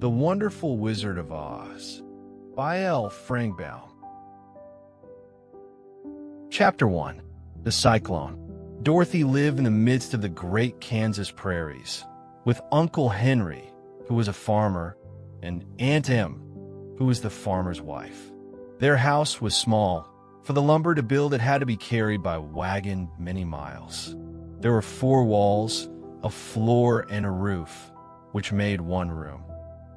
The Wonderful Wizard of Oz by L. Frank Baum. Chapter 1. The Cyclone. Dorothy lived in the midst of the great Kansas prairies, with Uncle Henry, who was a farmer, and Aunt Em, who was the farmer's wife. Their house was small. For the lumber to build it had to be carried by wagon many miles. There were 4 walls, a floor, and a roof, which made one room.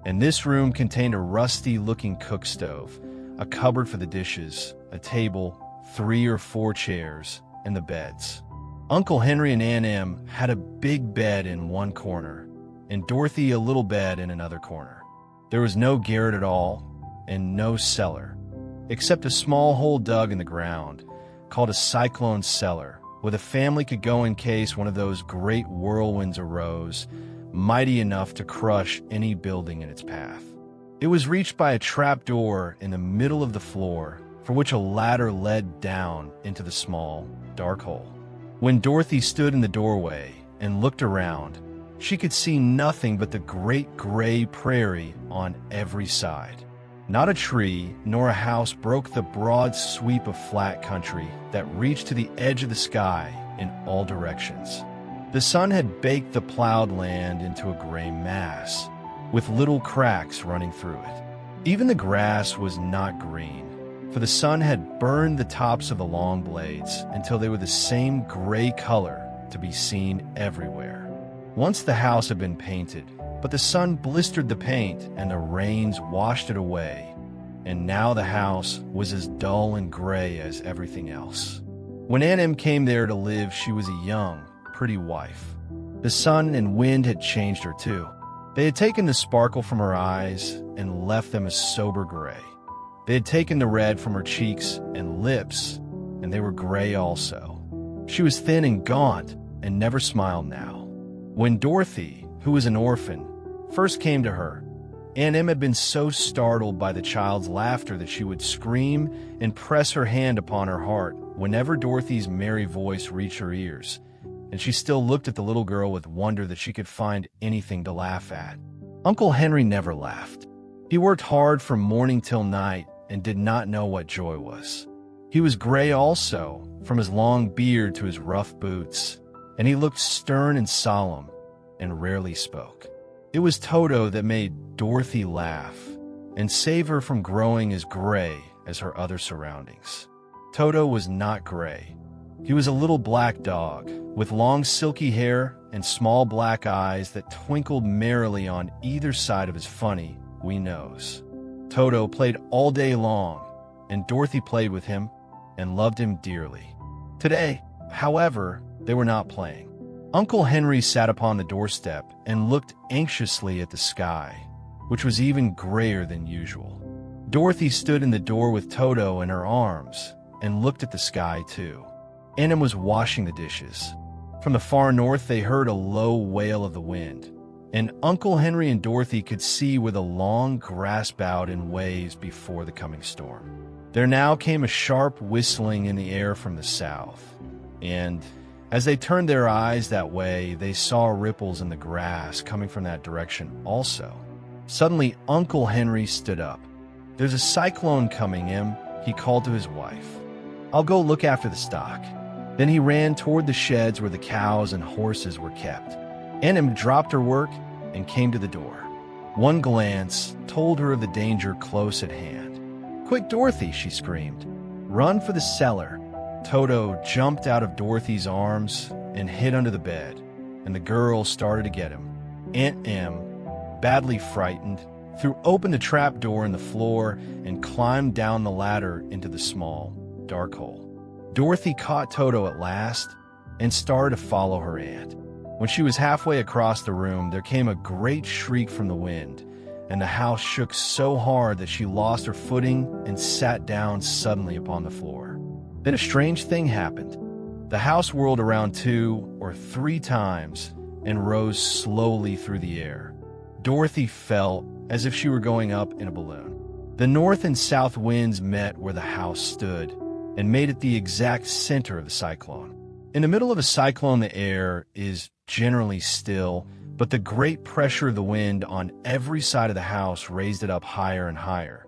And this room contained a rusty-looking cook stove, a cupboard for the dishes, a table, 3 or 4 chairs, and the beds. Uncle Henry and Aunt Em had a big bed in one corner, and Dorothy a little bed in another corner. There was no garret at all, and no cellar, except a small hole dug in the ground, called a cyclone cellar, where the family could go in case one of those great whirlwinds arose, mighty enough to crush any building in its path. It was reached by a trap door in the middle of the floor, for which a ladder led down into the small, dark hole. When Dorothy stood in the doorway and looked around, she could see nothing but the great gray prairie on every side. Not a tree nor a house broke the broad sweep of flat country that reached to the edge of the sky in all directions. The sun had baked the plowed land into a gray mass, with little cracks running through it. Even the grass was not green, for the sun had burned the tops of the long blades until they were the same gray color to be seen everywhere. Once the house had been painted, but the sun blistered the paint and the rains washed it away, and now the house was as dull and gray as everything else. When Aunt Em came there to live, she was a young, pretty wife. The sun and wind had changed her too. They had taken the sparkle from her eyes and left them a sober gray. They had taken the red from her cheeks and lips, and they were gray also. She was thin and gaunt and never smiled now. When Dorothy, who was an orphan, first came to her, Aunt Em had been so startled by the child's laughter that she would scream and press her hand upon her heart whenever Dorothy's merry voice reached her ears, and she still looked at the little girl with wonder that she could find anything to laugh at. Uncle Henry never laughed. He worked hard from morning till night and did not know what joy was. He was gray also, from his long beard to his rough boots, and he looked stern and solemn and rarely spoke. It was Toto that made Dorothy laugh and save her from growing as gray as her other surroundings. Toto was not gray. He was a little black dog with long silky hair and small black eyes that twinkled merrily on either side of his funny, wee nose. Toto played all day long, and Dorothy played with him and loved him dearly. Today, however, they were not playing. Uncle Henry sat upon the doorstep and looked anxiously at the sky, which was even grayer than usual. Dorothy stood in the door with Toto in her arms and looked at the sky too. Aunt Em was washing the dishes. From the far north they heard a low wail of the wind, and Uncle Henry and Dorothy could see where the long grass bowed in waves before the coming storm. There now came a sharp whistling in the air from the south, and as they turned their eyes that way, they saw ripples in the grass coming from that direction also. Suddenly, Uncle Henry stood up. "There's a cyclone coming, Em," he called to his wife. "I'll go look after the stock." Then he ran toward the sheds where the cows and horses were kept. Aunt Em dropped her work and came to the door. One glance told her of the danger close at hand. "Quick, Dorothy!" she screamed. "Run for the cellar." Toto jumped out of Dorothy's arms and hid under the bed, and the girl started to get him. Aunt Em, badly frightened, threw open the trap door in the floor and climbed down the ladder into the small, dark hole. Dorothy caught Toto at last and started to follow her aunt. When she was halfway across the room, there came a great shriek from the wind, and the house shook so hard that she lost her footing and sat down suddenly upon the floor. Then a strange thing happened. The house whirled around 2 or 3 times and rose slowly through the air. Dorothy felt as if she were going up in a balloon. The north and south winds met where the house stood and made it the exact center of the cyclone. In the middle of a cyclone, the air is generally still, But the great pressure of the wind on every side of the house raised it up higher and higher,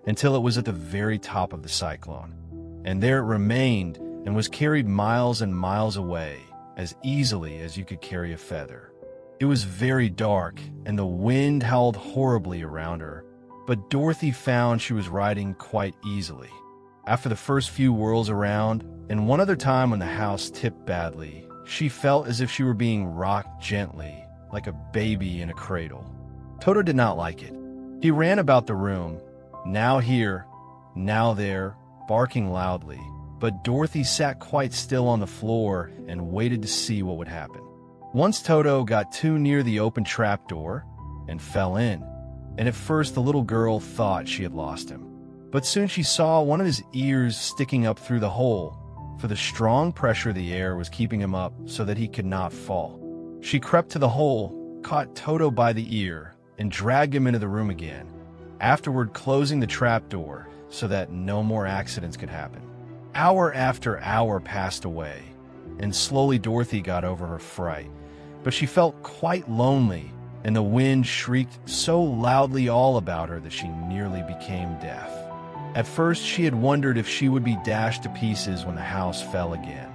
until it was at the very top of the cyclone. And there it remained and was carried miles and miles away, as easily as you could carry a feather. It was very dark, and the wind howled horribly around her, but Dorothy found she was riding quite easily. After the first few whirls around, and one other time when the house tipped badly, she felt as if she were being rocked gently, like a baby in a cradle. Toto did not like it. He ran about the room, now here, now there, barking loudly, but Dorothy sat quite still on the floor and waited to see what would happen. Once Toto got too near the open trapdoor and fell in, and at first the little girl thought she had lost him. But soon she saw one of his ears sticking up through the hole, for the strong pressure of the air was keeping him up so that he could not fall. She crept to the hole, caught Toto by the ear, and dragged him into the room again, afterward closing the trapdoor so that no more accidents could happen. Hour after hour passed away, and slowly Dorothy got over her fright, but she felt quite lonely, and the wind shrieked so loudly all about her that she nearly became deaf. At first she had wondered if she would be dashed to pieces when the house fell again,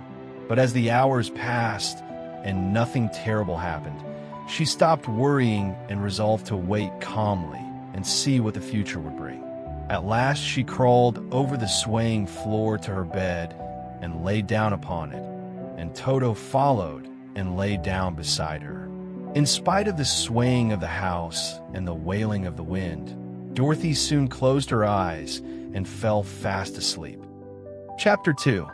but as the hours passed and nothing terrible happened, she stopped worrying and resolved to wait calmly and see what the future would bring. At last she crawled over the swaying floor to her bed and lay down upon it, and Toto followed and lay down beside her. In spite of the swaying of the house and the wailing of the wind, Dorothy soon closed her eyes and fell fast asleep. Chapter 2.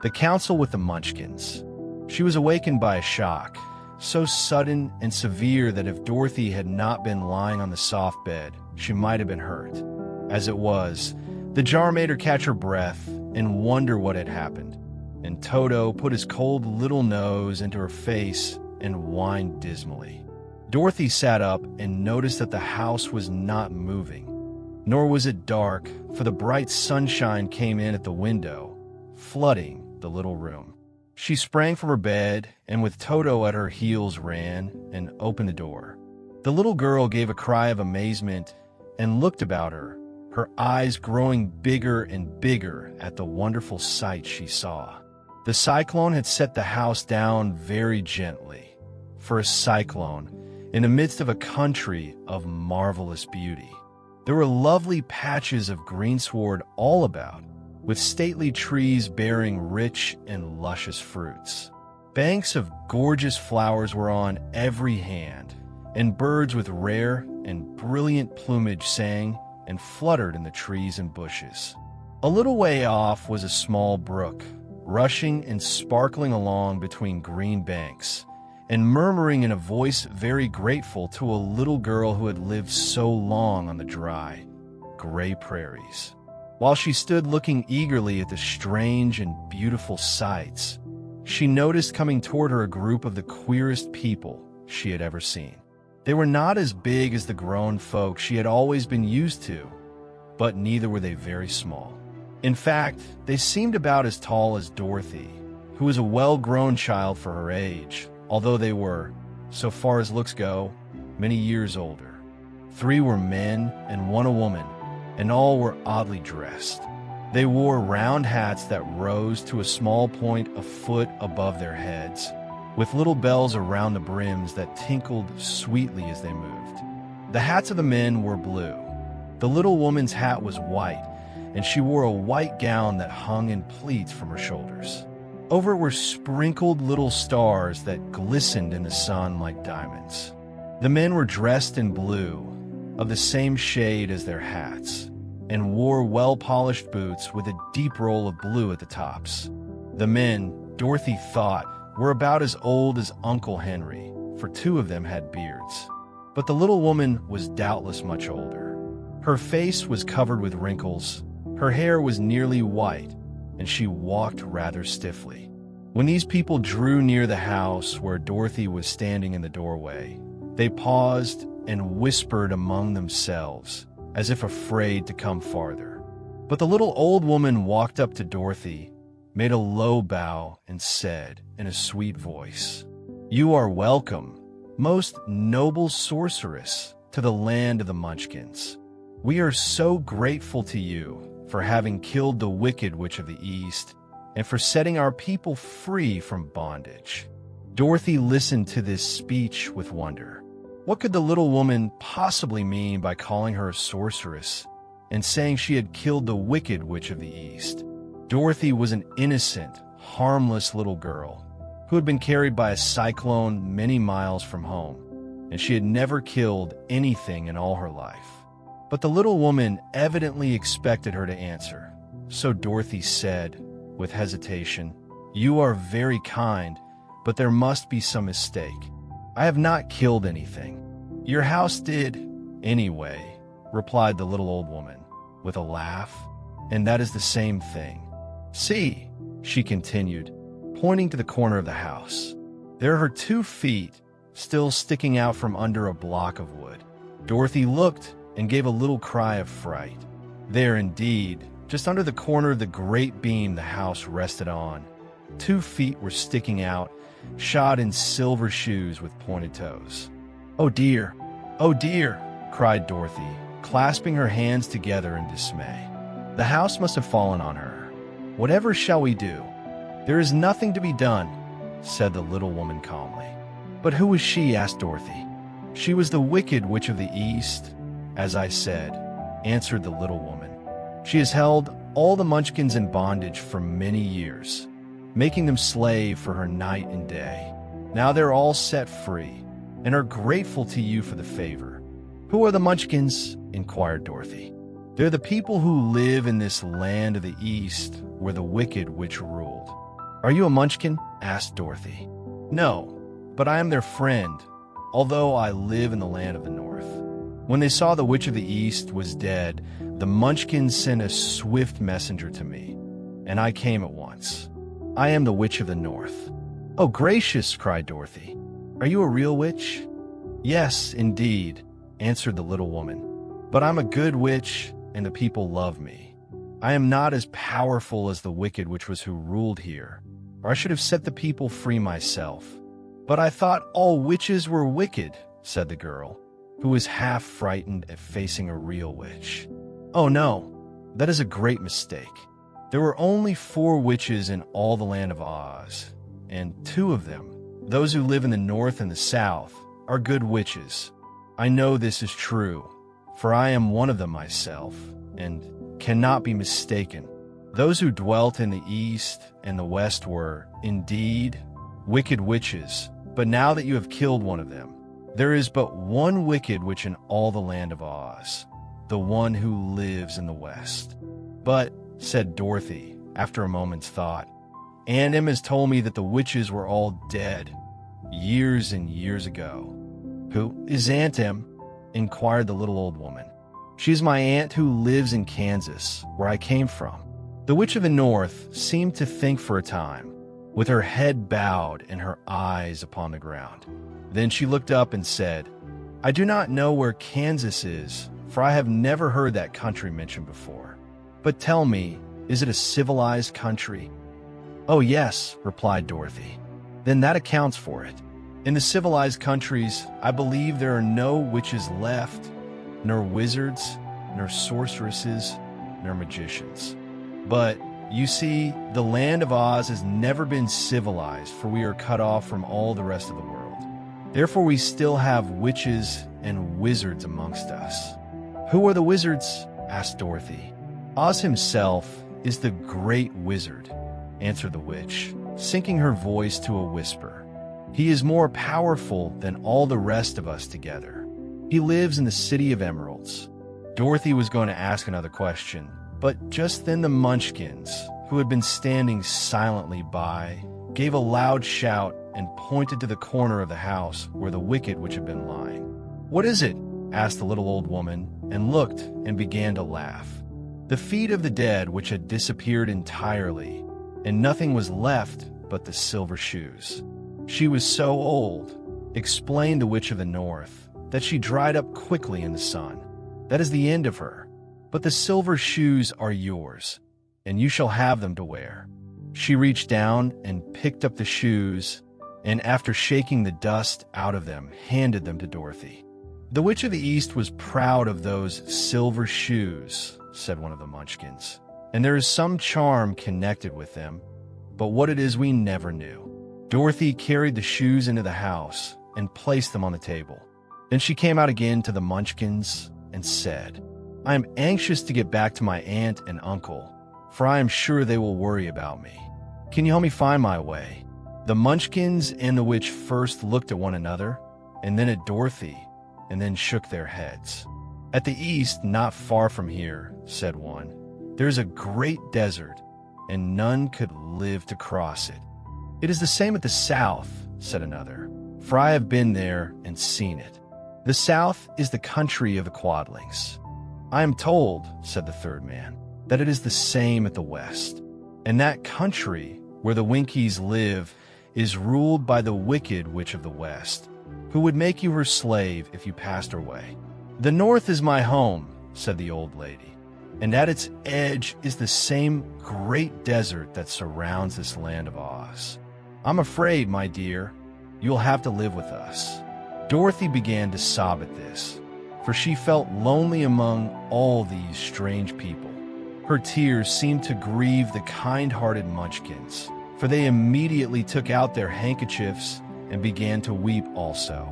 The Council with the Munchkins. She was awakened by a shock, so sudden and severe that if Dorothy had not been lying on the soft bed, she might have been hurt. As it was, the jar made her catch her breath and wonder what had happened, and Toto put his cold little nose into her face and whined dismally. Dorothy sat up and noticed that the house was not moving, nor was it dark, for the bright sunshine came in at the window, flooding the little room. She sprang from her bed and with Toto at her heels ran and opened the door. The little girl gave a cry of amazement and looked about her, her eyes growing bigger and bigger at the wonderful sight she saw. The cyclone had set the house down very gently. For a cyclone, in the midst of a country of marvelous beauty. There were lovely patches of greensward all about, with stately trees bearing rich and luscious fruits. Banks of gorgeous flowers were on every hand, and birds with rare and brilliant plumage sang and fluttered in the trees and bushes. A little way off was a small brook, rushing and sparkling along between green banks, and murmuring in a voice very grateful to a little girl who had lived so long on the dry, gray prairies. While she stood looking eagerly at the strange and beautiful sights, she noticed coming toward her a group of the queerest people she had ever seen. They were not as big as the grown folk she had always been used to, but neither were they very small. In fact, they seemed about as tall as Dorothy, who was a well-grown child for her age, although they were, so far as looks go, many years older. 3 were men and 1 a woman, and all were oddly dressed. They wore round hats that rose to a small point a foot above their heads, with little bells around the brims that tinkled sweetly as they moved. The hats of the men were blue. The little woman's hat was white, and she wore a white gown that hung in pleats from her shoulders. Over it were sprinkled little stars that glistened in the sun like diamonds. The men were dressed in blue, of the same shade as their hats, and wore well-polished boots with a deep roll of blue at the tops. The men, Dorothy thought, were about as old as Uncle Henry, for 2 of them had beards. But the little woman was doubtless much older. Her face was covered with wrinkles, her hair was nearly white, and she walked rather stiffly. When these people drew near the house where Dorothy was standing in the doorway, they paused and whispered among themselves, as if afraid to come farther. But the little old woman walked up to Dorothy, made a low bow, and said in a sweet voice, "You are welcome, most noble sorceress to the land of the Munchkins. We are so grateful to you for having killed the wicked witch of the East and for setting our people free from bondage." Dorothy listened to this speech with wonder. What could the little woman possibly mean by calling her a sorceress and saying she had killed the wicked witch of the East? Dorothy was an innocent, harmless little girl who had been carried by a cyclone many miles from home, and she had never killed anything in all her life. But the little woman evidently expected her to answer, so Dorothy said, with hesitation, "You are very kind, but there must be some mistake. I have not killed anything." "Your house did, anyway," replied the little old woman, with a laugh, "and that is the same thing. See," she continued, pointing to the corner of the house. "There are her 2 feet still sticking out from under a block of wood." Dorothy looked and gave a little cry of fright. There indeed, just under the corner of the great beam the house rested on, 2 feet were sticking out, shod in silver shoes with pointed toes. "Oh dear! Oh dear!" cried Dorothy, clasping her hands together in dismay. "The house must have fallen on her. Whatever shall we do?" "There is nothing to be done," said the little woman calmly. "But who was she?" asked Dorothy. "She was the wicked witch of the East, as I said," answered the little woman. "She has held all the Munchkins in bondage for many years, making them slave for her night and day. Now they're all set free and are grateful to you for the favor." "Who are the Munchkins?" inquired Dorothy. "They're the people who live in this land of the East where the wicked witch ruled." "Are you a Munchkin?" asked Dorothy. "No, but I am their friend, although I live in the land of the North. When they saw the witch of the East was dead, the Munchkins sent a swift messenger to me, and I came at once. I am the witch of the North." "Oh, gracious!" cried Dorothy. "Are you a real witch?" "Yes, indeed," answered the little woman. "But I'm a good witch, and the people love me. I am not as powerful as the wicked witch was who ruled here, or I should have set the people free myself." "But I thought all witches were wicked," said the girl, who was half frightened at facing a real witch. "Oh no, that is a great mistake. There were only 4 witches in all the land of Oz, and 2 of them, those who live in the North and the South, are good witches. I know this is true, for I am one of them myself, and cannot be mistaken. Those who dwelt in the East and the West were, indeed, wicked witches, but now that you have killed one of them, there is but one wicked witch in all the land of Oz, the one who lives in the West." "But," said Dorothy, after a moment's thought, "Aunt Em has told me that the witches were all dead, years and years ago." "Who is Aunt Em?" inquired the little old woman. "She's my aunt who lives in Kansas, where I came from." The witch of the North seemed to think for a time, with her head bowed and her eyes upon the ground. Then she looked up and said, "I do not know where Kansas is, for I have never heard that country mentioned before. But tell me, is it a civilized country?" "Oh yes," replied Dorothy. "Then that accounts for it. In the civilized countries, I believe there are no witches left, nor wizards, nor sorceresses, nor magicians. But, you see, the land of Oz has never been civilized, for we are cut off from all the rest of the world. Therefore we still have witches and wizards amongst us." "Who are the wizards?" asked Dorothy. "Oz himself is the great wizard," answered the witch, sinking her voice to a whisper. "He is more powerful than all the rest of us together. He lives in the City of Emeralds." Dorothy was going to ask another question, but just then the Munchkins, who had been standing silently by, gave a loud shout and pointed to the corner of the house where the wicked witch had been lying. "What is it?" asked the little old woman, and looked and began to laugh. The feet of the dead which had disappeared entirely, and nothing was left but the silver shoes. "She was so old," explained the witch of the North, "that she dried up quickly in the sun. That is the end of her. But the silver shoes are yours, and you shall have them to wear." She reached down and picked up the shoes, and after shaking the dust out of them, handed them to Dorothy. "The Witch of the East was proud of those silver shoes," said one of the Munchkins, "and there is some charm connected with them, but what it is we never knew." Dorothy carried the shoes into the house and placed them on the table. Then she came out again to the Munchkins and said, "I am anxious to get back to my aunt and uncle, for I am sure they will worry about me. Can you help me find my way?" The Munchkins and the witch first looked at one another, and then at Dorothy, and then shook their heads. "At the east, not far from here," said one, "there is a great desert, and none could live to cross it." "It is the same at the south," said another, "for I have been there and seen it. The south is the country of the Quadlings." "I am told," said the third man, "that it is the same at the west, and that country where the Winkies live is ruled by the wicked witch of the west, who would make you her slave if you passed her way." "The north is my home," said the old lady, "and at its edge is the same great desert that surrounds this land of Oz. I'm afraid, my dear, you'll have to live with us." Dorothy began to sob at this, for she felt lonely among all these strange people. Her tears seemed to grieve the kind-hearted Munchkins, for they immediately took out their handkerchiefs and began to weep also.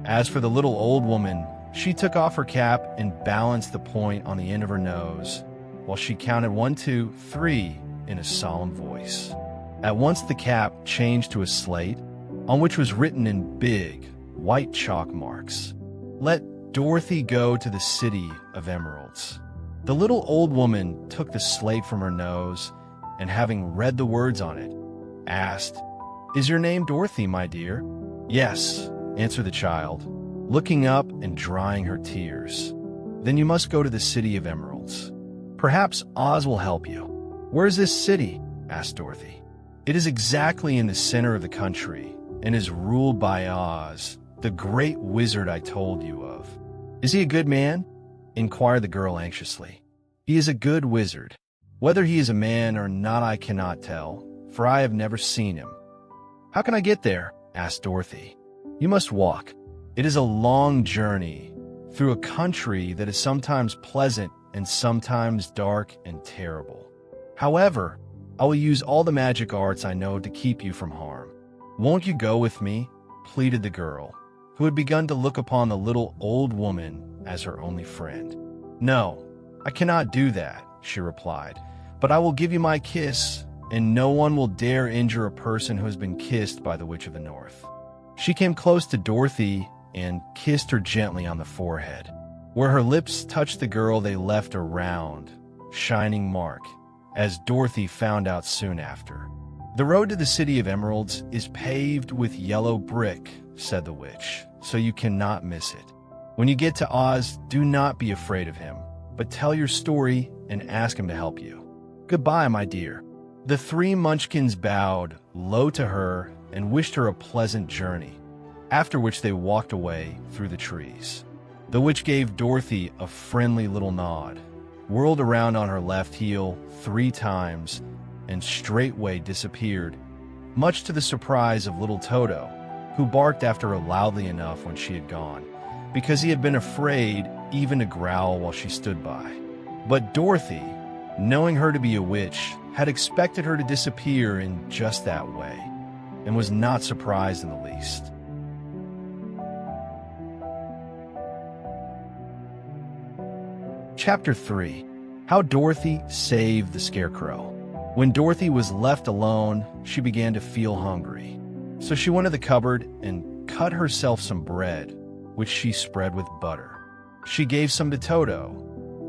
As for the little old woman, she took off her cap and balanced the point on the end of her nose, while she counted 1, 2, 3 in a solemn voice. At once the cap changed to a slate, on which was written in big, white chalk marks, "Let Dorothy go to the City of Emeralds." The little old woman took the slate from her nose, and having read the words on it, asked, "Is your name Dorothy, my dear?" "Yes," answered the child, looking up and drying her tears. "Then you must go to the City of Emeralds. Perhaps Oz will help you." "Where is this city?" asked Dorothy. "It is exactly in the center of the country, and is ruled by Oz, the great wizard I told you of." "Is he a good man?" inquired the girl anxiously. "He is a good wizard. Whether he is a man or not I cannot tell, for I have never seen him." "How can I get there?" asked Dorothy. "You must walk. It is a long journey through a country that is sometimes pleasant and sometimes dark and terrible. However, I will use all the magic arts I know to keep you from harm. Won't you go with me?" pleaded the girl, who had begun to look upon the little old woman as her only friend. "No, I cannot do that," she replied, "but I will give you my kiss, and no one will dare injure a person who has been kissed by the Witch of the North." She came close to Dorothy and kissed her gently on the forehead. Where her lips touched the girl, they left a round, shining mark, as Dorothy found out soon after. "The road to the City of Emeralds is paved with yellow brick," said the witch, "so you cannot miss it. When you get to Oz, do not be afraid of him, but tell your story and ask him to help you. Goodbye, my dear." The three Munchkins bowed low to her and wished her a pleasant journey, after which they walked away through the trees. The witch gave Dorothy a friendly little nod, whirled around on her left heel 3 times, and straightway disappeared, much to the surprise of little Toto, who barked after her loudly enough when she had gone, because he had been afraid even to growl while she stood by. But Dorothy, knowing her to be a witch, had expected her to disappear in just that way, and was not surprised in the least. Chapter 3. How Dorothy Saved the Scarecrow. When Dorothy was left alone, she began to feel hungry. So she went to the cupboard and cut herself some bread, which she spread with butter. She gave some to Toto,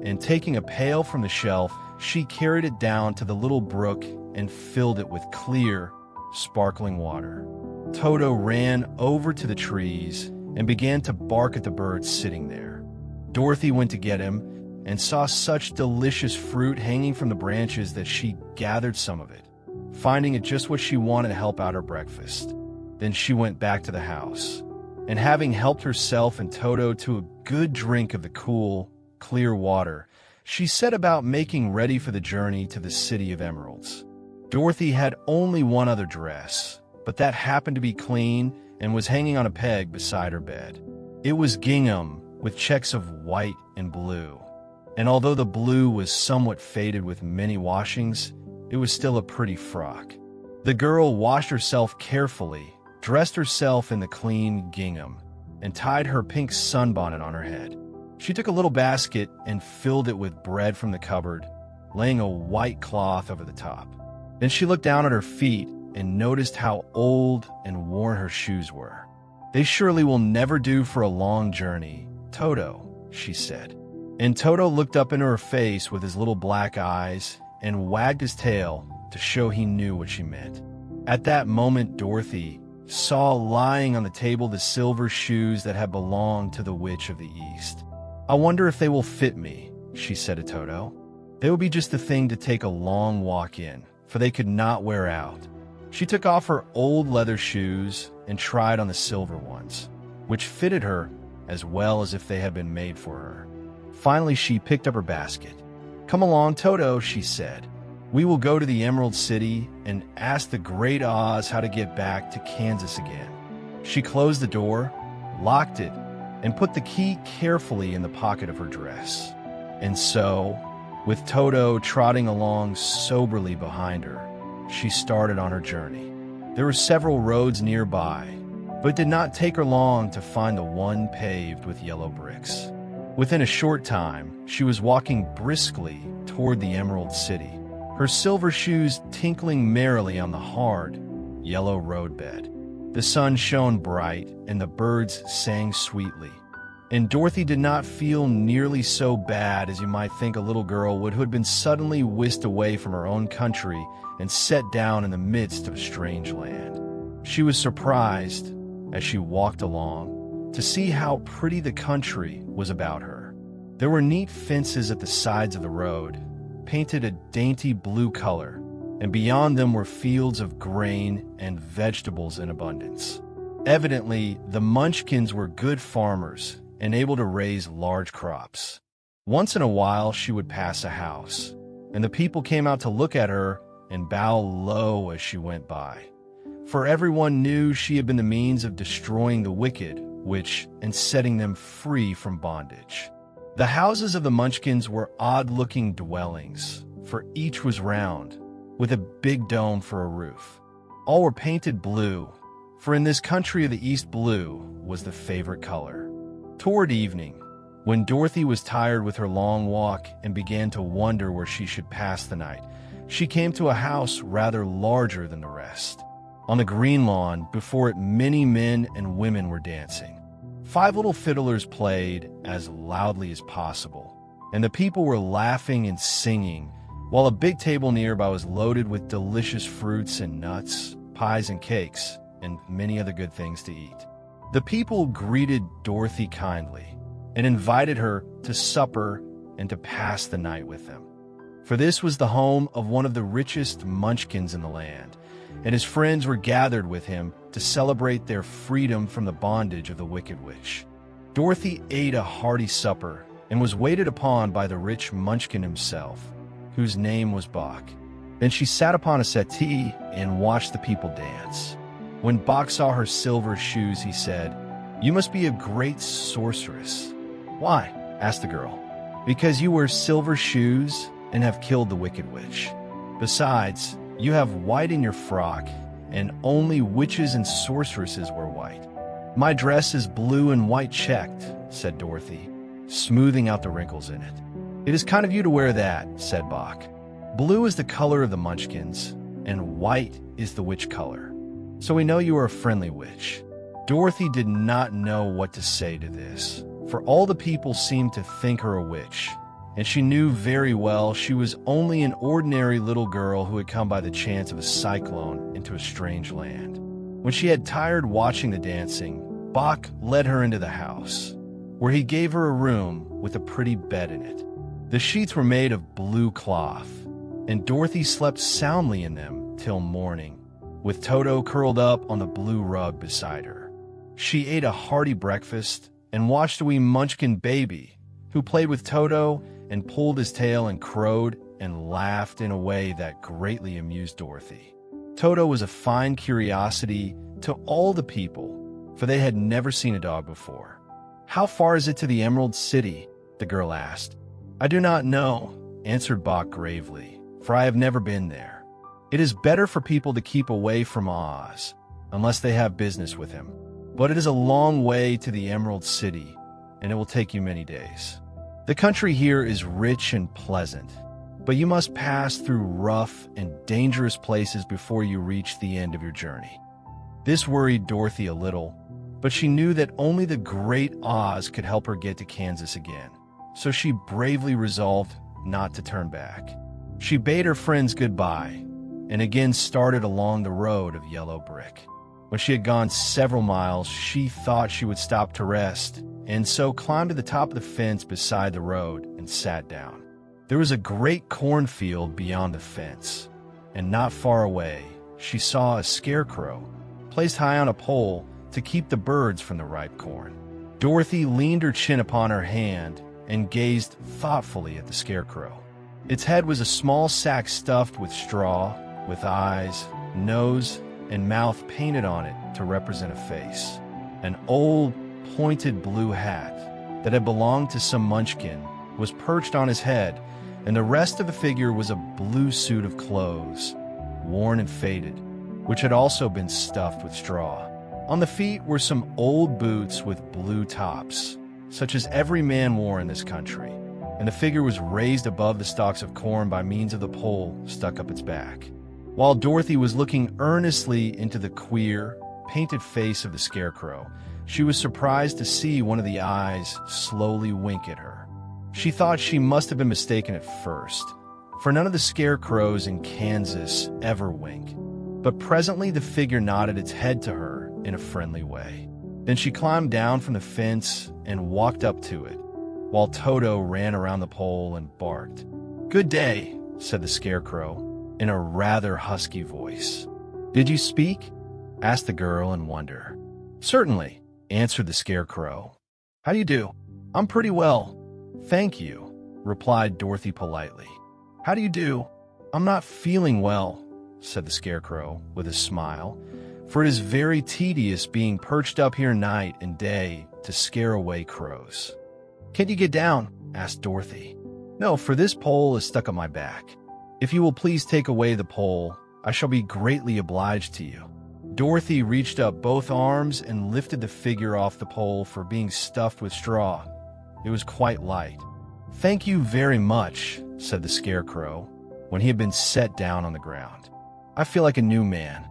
and taking a pail from the shelf, she carried it down to the little brook and filled it with clear, sparkling water. Toto ran over to the trees and began to bark at the birds sitting there. Dorothy went to get him and saw such delicious fruit hanging from the branches that she gathered some of it, finding it just what she wanted to help out her breakfast. Then she went back to the house, and having helped herself and Toto to a good drink of the cool, clear water, she set about making ready for the journey to the City of Emeralds. Dorothy had only one other dress, but that happened to be clean and was hanging on a peg beside her bed. It was gingham with checks of white and blue, and although the blue was somewhat faded with many washings, it was still a pretty frock. The girl washed herself carefully, dressed herself in the clean gingham, and tied her pink sunbonnet on her head. She took a little basket and filled it with bread from the cupboard, laying a white cloth over the top. Then she looked down at her feet and noticed how old and worn her shoes were. "They surely will never do for a long journey, Toto," she said. And Toto looked up into her face with his little black eyes and wagged his tail to show he knew what she meant. At that moment, Dorothy saw lying on the table the silver shoes that had belonged to the Witch of the East. "I wonder if they will fit me," she said to Toto. "They would be just the thing to take a long walk in, for they could not wear out." She took off her old leather shoes and tried on the silver ones, which fitted her as well as if they had been made for her. Finally, she picked up her basket. "Come along, Toto," she said. "We will go to the Emerald City and ask the Great Oz how to get back to Kansas again." She closed the door, locked it, and put the key carefully in the pocket of her dress. And so, with Toto trotting along soberly behind her, she started on her journey. There were several roads nearby, but it did not take her long to find the one paved with yellow bricks. Within a short time, she was walking briskly toward the Emerald City, her silver shoes tinkling merrily on the hard, yellow roadbed. The sun shone bright, and the birds sang sweetly. And Dorothy did not feel nearly so bad as you might think a little girl would who had been suddenly whisked away from her own country and set down in the midst of a strange land. She was surprised, as she walked along, to see how pretty the country was about her. There were neat fences at the sides of the road, painted a dainty blue color, and beyond them were fields of grain and vegetables in abundance. Evidently, the Munchkins were good farmers and able to raise large crops. Once in a while, she would pass a house, and the people came out to look at her and bow low as she went by. For everyone knew she had been the means of destroying the wicked witch and setting them free from bondage. The houses of the Munchkins were odd-looking dwellings, for each was round, with a big dome for a roof. All were painted blue, for in this country of the East, blue was the favorite color. Toward evening, when Dorothy was tired with her long walk and began to wonder where she should pass the night, she came to a house rather larger than the rest. On the green lawn, before it many men and women were dancing. 5 little fiddlers played as loudly as possible, and the people were laughing and singing, while a big table nearby was loaded with delicious fruits and nuts, pies and cakes, and many other good things to eat. The people greeted Dorothy kindly and invited her to supper and to pass the night with them. For this was the home of one of the richest Munchkins in the land, and his friends were gathered with him to celebrate their freedom from the bondage of the Wicked Witch. Dorothy ate a hearty supper and was waited upon by the rich Munchkin himself, whose name was Bach. Then she sat upon a settee and watched the people dance. When Bach saw her silver shoes, he said, "You must be a great sorceress." "Why?" asked the girl. "Because you wear silver shoes and have killed the Wicked Witch. Besides, you have white in your frock, and only witches and sorceresses wear white." "My dress is blue and white checked," said Dorothy, smoothing out the wrinkles in it. "It is kind of you to wear that," said Bach. "Blue is the color of the Munchkins, and white is the witch color. So we know you are a friendly witch." Dorothy did not know what to say to this, for all the people seemed to think her a witch, and she knew very well she was only an ordinary little girl who had come by the chance of a cyclone into a strange land. When she had tired watching the dancing, Bach led her into the house, where he gave her a room with a pretty bed in it. The sheets were made of blue cloth, and Dorothy slept soundly in them till morning, with Toto curled up on the blue rug beside her. She ate a hearty breakfast and watched a wee Munchkin baby, who played with Toto and pulled his tail and crowed and laughed in a way that greatly amused Dorothy. Toto was a fine curiosity to all the people, for they had never seen a dog before. "How far is it to the Emerald City?" the girl asked. "I do not know," answered Bok gravely, "for I have never been there. It is better for people to keep away from Oz, unless they have business with him. But it is a long way to the Emerald City, and it will take you many days. The country here is rich and pleasant, but you must pass through rough and dangerous places before you reach the end of your journey." This worried Dorothy a little, but she knew that only the great Oz could help her get to Kansas again, so she bravely resolved not to turn back. She bade her friends goodbye and again started along the road of yellow brick. When she had gone several miles, she thought she would stop to rest, and so climbed to the top of the fence beside the road and sat down. There was a great cornfield beyond the fence, and not far away she saw a scarecrow placed high on a pole to keep the birds from the ripe corn. Dorothy leaned her chin upon her hand and gazed thoughtfully at the scarecrow. Its head was a small sack stuffed with straw, with eyes, nose, and mouth painted on it to represent a face. An old, pointed blue hat that had belonged to some Munchkin was perched on his head, and the rest of the figure was a blue suit of clothes, worn and faded, which had also been stuffed with straw. On the feet were some old boots with blue tops, such as every man wore in this country, and the figure was raised above the stalks of corn by means of the pole stuck up its back. While Dorothy was looking earnestly into the queer, painted face of the scarecrow, she was surprised to see one of the eyes slowly wink at her. She thought she must have been mistaken at first, for none of the scarecrows in Kansas ever wink. But presently the figure nodded its head to her in a friendly way. Then she climbed down from the fence and walked up to it, while Toto ran around the pole and barked. "Good day," said the scarecrow in a rather husky voice. "Did you speak?" asked the girl in wonder. "Certainly," answered the scarecrow. "How do you do?" "I'm pretty well, thank you," replied Dorothy politely. "How do you do?" "I'm not feeling well," said the scarecrow with a smile, "for it is very tedious being perched up here night and day to scare away crows." "Can't you get down?" asked Dorothy. "No, for this pole is stuck on my back. If you will please take away the pole, I shall be greatly obliged to you." Dorothy reached up both arms and lifted the figure off the pole for being stuffed with straw. It was quite light. "Thank you very much," said the scarecrow, when he had been set down on the ground. "I feel like a new man."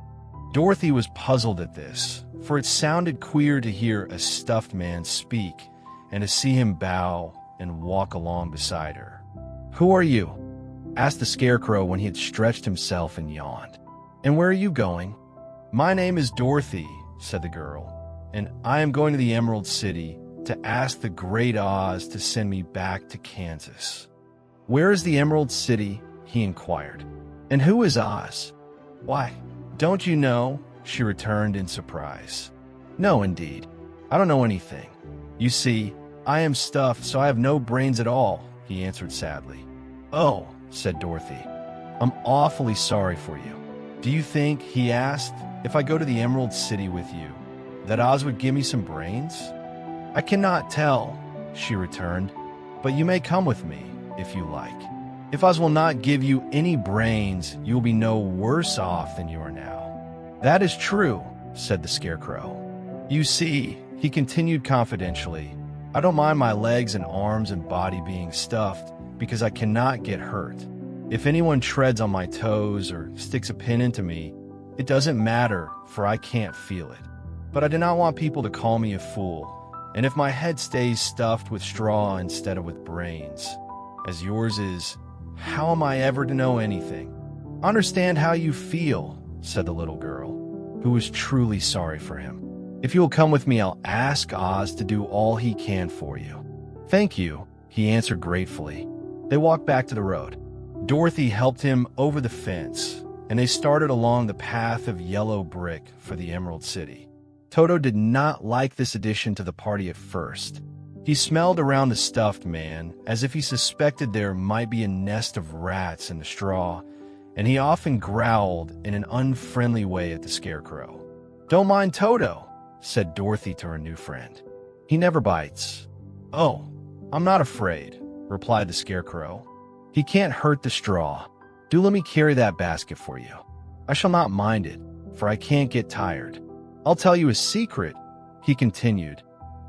Dorothy was puzzled at this, for it sounded queer to hear a stuffed man speak and to see him bow and walk along beside her. "Who are you?" asked the scarecrow when he had stretched himself and yawned. "And where are you going?" "My name is Dorothy," said the girl, "and I am going to the Emerald City to ask the Great Oz to send me back to Kansas." "Where is the Emerald City?" he inquired. "And who is Oz?" "Why, don't you know?" she returned in surprise. "No, indeed. I don't know anything. You see, I am stuffed, so I have no brains at all," he answered sadly. "Oh," said Dorothy, "I'm awfully sorry for you. Do you think," he asked, "if I go to the Emerald City with you, that Oz would give me some brains?" "I cannot tell," she returned, "but you may come with me, if you like. If Oz will not give you any brains, you will be no worse off than you are now." "That is true," said the scarecrow. "You see," he continued confidentially, "I don't mind my legs and arms and body being stuffed, because I cannot get hurt. If anyone treads on my toes or sticks a pin into me, it doesn't matter, for I can't feel it. But I do not want people to call me a fool, and if my head stays stuffed with straw instead of with brains, as yours is, how am I ever to know anything?" "I understand how you feel," said the little girl, who was truly sorry for him. "If you will come with me, I'll ask Oz to do all he can for you." "Thank you," he answered gratefully. They walked back to the road. Dorothy helped him over the fence, and they started along the path of yellow brick for the Emerald City. Toto did not like this addition to the party at first. He smelled around the stuffed man as if he suspected there might be a nest of rats in the straw, and he often growled in an unfriendly way at the Scarecrow. "Don't mind Toto," said Dorothy to her new friend. "He never bites." "Oh, I'm not afraid," replied the Scarecrow. "He can't hurt the straw. Do let me carry that basket for you. I shall not mind it, for I can't get tired. I'll tell you a secret," he continued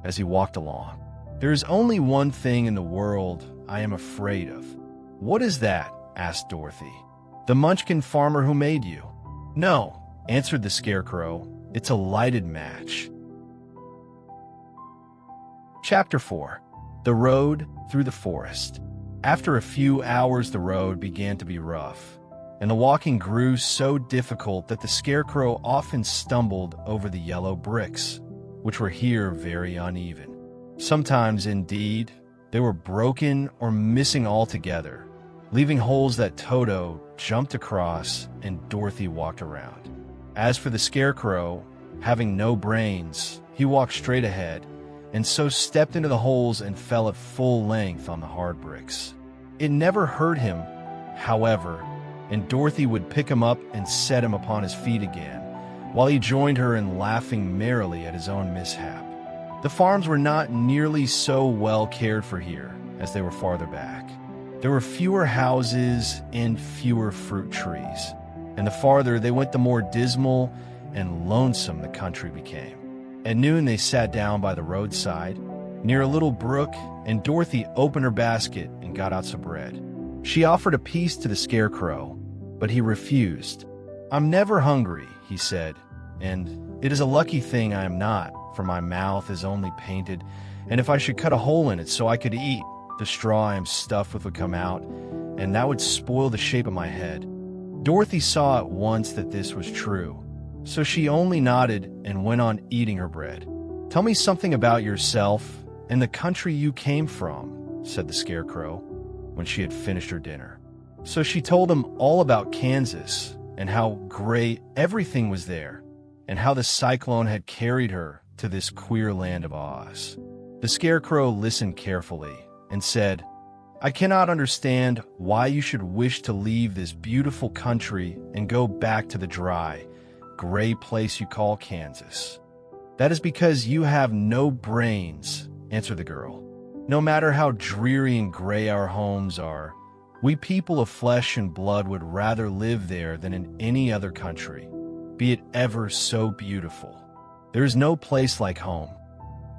as he walked along. "There is only one thing in the world I am afraid of." "What is that?" asked Dorothy. "The Munchkin farmer who made you." "No," answered the Scarecrow. "It's a lighted match." Chapter 4. The Road Through the Forest. After a few hours, the road began to be rough, and the walking grew so difficult that the Scarecrow often stumbled over the yellow bricks, which were here very uneven. Sometimes, indeed, they were broken or missing altogether, leaving holes that Toto jumped across and Dorothy walked around. As for the Scarecrow, having no brains, he walked straight ahead, and so stepped into the holes and fell at full length on the hard bricks. It never hurt him, however, and Dorothy would pick him up and set him upon his feet again, while he joined her in laughing merrily at his own mishap. The farms were not nearly so well cared for here as they were farther back. There were fewer houses and fewer fruit trees, and the farther they went, the more dismal and lonesome the country became. At noon, they sat down by the roadside, near a little brook, and Dorothy opened her basket and got out some bread. She offered a piece to the Scarecrow, but he refused. "I'm never hungry," he said, "and it is a lucky thing I am not, for my mouth is only painted, and if I should cut a hole in it so I could eat, the straw I am stuffed with would come out, and that would spoil the shape of my head." Dorothy saw at once that this was true, so she only nodded and went on eating her bread. "Tell me something about yourself and the country you came from," said the Scarecrow, when she had finished her dinner. So she told him all about Kansas and how great everything was there, and how the Cyclone had carried her to this queer land of Oz. The Scarecrow listened carefully and said, "I cannot understand why you should wish to leave this beautiful country and go back to the dry, gray place you call Kansas." "That is because you have no brains," answered the girl. "No matter how dreary and gray our homes are, we people of flesh and blood would rather live there than in any other country, be it ever so beautiful. There is no place like home."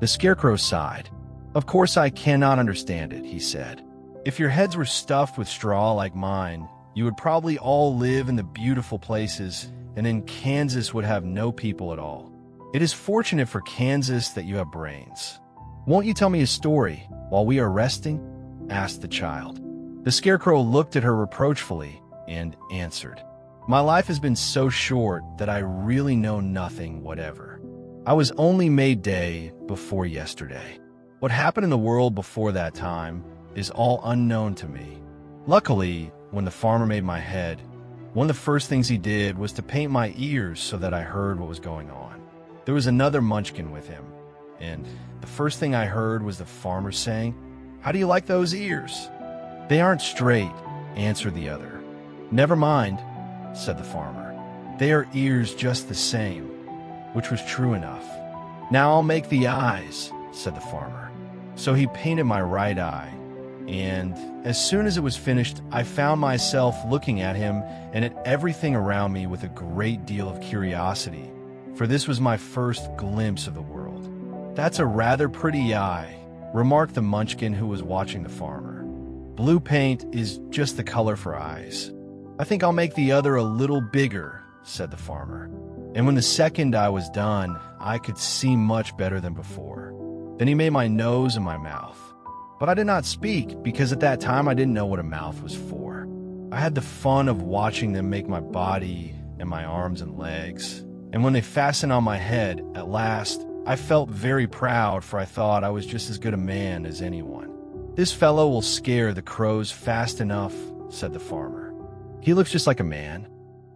The Scarecrow sighed. "Of course I cannot understand it," he said. "If your heads were stuffed with straw like mine, you would probably all live in the beautiful places, and in Kansas would have no people at all. It is fortunate for Kansas that you have brains." "Won't you tell me a story while we are resting?" asked the child. The Scarecrow looked at her reproachfully and answered, "My life has been so short that I really know nothing whatever. I was only made day before yesterday. What happened in the world before that time is all unknown to me. Luckily, when the farmer made my head, one of the first things he did was to paint my ears so that I heard what was going on. There was another Munchkin with him, and the first thing I heard was the farmer saying, 'How do you like those ears?' 'They aren't straight,' answered the other. 'Never mind,' said the farmer. 'They are ears just the same,' which was true enough. 'Now I'll make the eyes,' said the farmer. So he painted my right eye, and as soon as it was finished, I found myself looking at him and at everything around me with a great deal of curiosity, for this was my first glimpse of the world. 'That's a rather pretty eye,' remarked the Munchkin who was watching the farmer. 'Blue paint is just the color for eyes. I think I'll make the other a little bigger,' said the farmer. And when the second eye was done, I could see much better than before. Then he made my nose and my mouth. But I did not speak, because at that time I didn't know what a mouth was for. I had the fun of watching them make my body and my arms and legs. And when they fastened on my head, at last, I felt very proud, for I thought I was just as good a man as anyone. 'This fellow will scare the crows fast enough,' said the farmer. 'He looks just like a man.'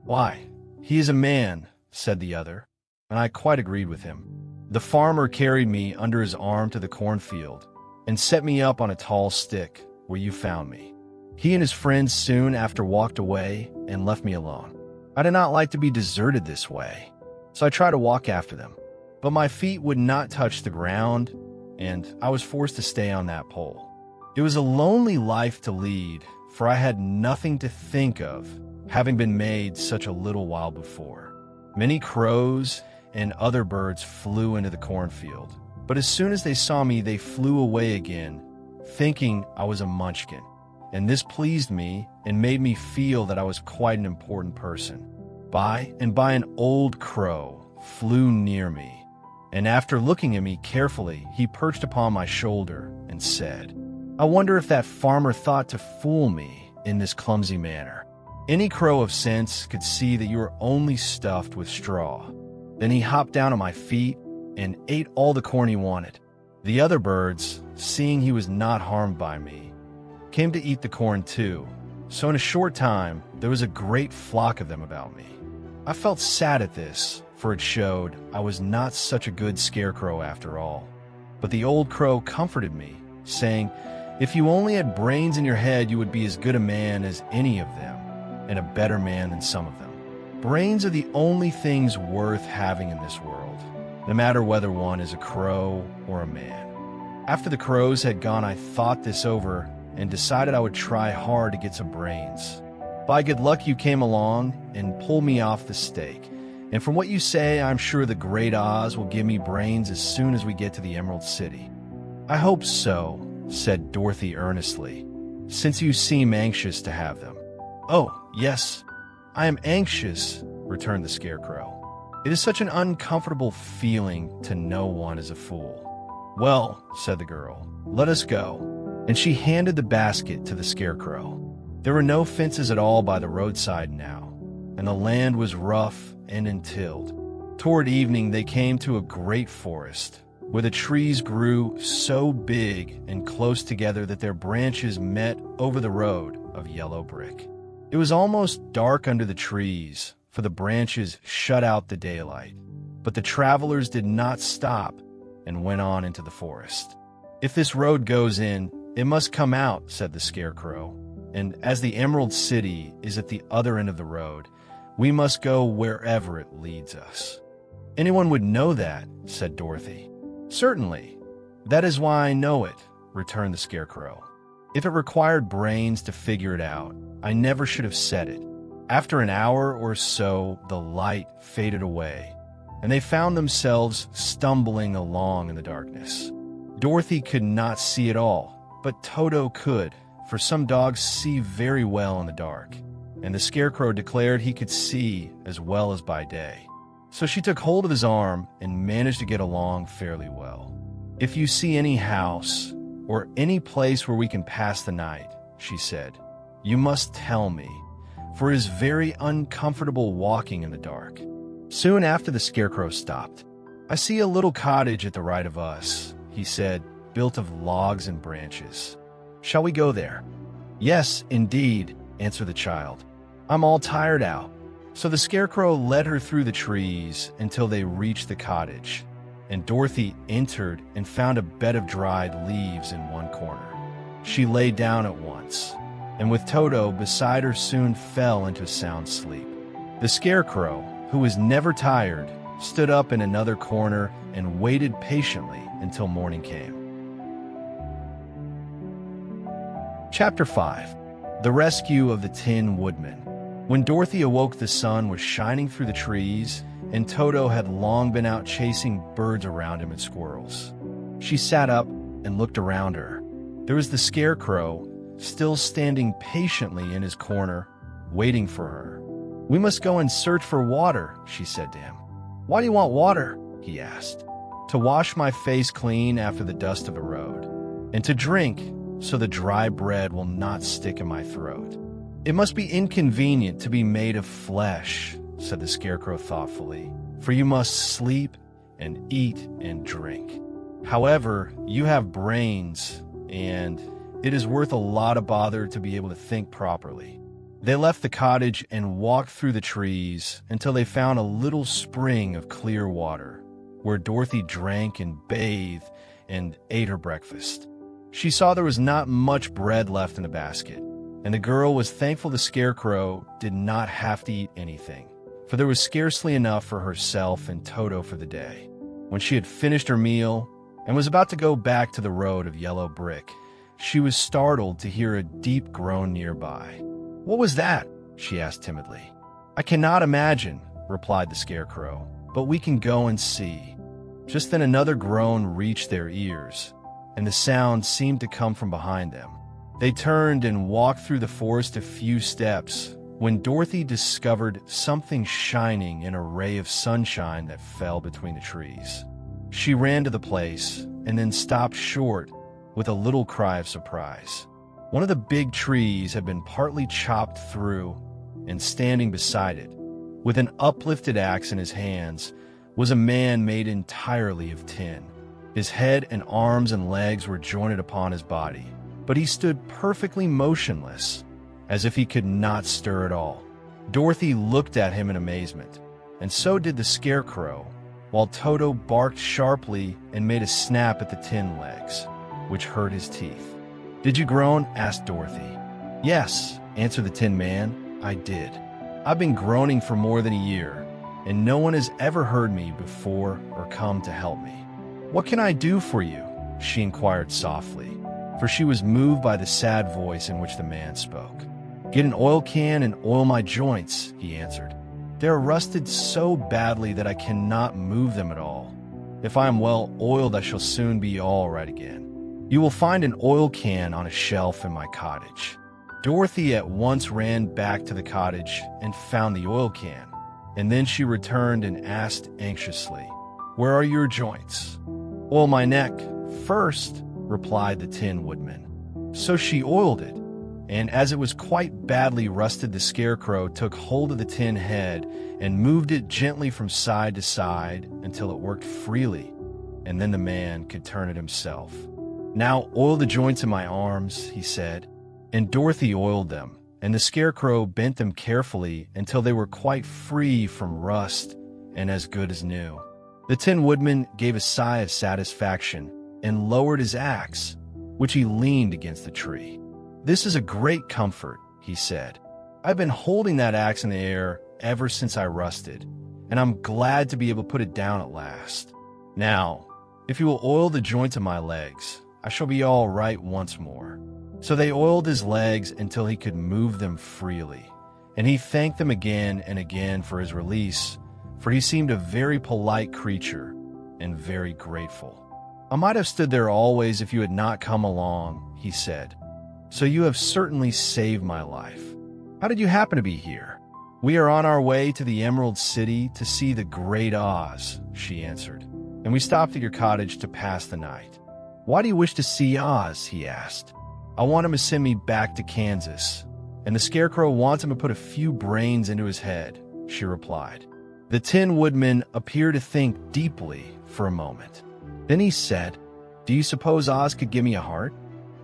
'Why, he is a man,' said the other, and I quite agreed with him. The farmer carried me under his arm to the cornfield and set me up on a tall stick where you found me. He and his friends soon after walked away and left me alone. I did not like to be deserted this way, so I tried to walk after them. But my feet would not touch the ground, and I was forced to stay on that pole. It was a lonely life to lead, for I had nothing to think of, having been made such a little while before. Many crows and other birds flew into the cornfield, but as soon as they saw me, they flew away again, thinking I was a Munchkin. And this pleased me and made me feel that I was quite an important person. By an old crow flew near me, and after looking at me carefully, he perched upon my shoulder and said, "I wonder if that farmer thought to fool me in this clumsy manner. Any crow of sense could see that you were only stuffed with straw." Then he hopped down on my feet and ate all the corn he wanted. The other birds, seeing he was not harmed by me, came to eat the corn too, so in a short time there was a great flock of them about me. I felt sad at this, for it showed I was not such a good scarecrow after all. But the old crow comforted me, saying, "If you only had brains in your head, you would be as good a man as any of them, and a better man than some of them." Brains are the only things worth having in this world, no matter whether one is a crow or a man. After the crows had gone, I thought this over and decided I would try hard to get some brains. By good luck, you came along and pulled me off the stake. And from what you say, I'm sure the Great Oz will give me brains as soon as we get to the Emerald City. "I hope so," said Dorothy earnestly, "since you seem anxious to have them." "Oh, yes, I am anxious," returned the Scarecrow. "It is such an uncomfortable feeling to know one is a fool." "Well," said the girl, "let us go." And she handed the basket to the Scarecrow. There were no fences at all by the roadside now, and the land was rough and untilled. Toward evening they came to a great forest, where the trees grew so big and close together that their branches met over the road of yellow brick. It was almost dark under the trees, for the branches shut out the daylight. But the travelers did not stop and went on into the forest. "If this road goes in, it must come out," said the Scarecrow. "And as the Emerald City is at the other end of the road, we must go wherever it leads us." "Anyone would know that," said Dorothy. "Certainly. That is why I know it," returned the Scarecrow. "If it required brains to figure it out, I never should have said it." After an hour or so, the light faded away, and they found themselves stumbling along in the darkness. Dorothy could not see at all, but Toto could, for some dogs see very well in the dark, and the Scarecrow declared he could see as well as by day. So she took hold of his arm and managed to get along fairly well. "If you see any house or any place where we can pass the night," she said, "you must tell me, for it is very uncomfortable walking in the dark." Soon after the Scarecrow stopped. "I see a little cottage at the right of us," he said, "built of logs and branches. Shall we go there?" "Yes, indeed," answered the child. "I'm all tired out." So the Scarecrow led her through the trees until they reached the cottage, and Dorothy entered and found a bed of dried leaves in one corner. She lay down at once, and with Toto beside her soon fell into sound sleep. The Scarecrow, who was never tired, stood up in another corner and waited patiently until morning came. Chapter 5. The Rescue of the Tin Woodman. When Dorothy awoke, the sun was shining through the trees, and Toto had long been out chasing birds around him and squirrels. She sat up and looked around her. There was the Scarecrow, still standing patiently in his corner, waiting for her. "We must go and search for water," she said to him. "Why do you want water?" he asked. "To wash my face clean after the dust of the road, and to drink so the dry bread will not stick in my throat." "It must be inconvenient to be made of flesh," said the Scarecrow thoughtfully, "for you must sleep and eat and drink. However, you have brains, and it is worth a lot of bother to be able to think properly." They left the cottage and walked through the trees until they found a little spring of clear water, where Dorothy drank and bathed and ate her breakfast. She saw there was not much bread left in the basket, and the girl was thankful the Scarecrow did not have to eat anything, for there was scarcely enough for herself and Toto for the day. When she had finished her meal and was about to go back to the road of yellow brick, she was startled to hear a deep groan nearby. "What was that?" she asked timidly. "I cannot imagine," replied the Scarecrow, "but we can go and see." Just then another groan reached their ears, and the sound seemed to come from behind them. They turned and walked through the forest a few steps when Dorothy discovered something shining in a ray of sunshine that fell between the trees. She ran to the place and then stopped short with a little cry of surprise. One of the big trees had been partly chopped through, and standing beside it, with an uplifted axe in his hands, was a man made entirely of tin. His head and arms and legs were jointed upon his body, but he stood perfectly motionless, as if he could not stir at all. Dorothy looked at him in amazement, and so did the Scarecrow, while Toto barked sharply and made a snap at the tin legs, which hurt his teeth. "Did you groan?" asked Dorothy. "Yes," answered the Tin Man, "I did. I've been groaning for more than a year, and no one has ever heard me before or come to help me." "What can I do for you?" she inquired softly, for she was moved by the sad voice in which the man spoke. "Get an oil can and oil my joints," he answered. "They are rusted so badly that I cannot move them at all. If I am well oiled, I shall soon be all right again. You will find an oil can on a shelf in my cottage." Dorothy at once ran back to the cottage and found the oil can, and then she returned and asked anxiously, "Where are your joints?" "Oil my neck first," replied the Tin Woodman. So she oiled it, and as it was quite badly rusted, the Scarecrow took hold of the tin head and moved it gently from side to side until it worked freely, and then the man could turn it himself. "Now oil the joints in my arms," he said, and Dorothy oiled them, and the Scarecrow bent them carefully until they were quite free from rust and as good as new. The Tin Woodman gave a sigh of satisfaction and lowered his axe, which he leaned against the tree. "This is a great comfort," he said. "I've been holding that axe in the air ever since I rusted, and I'm glad to be able to put it down at last. Now, if you will oil the joints of my legs, I shall be all right once more." So they oiled his legs until he could move them freely, and he thanked them again and again for his release, for he seemed a very polite creature and very grateful. "I might have stood there always if you had not come along," he said. "So you have certainly saved my life. How did you happen to be here?" "We are on our way to the Emerald City to see the Great Oz," she answered, "and we stopped at your cottage to pass the night." "Why do you wish to see Oz?" he asked. "I want him to send me back to Kansas, and the Scarecrow wants him to put a few brains into his head," she replied. The Tin Woodman appeared to think deeply for a moment. Then he said, "Do you suppose Oz could give me a heart?"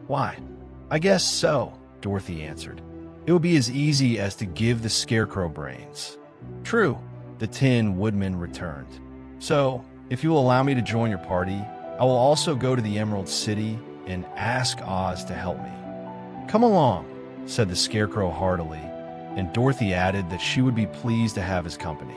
"Why, I guess so," Dorothy answered. "It would be as easy as to give the Scarecrow brains." "True," the Tin Woodman returned. "So, if you will allow me to join your party, I will also go to the Emerald City and ask Oz to help me." "Come along," said the Scarecrow heartily, and Dorothy added that she would be pleased to have his company.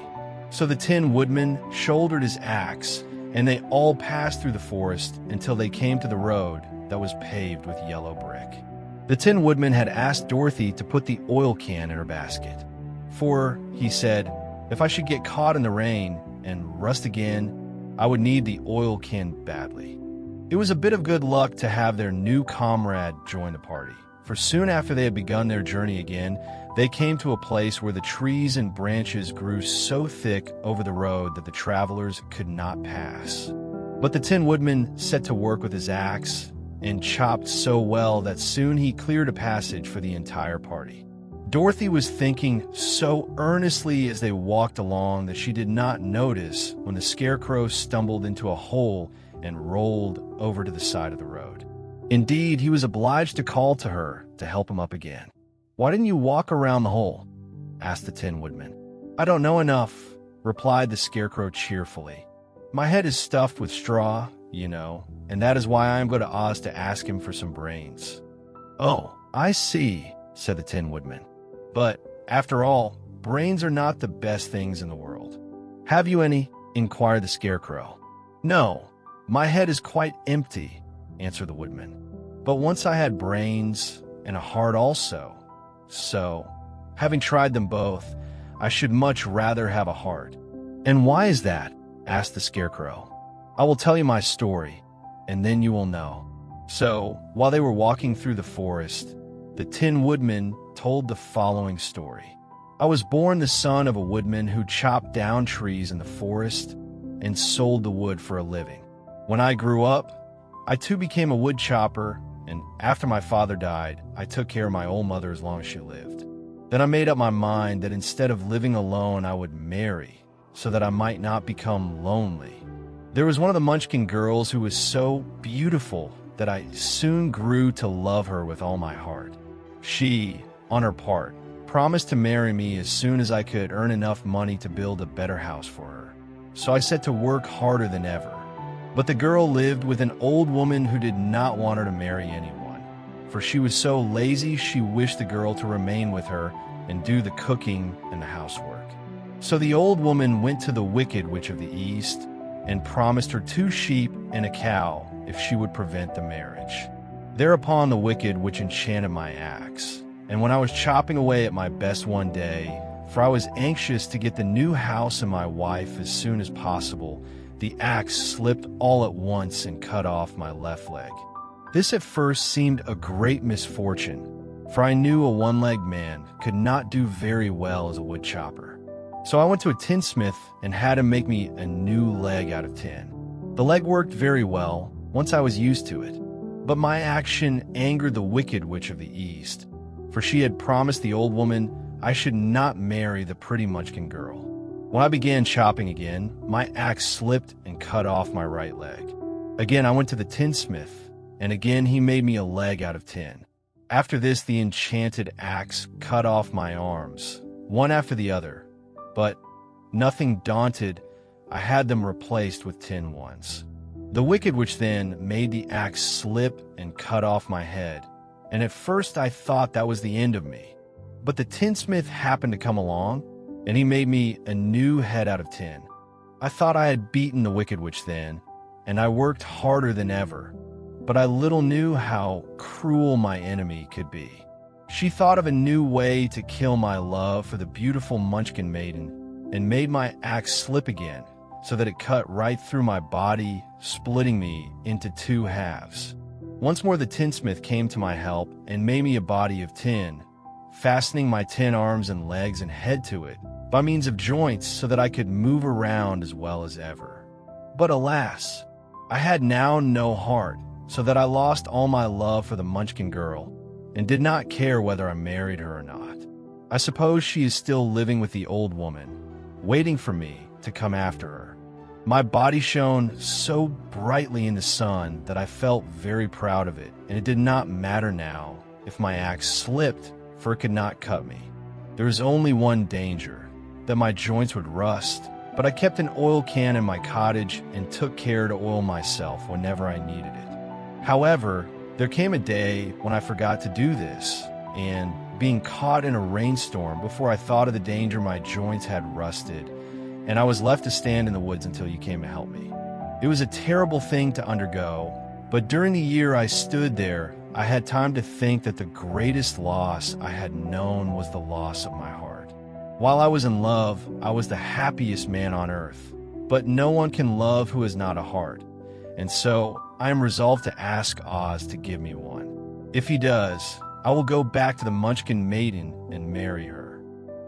So the Tin Woodman shouldered his axe, and they all passed through the forest until they came to the road that was paved with yellow brick. The Tin Woodman had asked Dorothy to put the oil can in her basket. "For," he said, "if I should get caught in the rain and rust again, I would need the oil can badly." It was a bit of good luck to have their new comrade join the party, for soon after they had begun their journey again, they came to a place where the trees and branches grew so thick over the road that the travelers could not pass. But the Tin Woodman set to work with his axe and chopped so well that soon he cleared a passage for the entire party. Dorothy was thinking so earnestly as they walked along that she did not notice when the Scarecrow stumbled into a hole and rolled over to the side of the road. Indeed, he was obliged to call to her to help him up again. "Why didn't you walk around the hole?" asked the Tin Woodman. "I don't know enough," replied the Scarecrow cheerfully. "My head is stuffed with straw, you know, and that is why I am going to Oz to ask him for some brains." "Oh, I see," said the Tin Woodman. "But, after all, brains are not the best things in the world." "Have you any?" inquired the Scarecrow. "No, my head is quite empty," answered the Woodman. "But once I had brains and a heart also. So, having tried them both, I should much rather have a heart." "And why is that?" asked the Scarecrow. "I will tell you my story, and then you will know." So, while they were walking through the forest, the Tin Woodman told the following story. "I was born the son of a woodman who chopped down trees in the forest and sold the wood for a living. When I grew up, I too became a wood chopper, and after my father died, I took care of my old mother as long as she lived. Then I made up my mind that instead of living alone, I would marry, so that I might not become lonely. There was one of the Munchkin girls who was so beautiful that I soon grew to love her with all my heart. She, on her part, promised to marry me as soon as I could earn enough money to build a better house for her. So I set to work harder than ever. But the girl lived with an old woman who did not want her to marry anyone, for she was so lazy she wished the girl to remain with her and do the cooking and the housework. So the old woman went to the Wicked Witch of the East and promised her 2 sheep and a cow if she would prevent the marriage. Thereupon the Wicked Witch enchanted my axe, and when I was chopping away at my best one day, for I was anxious to get the new house and my wife as soon as possible, the axe slipped all at once and cut off my left leg. This at first seemed a great misfortune, for I knew a one-legged man could not do very well as a wood chopper. So I went to a tinsmith and had him make me a new leg out of tin. The leg worked very well once I was used to it, but my action angered the Wicked Witch of the East, for she had promised the old woman I should not marry the pretty Munchkin girl. When I began chopping again, my axe slipped and cut off my right leg. Again, I went to the tinsmith, and again he made me a leg out of tin. After this, the enchanted axe cut off my arms, one after the other, but, nothing daunted, I had them replaced with tin ones. The Wicked Witch then made the axe slip and cut off my head, and at first I thought that was the end of me. But the tinsmith happened to come along, and he made me a new head out of tin. I thought I had beaten the Wicked Witch then, and I worked harder than ever, but I little knew how cruel my enemy could be. She thought of a new way to kill my love for the beautiful Munchkin maiden, and made my axe slip again, so that it cut right through my body, splitting me into 2 halves. Once more the tinsmith came to my help and made me a body of tin, fastening my tin arms and legs and head to it by means of joints so that I could move around as well as ever. But alas, I had now no heart, so that I lost all my love for the Munchkin girl and did not care whether I married her or not. I suppose she is still living with the old woman, waiting for me to come after her. My body shone so brightly in the sun that I felt very proud of it, and it did not matter now if my axe slipped, for it could not cut me. There is only one danger, that my joints would rust, but I kept an oil can in my cottage and took care to oil myself whenever I needed it. However, there came a day when I forgot to do this, and being caught in a rainstorm before I thought of the danger, my joints had rusted, and I was left to stand in the woods until you came to help me. It was a terrible thing to undergo, but during the year I stood there, I had time to think that the greatest loss I had known was the loss of my heart. While I was in love, I was the happiest man on earth, but no one can love who has not a heart, and so I am resolved to ask Oz to give me one. If he does, I will go back to the Munchkin maiden and marry her.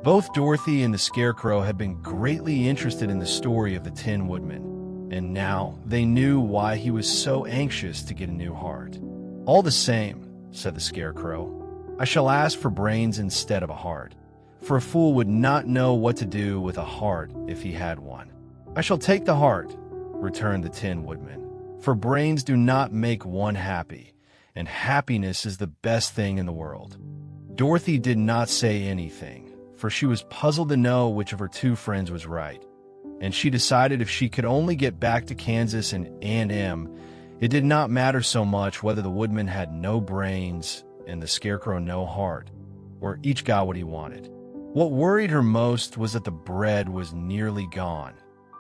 Both Dorothy and the Scarecrow had been greatly interested in the story of the Tin Woodman, and now they knew why he was so anxious to get a new heart. "All the same," said the Scarecrow, "I shall ask for brains instead of a heart, for a fool would not know what to do with a heart if he had one." "I shall take the heart," returned the Tin Woodman, "for brains do not make one happy, and happiness is the best thing in the world." Dorothy did not say anything, for she was puzzled to know which of her 2 friends was right, and she decided if she could only get back to Kansas and Aunt Em, it did not matter so much whether the Woodman had no brains and the Scarecrow no heart, or each got what he wanted. What worried her most was that the bread was nearly gone,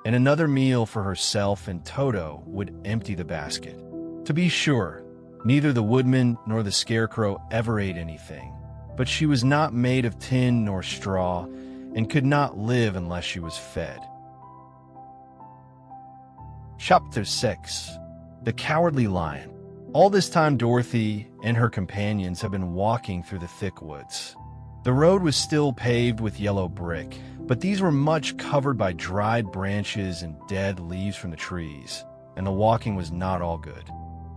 and another meal for herself and Toto would empty the basket. To be sure, neither the Woodman nor the Scarecrow ever ate anything, but she was not made of tin nor straw and could not live unless she was fed. Chapter 6. The Cowardly Lion. All this time Dorothy and her companions have been walking through the thick woods. The road was still paved with yellow brick, but these were much covered by dried branches and dead leaves from the trees, and the walking was not all good.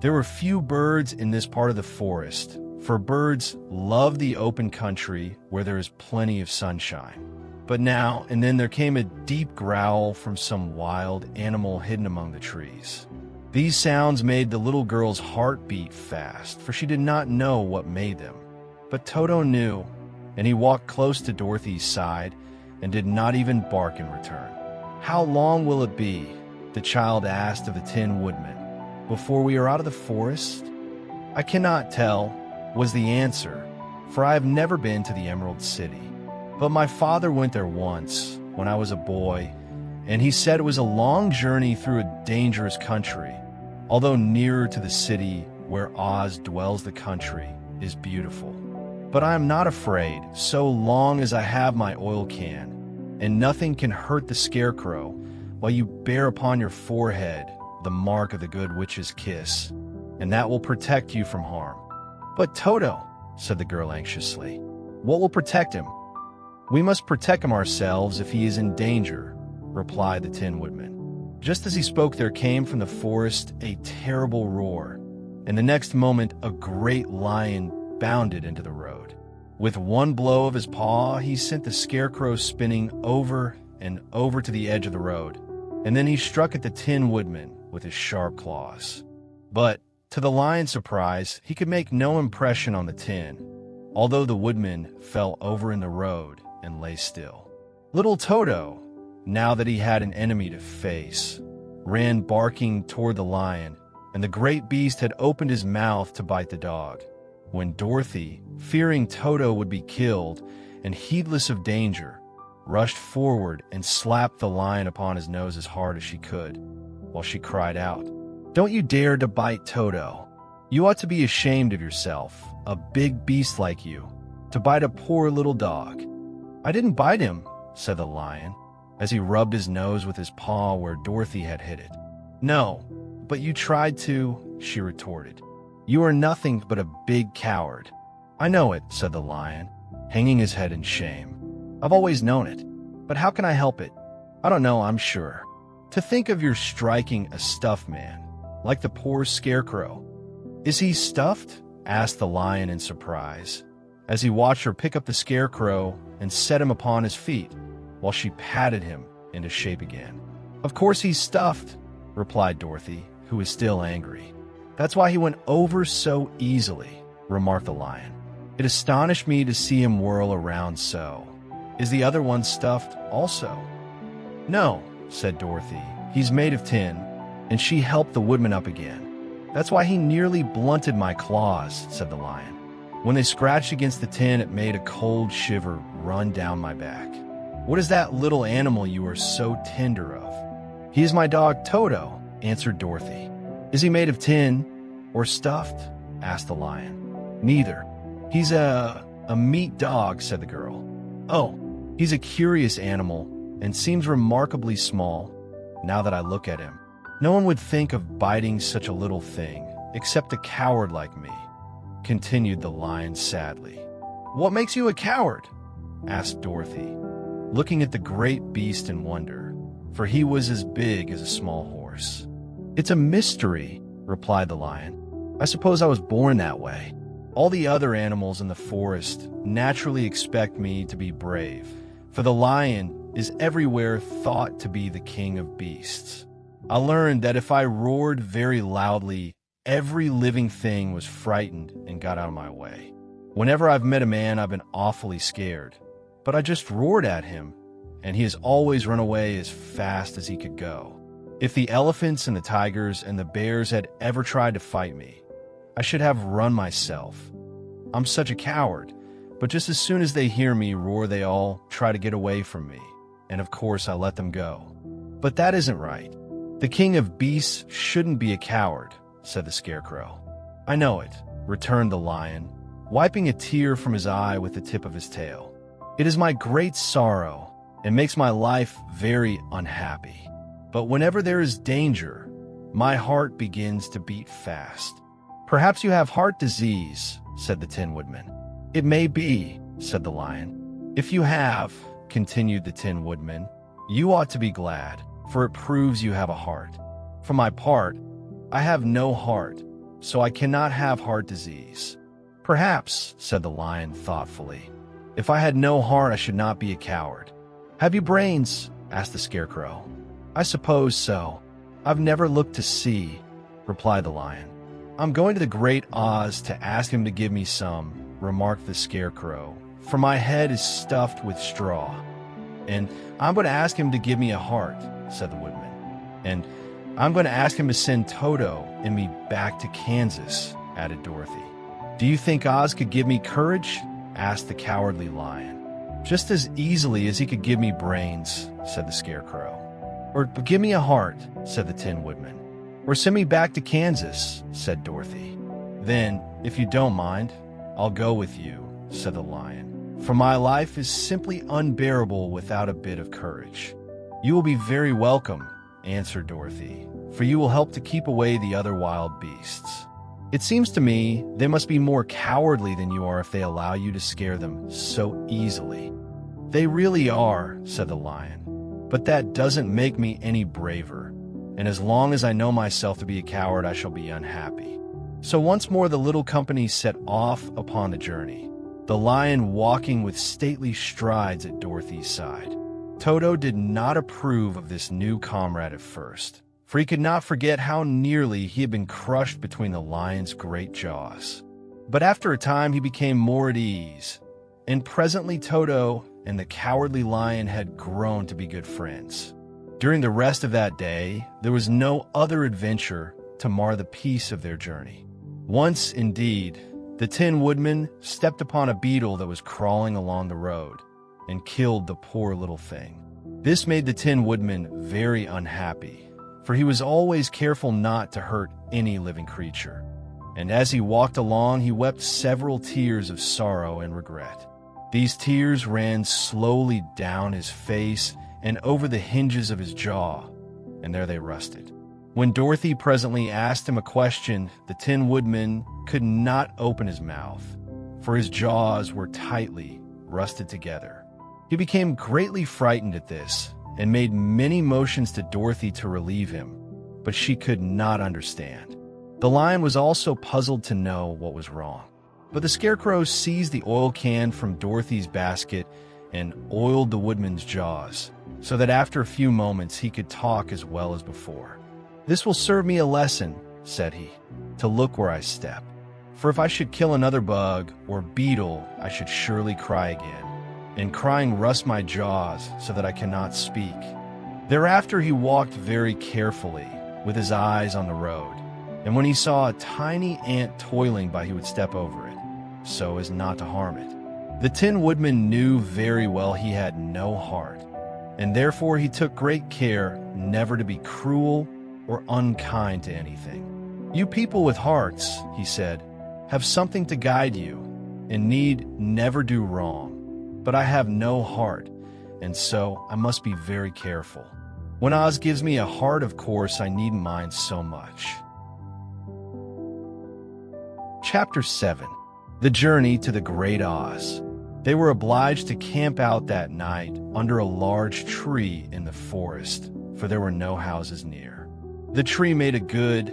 There were few birds in this part of the forest, for birds love the open country where there is plenty of sunshine. But now and then there came a deep growl from some wild animal hidden among the trees. These sounds made the little girl's heart beat fast, for she did not know what made them. But Toto knew, and he walked close to Dorothy's side and did not even bark in return. "How long will it be," the child asked of the Tin Woodman, "before we are out of the forest?" "I cannot tell," was the answer, "for I have never been to the Emerald City. But my father went there once, when I was a boy, and he said it was a long journey through a dangerous country, although nearer to the city where Oz dwells the country is beautiful. But I am not afraid, so long as I have my oil can, and nothing can hurt the Scarecrow while you bear upon your forehead the mark of the Good Witch's kiss, and that will protect you from harm." "But Toto," said the girl anxiously, "what will protect him?" "We must protect him ourselves if he is in danger," replied the Tin Woodman. Just as he spoke, there came from the forest a terrible roar, and the next moment a great lion bounded into the road. With one blow of his paw, he sent the Scarecrow spinning over and over to the edge of the road, and then he struck at the Tin Woodman with his sharp claws. But, to the lion's surprise, he could make no impression on the tin, although the Woodman fell over in the road and lay still. Little Toto, now that he had an enemy to face, ran barking toward the lion, and the great beast had opened his mouth to bite the dog, when Dorothy, fearing Toto would be killed and heedless of danger, rushed forward and slapped the lion upon his nose as hard as she could, while she cried out, "Don't you dare to bite Toto! You ought to be ashamed of yourself, a big beast like you, to bite a poor little dog." "I didn't bite him," said the lion, as he rubbed his nose with his paw where Dorothy had hit it. "No, but you tried to," she retorted. "You are nothing but a big coward." "I know it," said the lion, hanging his head in shame. "I've always known it, but how can I help it? I don't know, I'm sure. To think of your striking a stuffed man, like the poor Scarecrow." "Is he stuffed?" asked the lion in surprise, as he watched her pick up the Scarecrow and set him upon his feet, while she patted him into shape again. "Of course he's stuffed," replied Dorothy, who was still angry. "That's why he went over so easily," remarked the lion. "It astonished me to see him whirl around so. Is the other one stuffed also?" "No," said Dorothy. "He's made of tin," and she helped the Woodman up again. "That's why he nearly blunted my claws," said the lion. "When they scratched against the tin, it made a cold shiver run down my back." "What is that little animal you are so tender of?" "He is my dog Toto," answered Dorothy. "Is he made of tin or stuffed?" asked the lion. "Neither. He's a meat dog," said the girl. "Oh, he's a curious animal and seems remarkably small, now that I look at him. No one would think of biting such a little thing, except a coward like me," continued the lion sadly. "What makes you a coward?" asked Dorothy, looking at the great beast in wonder, for he was as big as a small horse. "It's a mystery," replied the lion. "I suppose I was born that way. All the other animals in the forest naturally expect me to be brave, for the lion is everywhere thought to be the king of beasts. I learned that if I roared very loudly, every living thing was frightened and got out of my way. Whenever I've met a man, I've been awfully scared, but I just roared at him, and he has always run away as fast as he could go. If the elephants and the tigers and the bears had ever tried to fight me, I should have run myself. I'm such a coward, But just as soon as they hear me roar, they all try to get away from me, and of course I let them go. But that isn't right. The king of beasts shouldn't be a coward, said the Scarecrow. I know it, returned the lion, wiping a tear from his eye with the tip of his tail. It is my great sorrow, and makes my life very unhappy. But whenever there is danger, my heart begins to beat fast. Perhaps you have heart disease, said the Tin Woodman. It may be, said the lion. If you have, continued the Tin Woodman, you ought to be glad, for it proves you have a heart. For my part, I have no heart, so I cannot have heart disease. Perhaps, said the lion thoughtfully, if I had no heart I should not be a coward. Have you brains? Asked the Scarecrow. I suppose so. I've never looked to see, replied the lion. I'm going to the Great Oz to ask him to give me some, remarked the Scarecrow, for my head is stuffed with straw. And I'm going to ask him to give me a heart, said the Woodman. And I'm going to ask him to send Toto and me back to Kansas, added Dorothy. Do you think Oz could give me courage? Asked the Cowardly Lion. Just as easily as he could give me brains, said the Scarecrow. Or give me a heart, said the Tin Woodman. Or send me back to Kansas, said Dorothy. Then, if you don't mind, I'll go with you, said the lion, for my life is simply unbearable without a bit of courage. You will be very welcome, answered Dorothy, for you will help to keep away the other wild beasts. It seems to me they must be more cowardly than you are if they allow you to scare them so easily. They really are, said the lion, but that doesn't make me any braver, and as long as I know myself to be a coward, I shall be unhappy. So once more the little company set off upon the journey, the lion walking with stately strides at Dorothy's side. Toto did not approve of this new comrade at first, for he could not forget how nearly he had been crushed between the lion's great jaws. But after a time he became more at ease, and presently Toto and the Cowardly Lion had grown to be good friends. During the rest of that day, there was no other adventure to mar the peace of their journey. Once, indeed, the Tin Woodman stepped upon a beetle that was crawling along the road and killed the poor little thing. This made the Tin Woodman very unhappy, for he was always careful not to hurt any living creature. And as he walked along, he wept several tears of sorrow and regret. These tears ran slowly down his face and over the hinges of his jaw, and there they rusted. When Dorothy presently asked him a question, the Tin Woodman could not open his mouth, for his jaws were tightly rusted together. He became greatly frightened at this, and made many motions to Dorothy to relieve him, but she could not understand. The lion was also puzzled to know what was wrong. But the Scarecrow seized the oil can from Dorothy's basket and oiled the Woodman's jaws, so that after a few moments he could talk as well as before. This will serve me a lesson, said he, to look where I step. For if I should kill another bug or beetle, I should surely cry again, and crying rusts my jaws so that I cannot speak. Thereafter he walked very carefully, with his eyes on the road, and when he saw a tiny ant toiling by, he would step over it, so as not to harm it. The Tin Woodman knew very well he had no heart, and therefore he took great care never to be cruel or unkind to anything. You people with hearts, he said, have something to guide you, and need never do wrong. But I have no heart, and so I must be very careful. When Oz gives me a heart, of course, I needn't mind so much. Chapter 7. The Journey to the Great Oz. They were obliged to camp out that night under a large tree in the forest, for there were no houses near. The tree made a good,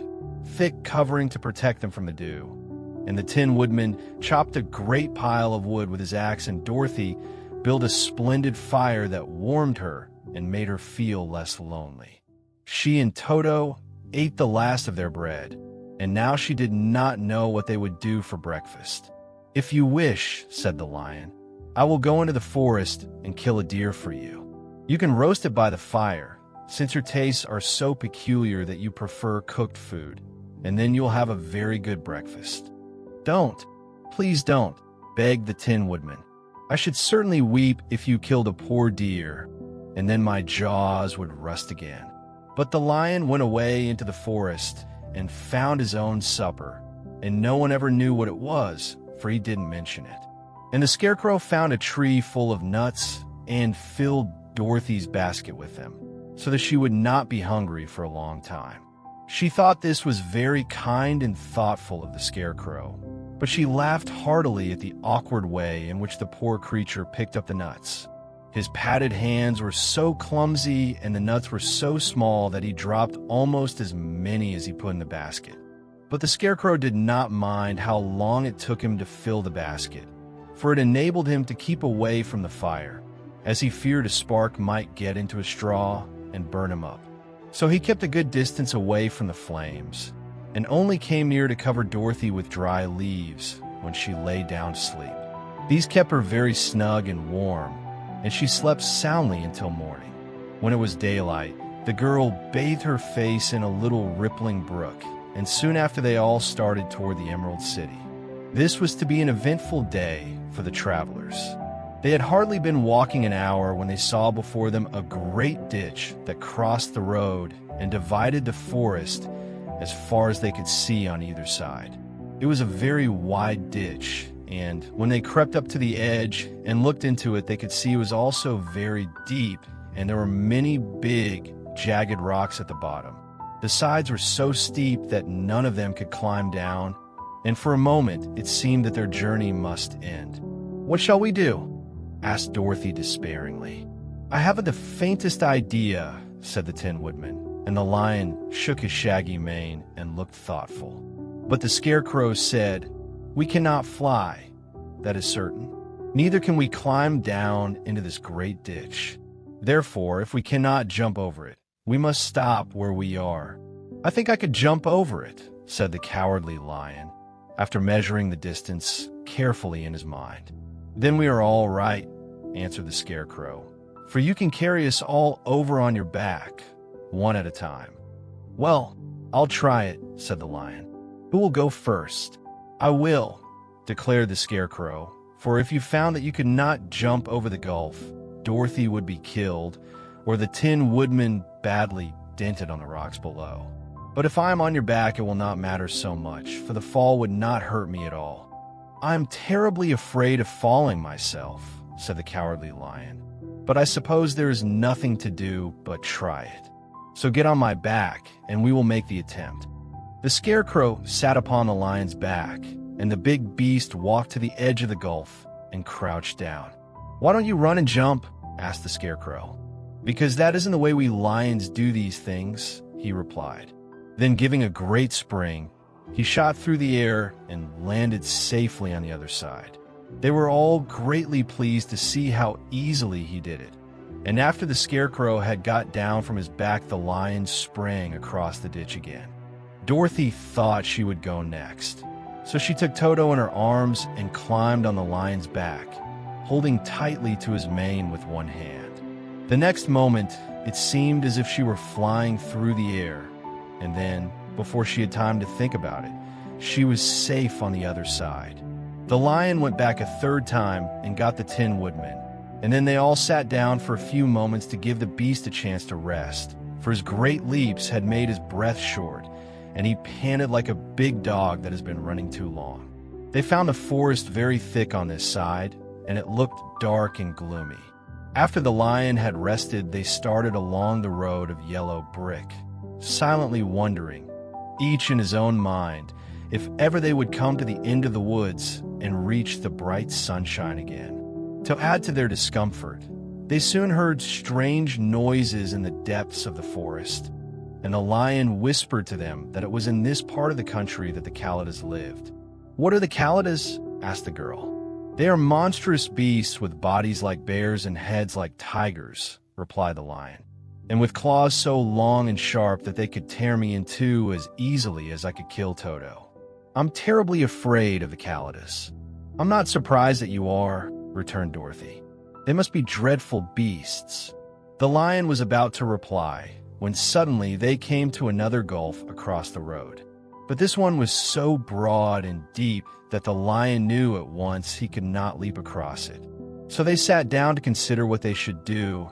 thick covering to protect them from the dew, and the Tin Woodman chopped a great pile of wood with his axe, and Dorothy built a splendid fire that warmed her and made her feel less lonely. She and Toto ate the last of their bread, and now she did not know what they would do for breakfast. If you wish, said the lion, I will go into the forest and kill a deer for you. You can roast it by the fire, since your tastes are so peculiar that you prefer cooked food, and then you'll have a very good breakfast. Don't, please don't, begged the Tin Woodman. "I should certainly weep if you killed a poor deer, and then my jaws would rust again." But the lion went away into the forest and found his own supper, and no one ever knew what it was, for he didn't mention it. And the Scarecrow found a tree full of nuts and filled Dorothy's basket with them, so that she would not be hungry for a long time. She thought this was very kind and thoughtful of the Scarecrow, but she laughed heartily at the awkward way in which the poor creature picked up the nuts. His padded hands were so clumsy and the nuts were so small that he dropped almost as many as he put in the basket. But the Scarecrow did not mind how long it took him to fill the basket, for it enabled him to keep away from the fire, as he feared a spark might get into a straw and burn him up. So he kept a good distance away from the flames, and only came near to cover Dorothy with dry leaves when she lay down to sleep. These kept her very snug and warm, and she slept soundly until morning. When it was daylight, the girl bathed her face in a little rippling brook, and soon after they all started toward the Emerald City. This was to be an eventful day for the travelers. They had hardly been walking an hour when they saw before them a great ditch that crossed the road and divided the forest as far as they could see on either side. It was a very wide ditch, and when they crept up to the edge and looked into it, they could see it was also very deep, and there were many big, jagged rocks at the bottom. The sides were so steep that none of them could climb down, and for a moment it seemed that their journey must end. "What shall we do?" asked Dorothy despairingly. "I haven't the faintest idea," said the Tin Woodman, and the lion shook his shaggy mane and looked thoughtful. But the Scarecrow said, "We cannot fly, that is certain. Neither can we climb down into this great ditch. Therefore, if we cannot jump over it, we must stop where we are." "I think I could jump over it," said the cowardly lion, after measuring the distance carefully in his mind. "Then we are all right," answered the Scarecrow, "for you can carry us all over on your back, one at a time." "Well, I'll try it," said the lion. "Who will go first?" "I will," declared the Scarecrow, "for if you found that you could not jump over the gulf, Dorothy would be killed, or the Tin Woodman badly dented on the rocks below. But if I am on your back, it will not matter so much, for the fall would not hurt me at all." "I am terribly afraid of falling myself," said the cowardly lion, "but I suppose there is nothing to do but try it. So get on my back, and we will make the attempt." The Scarecrow sat upon the lion's back, and the big beast walked to the edge of the gulf and crouched down. "Why don't you run and jump?" asked the Scarecrow. "Because that isn't the way we lions do these things," he replied. Then, giving a great spring, he shot through the air and landed safely on the other side. They were all greatly pleased to see how easily he did it. And after the Scarecrow had got down from his back, the lion sprang across the ditch again. Dorothy thought she would go next, so she took Toto in her arms and climbed on the lion's back, holding tightly to his mane with one hand. The next moment, it seemed as if she were flying through the air, and then, before she had time to think about it, she was safe on the other side. The lion went back a third time and got the Tin Woodman, and then they all sat down for a few moments to give the beast a chance to rest, for his great leaps had made his breath short, and he panted like a big dog that has been running too long. They found the forest very thick on this side, and it looked dark and gloomy. After the lion had rested, they started along the road of yellow brick, silently wondering, each in his own mind, if ever they would come to the end of the woods and reach the bright sunshine again. To add to their discomfort, they soon heard strange noises in the depths of the forest, and the lion whispered to them that it was in this part of the country that the Kalidas lived. "What are the Kalidas?" asked the girl. "They are monstrous beasts with bodies like bears and heads like tigers," replied the lion, "and with claws so long and sharp that they could tear me in two as easily as I could kill Toto. I'm terribly afraid of the Kalidas." "I'm not surprised that you are," returned Dorothy. "They must be dreadful beasts." The lion was about to reply, when suddenly they came to another gulf across the road. But this one was so broad and deep that the lion knew at once he could not leap across it. So they sat down to consider what they should do,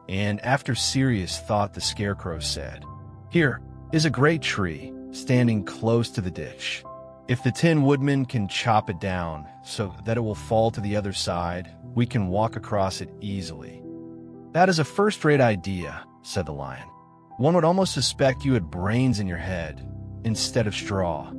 and after serious thought, the Scarecrow said, "Here is a great tree standing close to the ditch. If the Tin Woodman can chop it down so that it will fall to the other side, we can walk across it easily." "That is a first-rate idea," said the lion. "One would almost suspect you had brains in your head instead of straw."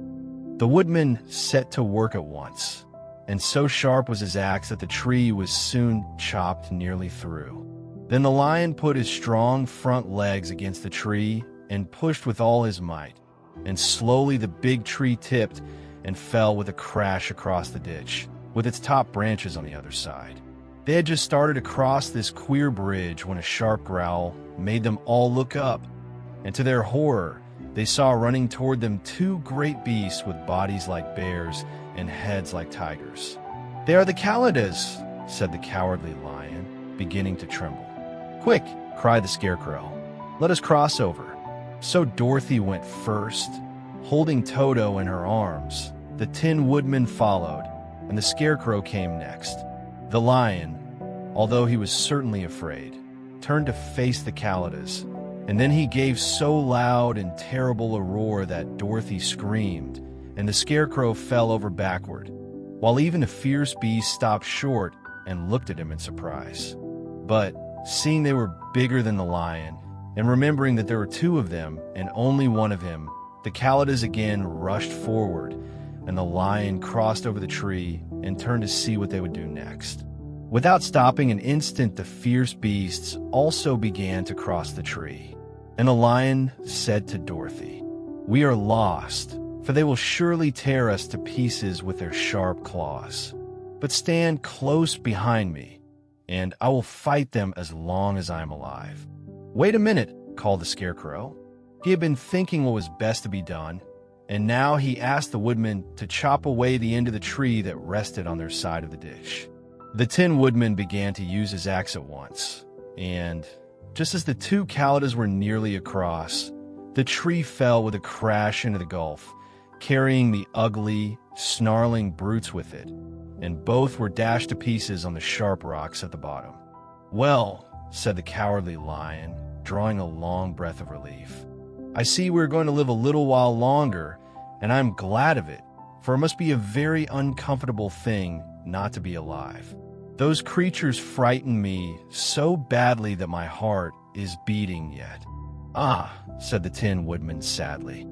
The woodman set to work at once, and so sharp was his axe that the tree was soon chopped nearly through. Then the lion put his strong front legs against the tree and pushed with all his might, and slowly the big tree tipped and fell with a crash across the ditch, with its top branches on the other side. They had just started to cross this queer bridge when a sharp growl made them all look up, and to their horror, they saw running toward them two great beasts with bodies like bears and heads like tigers. "They are the Calidas," said the cowardly lion, beginning to tremble. "Quick!" cried the Scarecrow. "Let us cross over." So Dorothy went first, holding Toto in her arms. The Tin Woodman followed, and the Scarecrow came next. The lion, although he was certainly afraid, turned to face the Calidas, and then he gave so loud and terrible a roar that Dorothy screamed, and the Scarecrow fell over backward, while even the fierce beast stopped short and looked at him in surprise. But seeing they were bigger than the lion, and remembering that there were two of them and only one of him, the Calidas again rushed forward, and the lion crossed over the tree and turned to see what they would do next. Without stopping an instant, the fierce beasts also began to cross the tree. And the lion said to Dorothy, "We are lost, for they will surely tear us to pieces with their sharp claws. But stand close behind me, and I will fight them as long as I am alive." "Wait a minute," called the Scarecrow. He had been thinking what was best to be done, and now he asked the woodman to chop away the end of the tree that rested on their side of the ditch. The Tin Woodman began to use his axe at once, and just as the two Calidas were nearly across, the tree fell with a crash into the gulf, carrying the ugly, snarling brutes with it, and both were dashed to pieces on the sharp rocks at the bottom. "Well," said the cowardly lion, drawing a long breath of relief, "I see we're going to live a little while longer, and I'm glad of it, for it must be a very uncomfortable thing not to be alive. Those creatures frighten me so badly that my heart is beating yet." "Ah," said the Tin Woodman sadly,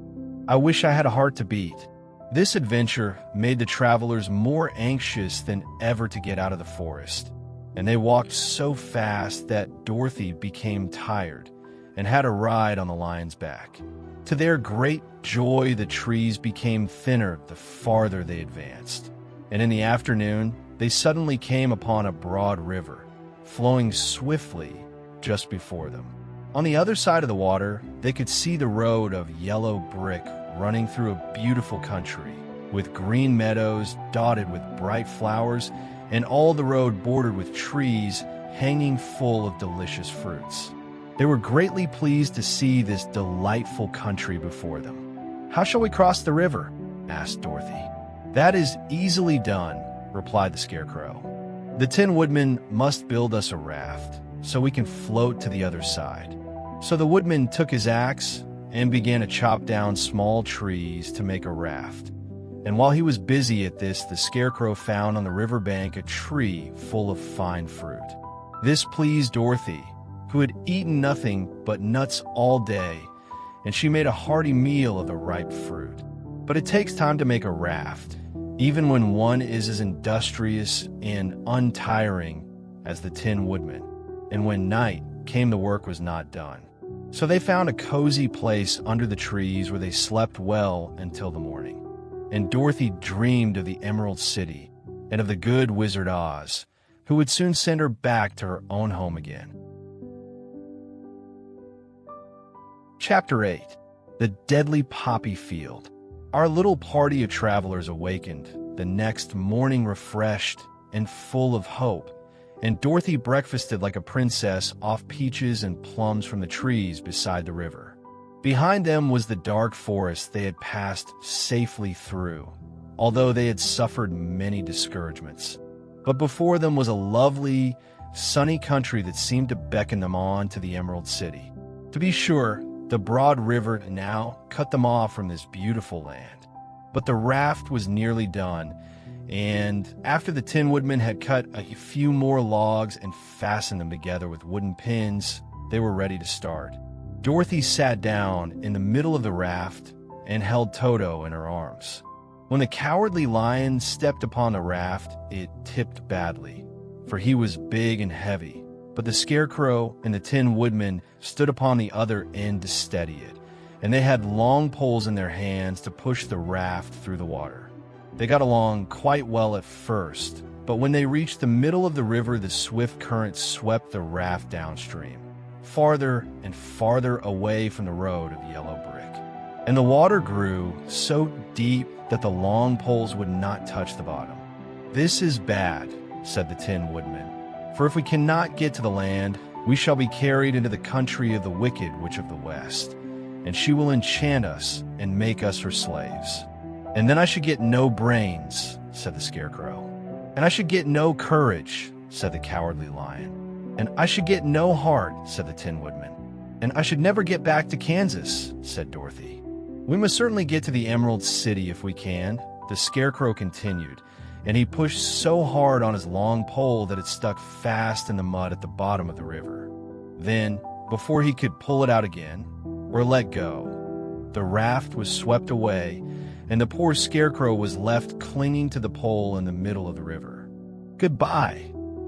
"I wish I had a heart to beat." This adventure made the travelers more anxious than ever to get out of the forest, and they walked so fast that Dorothy became tired and had a ride on the lion's back. To their great joy, the trees became thinner the farther they advanced, and in the afternoon, they suddenly came upon a broad river, flowing swiftly just before them. On the other side of the water, they could see the road of yellow brick running through a beautiful country, with green meadows dotted with bright flowers, and all the road bordered with trees hanging full of delicious fruits. They were greatly pleased to see this delightful country before them. "How shall we cross the river?" asked Dorothy. "That is easily done," replied the Scarecrow. "The Tin Woodman must build us a raft, so we can float to the other side." So the woodman took his axe and began to chop down small trees to make a raft. And while he was busy at this, the Scarecrow found on the riverbank a tree full of fine fruit. This pleased Dorothy, who had eaten nothing but nuts all day, and she made a hearty meal of the ripe fruit. But it takes time to make a raft, even when one is as industrious and untiring as the Tin Woodman. And when night came, the work was not done. So they found a cozy place under the trees where they slept well until the morning. And Dorothy dreamed of the Emerald City and of the good Wizard Oz, who would soon send her back to her own home again. Chapter 8. The Deadly Poppy Field. Our little party of travelers awakened the next morning refreshed and full of hope, and Dorothy breakfasted like a princess off peaches and plums from the trees beside the river. Behind them was the dark forest they had passed safely through, although they had suffered many discouragements. But before them was a lovely, sunny country that seemed to beckon them on to the Emerald City. To be sure, the broad river now cut them off from this beautiful land. But the raft was nearly done, and after the Tin Woodman had cut a few more logs and fastened them together with wooden pins, they were ready to start. Dorothy sat down in the middle of the raft and held Toto in her arms. When the Cowardly Lion stepped upon the raft, it tipped badly, for he was big and heavy. But the Scarecrow and the Tin Woodman stood upon the other end to steady it, and they had long poles in their hands to push the raft through the water. They got along quite well at first, but when they reached the middle of the river, the swift current swept the raft downstream, farther and farther away from the road of yellow brick. And the water grew so deep that the long poles would not touch the bottom. "This is bad," said the Tin Woodman, "for if we cannot get to the land, we shall be carried into the country of the Wicked Witch of the West, and she will enchant us and make us her slaves. And then I should get no brains," said the Scarecrow. "And I should get no courage," said the Cowardly Lion. "And I should get no heart," said the Tin Woodman. "And I should never get back to Kansas," said Dorothy. "We must certainly get to the Emerald City if we can," the Scarecrow continued, and he pushed so hard on his long pole that it stuck fast in the mud at the bottom of the river. Then, before he could pull it out again, or let go, the raft was swept away, and the poor Scarecrow was left clinging to the pole in the middle of the river. "Goodbye,"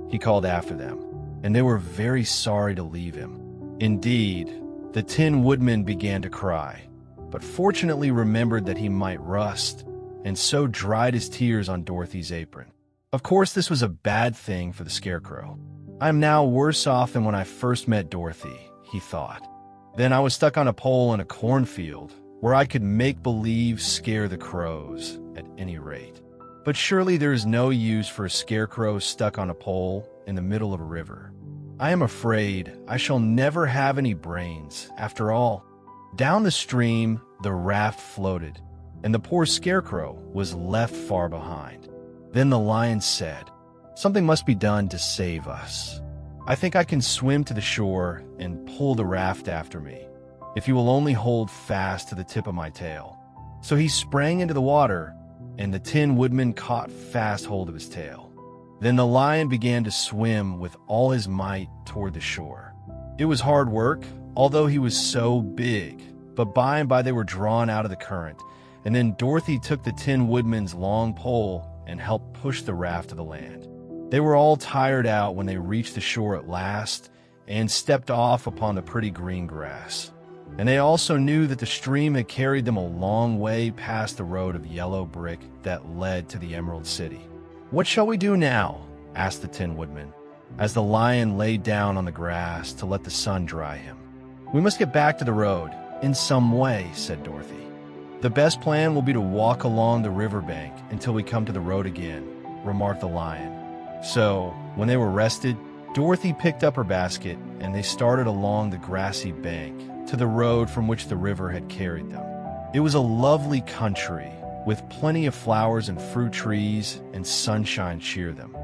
he called after them, and they were very sorry to leave him. Indeed, the Tin Woodman began to cry, but fortunately remembered that he might rust, and so dried his tears on Dorothy's apron. Of course, this was a bad thing for the Scarecrow. "I am now worse off than when I first met Dorothy," he thought. "Then I was stuck on a pole in a cornfield, where I could make believe scare the crows, at any rate. But surely there is no use for a Scarecrow stuck on a pole in the middle of a river. I am afraid I shall never have any brains, after all." Down the stream, the raft floated, and the poor Scarecrow was left far behind. Then the lion said, "Something must be done to save us. I think I can swim to the shore and pull the raft after me, if you will only hold fast to the tip of my tail." So he sprang into the water, and the Tin Woodman caught fast hold of his tail. Then the lion began to swim with all his might toward the shore. It was hard work, although he was so big, but by and by they were drawn out of the current, and then Dorothy took the Tin Woodman's long pole and helped push the raft to the land. They were all tired out when they reached the shore at last and stepped off upon the pretty green grass. And they also knew that the stream had carried them a long way past the road of yellow brick that led to the Emerald City. "What shall we do now?" asked the Tin Woodman, as the lion lay down on the grass to let the sun dry him. "We must get back to the road, in some way," said Dorothy. "The best plan will be to walk along the riverbank until we come to the road again," remarked the lion. So, when they were rested, Dorothy picked up her basket, and they started along the grassy bank to the road from which the river had carried them. It was a lovely country, with plenty of flowers and fruit trees, and sunshine cheer them.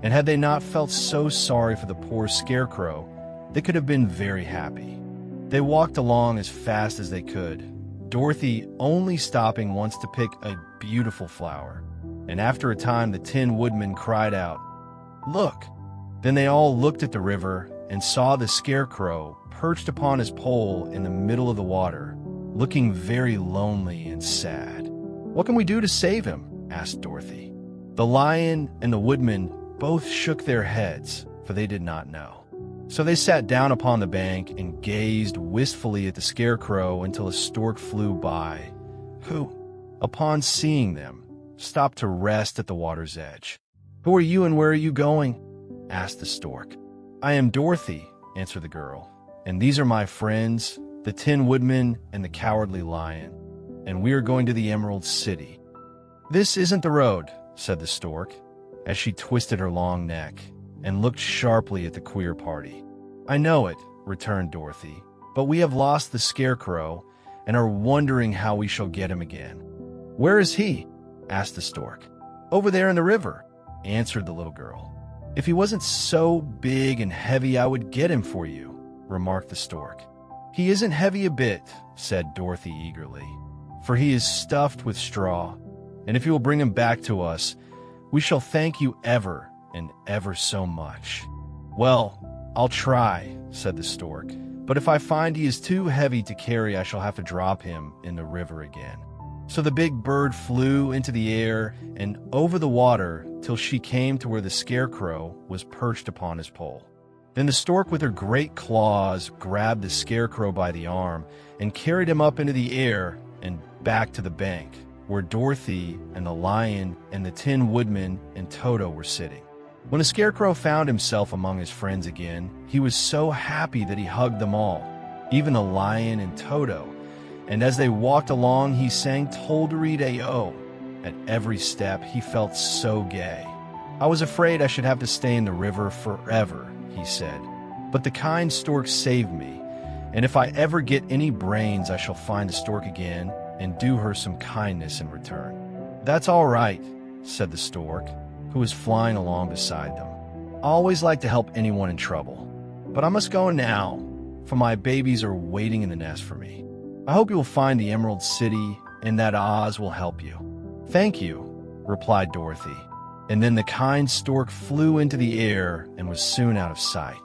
And had they not felt so sorry for the poor Scarecrow, they could have been very happy. They walked along as fast as they could, Dorothy only stopping once to pick a beautiful flower. And after a time, the Tin Woodman cried out, "Look!" Then they all looked at the river and saw the Scarecrow perched upon his pole in the middle of the water, looking very lonely and sad. "What can we do to save him?" asked Dorothy. The lion and the woodman both shook their heads, for they did not know. So they sat down upon the bank and gazed wistfully at the Scarecrow until a stork flew by, who, upon seeing them, stopped to rest at the water's edge. "Who are you and where are you going?" asked the stork. "I am Dorothy," answered the girl, "and these are my friends, the Tin Woodman and the Cowardly Lion, and we are going to the Emerald City." "This isn't the road," said the stork, as she twisted her long neck and looked sharply at the queer party. "I know it," returned Dorothy, "but we have lost the Scarecrow, and are wondering how we shall get him again." "Where is he?" asked the stork. "Over there in the river," answered the little girl. "If he wasn't so big and heavy, I would get him for you," remarked the stork. "He isn't heavy a bit," said Dorothy eagerly, "for he is stuffed with straw, and if you will bring him back to us, we shall thank you ever and ever so much." "Well, I'll try," said the stork, "but if I find he is too heavy to carry, I shall have to drop him in the river again." So the big bird flew into the air and over the water till she came to where the Scarecrow was perched upon his pole. Then the stork with her great claws grabbed the Scarecrow by the arm and carried him up into the air and back to the bank, where Dorothy and the lion and the Tin Woodman and Toto were sitting. When the Scarecrow found himself among his friends again, he was so happy that he hugged them all, even the lion and Toto, and as they walked along, he sang "Tolderee-day-o." At every step, he felt so gay. "I was afraid I should have to stay in the river forever," he said, "but the kind stork saved me, and if I ever get any brains, I shall find the stork again and do her some kindness in return." "That's all right," said the stork, who was flying along beside them. "I always like to help anyone in trouble, but I must go now, for my babies are waiting in the nest for me. I hope you will find the Emerald City and that Oz will help you." "Thank you," replied Dorothy, and then the kind stork flew into the air and was soon out of sight.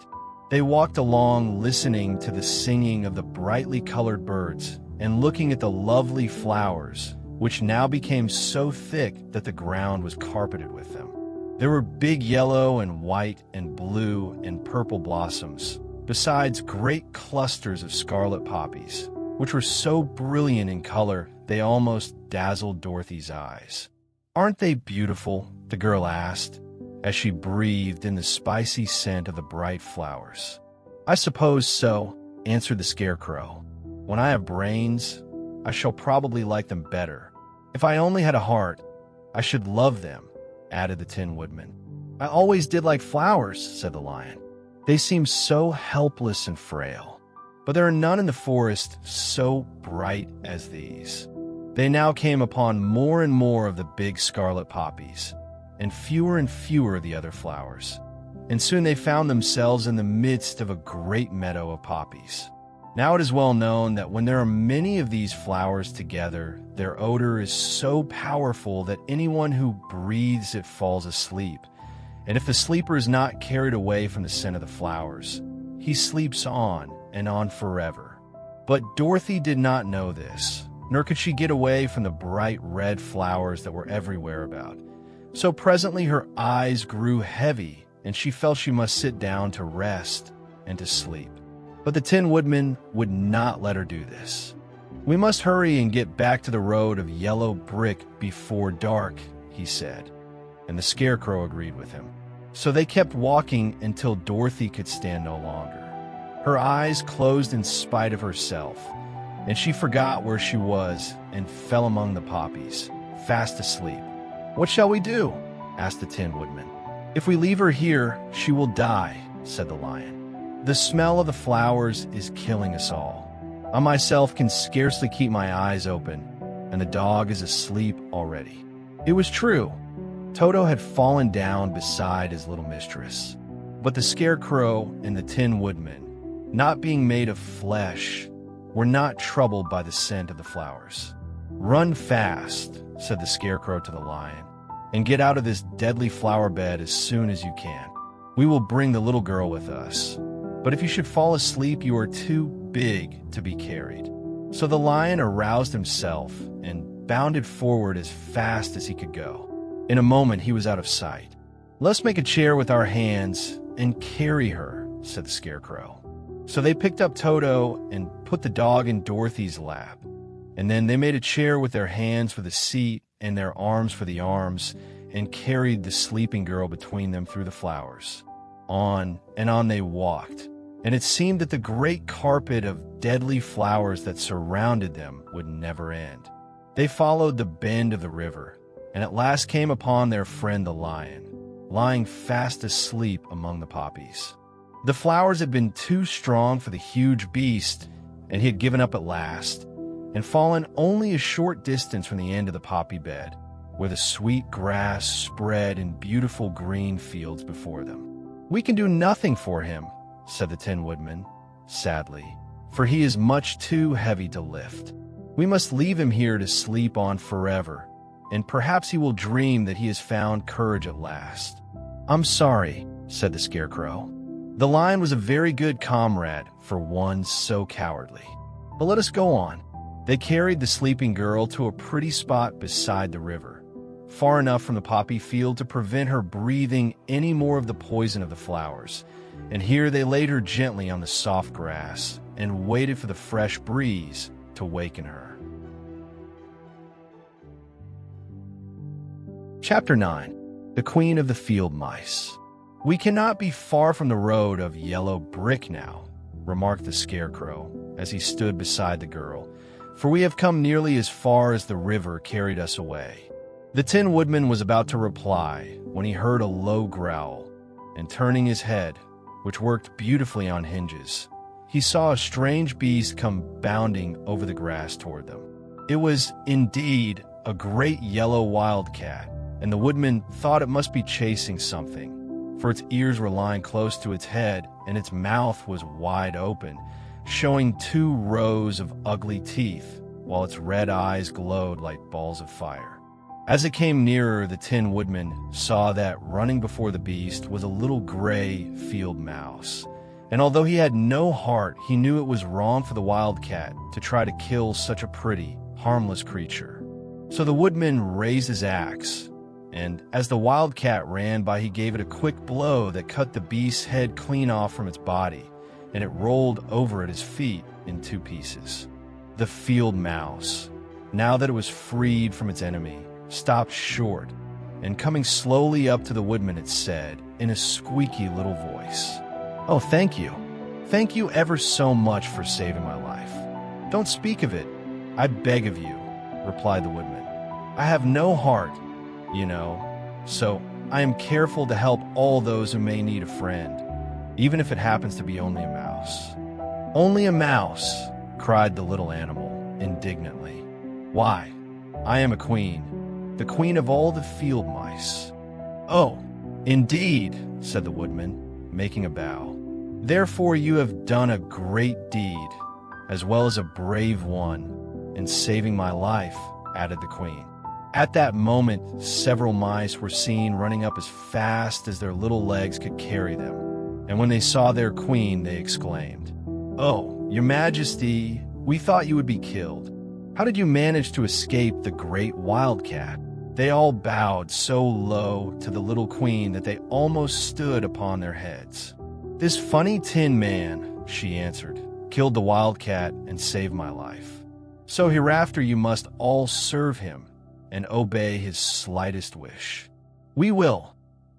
They walked along listening to the singing of the brightly colored birds and looking at the lovely flowers, which now became so thick that the ground was carpeted with them. There were big yellow and white and blue and purple blossoms, besides great clusters of scarlet poppies, which were so brilliant in color they almost dazzled Dorothy's eyes. "Aren't they beautiful?" the girl asked, as she breathed in the spicy scent of the bright flowers. "I suppose so," answered the Scarecrow. "When I have brains, I shall probably like them better. If I only had a heart, I should love them," added the Tin Woodman. "I always did like flowers," said the lion. "They seem so helpless and frail. But there are none in the forest so bright as these." They now came upon more and more of the big scarlet poppies, and fewer of the other flowers, and soon they found themselves in the midst of a great meadow of poppies. Now it is well known that when there are many of these flowers together, their odor is so powerful that anyone who breathes it falls asleep, and if the sleeper is not carried away from the scent of the flowers, he sleeps on and on forever. But Dorothy did not know this, nor could she get away from the bright red flowers that were everywhere about. So presently her eyes grew heavy, and she felt she must sit down to rest and to sleep. But the Tin Woodman would not let her do this. "We must hurry and get back to the road of yellow brick before dark," he said, and the Scarecrow agreed with him. So they kept walking until Dorothy could stand no longer. Her eyes closed in spite of herself, and she forgot where she was and fell among the poppies, fast asleep. "What shall we do?" asked the Tin Woodman. "If we leave her here, she will die," said the lion. "The smell of the flowers is killing us all. I myself can scarcely keep my eyes open, and the dog is asleep already." It was true. Toto had fallen down beside his little mistress. But the Scarecrow and the Tin Woodman, not being made of flesh, were not troubled by the scent of the flowers. "Run fast," said the Scarecrow to the lion, "and get out of this deadly flower bed as soon as you can. We will bring the little girl with us. But if you should fall asleep, you are too big to be carried." So the lion aroused himself and bounded forward as fast as he could go. In a moment he was out of sight. "Let's make a chair with our hands and carry her," said the Scarecrow. So they picked up Toto and put the dog in Dorothy's lap, and then they made a chair with their hands for the seat and their arms for the arms, and carried the sleeping girl between them through the flowers. On and on they walked, and it seemed that the great carpet of deadly flowers that surrounded them would never end. They followed the bend of the river, and at last came upon their friend the lion, lying fast asleep among the poppies. The flowers had been too strong for the huge beast, and he had given up at last, and fallen only a short distance from the end of the poppy bed, where the sweet grass spread in beautiful green fields before them. "We can do nothing for him," said the Tin Woodman, sadly, "for he is much too heavy to lift. We must leave him here to sleep on forever, and perhaps he will dream that he has found courage at last." "I'm sorry," said the Scarecrow. "The lion was a very good comrade for one so cowardly. But let us go on." They carried the sleeping girl to a pretty spot beside the river, far enough from the poppy field to prevent her breathing any more of the poison of the flowers, and here they laid her gently on the soft grass and waited for the fresh breeze to waken her. Chapter 9. The Queen of the Field Mice. "We cannot be far from the road of yellow brick now," remarked the Scarecrow as he stood beside the girl, "for we have come nearly as far as the river carried us away." The Tin Woodman was about to reply when he heard a low growl, and turning his head, which worked beautifully on hinges, he saw a strange beast come bounding over the grass toward them. It was, indeed, a great yellow wildcat, and the Woodman thought it must be chasing something, for its ears were lying close to its head and its mouth was wide open, showing 2 rows of ugly teeth, while its red eyes glowed like balls of fire. As it came nearer, the Tin Woodman saw that running before the beast was a little gray field mouse, and although he had no heart, he knew it was wrong for the wildcat to try to kill such a pretty, harmless creature. So the Woodman raised his axe, and as the wildcat ran by, he gave it a quick blow that cut the beast's head clean off from its body, and it rolled over at his feet in 2 pieces. The field mouse, now that it was freed from its enemy, stopped short, and coming slowly up to the Woodman, it said, in a squeaky little voice, "Oh, thank you. Thank you ever so much for saving my life." "Don't speak of it, I beg of you," replied the Woodman. "I have no heart, you know, so I am careful to help all those who may need a friend, even if it happens to be only a mouse." "Only a mouse," cried the little animal indignantly. "Why, I am a queen, the queen of all the field mice." "Oh, indeed," said the Woodman, making a bow. "Therefore you have done a great deed, as well as a brave one, in saving my life," added the queen. At that moment, several mice were seen running up as fast as their little legs could carry them, and when they saw their queen, they exclaimed, "Oh, your Majesty, we thought you would be killed. How did you manage to escape the great wildcat?" They all bowed so low to the little queen that they almost stood upon their heads. "This funny tin man," she answered, "killed the wildcat and saved my life. So hereafter you must all serve him and obey his slightest wish." "We will,"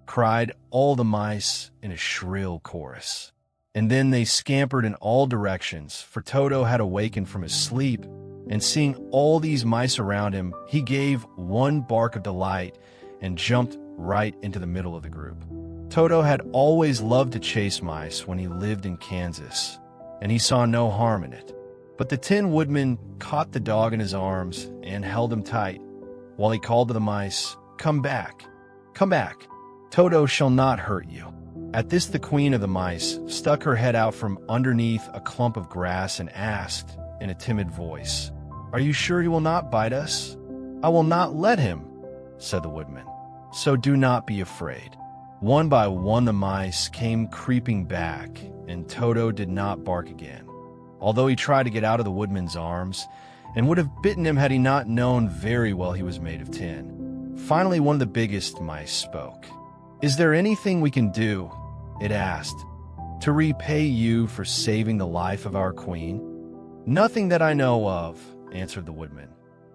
cried all the mice in a shrill chorus. And then they scampered in all directions, for Toto had awakened from his sleep, and seeing all these mice around him, he gave one bark of delight and jumped right into the middle of the group. Toto had always loved to chase mice when he lived in Kansas, and he saw no harm in it. But the Tin Woodman caught the dog in his arms and held him tight, while he called to the mice, "Come back, come back. Toto shall not hurt you." At this, the queen of the mice stuck her head out from underneath a clump of grass and asked, in a timid voice, "Are you sure he will not bite us?" "I will not let him," said the Woodman. "So do not be afraid." One by one the mice came creeping back, and Toto did not bark again, although he tried to get out of the Woodman's arms, and would have bitten him had he not known very well he was made of tin. Finally, one of the biggest mice spoke. "Is there anything we can do," it asked, "to repay you for saving the life of our queen?" "Nothing that I know of," answered the Woodman.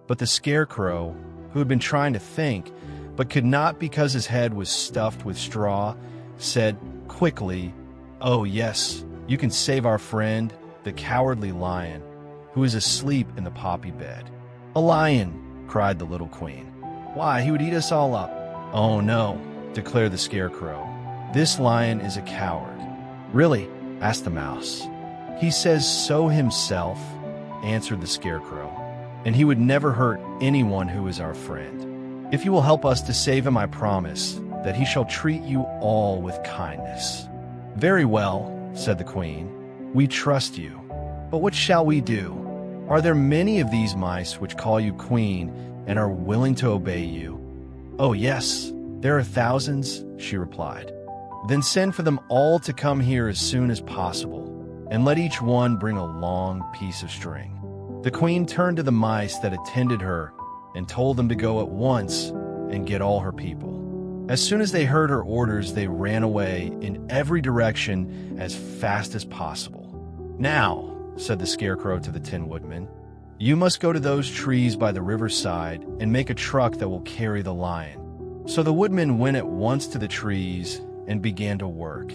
But the Scarecrow, who had been trying to think, but could not because his head was stuffed with straw, said quickly, "Oh yes, you can save our friend, the cowardly lion, who is asleep in the poppy bed." "A lion!" cried the little queen. "Why, he would eat us all up." "Oh no," declared the Scarecrow. "This lion is a coward." "Really?" asked the mouse. "He says so himself," answered the Scarecrow. and he would never hurt anyone who is our friend. If you will help us to save him, I promise that he shall treat you all with kindness." "Very well," said the queen. "We trust you. But what shall we do? Are there many of these mice which call you queen and are willing to obey you?" "Oh, yes, there are thousands," she replied. "Then send for them all to come here as soon as possible, and let each one bring a long piece of string." The queen turned to the mice that attended her and told them to go at once and get all her people. As soon as they heard her orders, they ran away in every direction as fast as possible. "Now," said the Scarecrow to the Tin Woodman, "you must go to those trees by the riverside and make a truck that will carry the lion." So the Woodman went at once to the trees and began to work,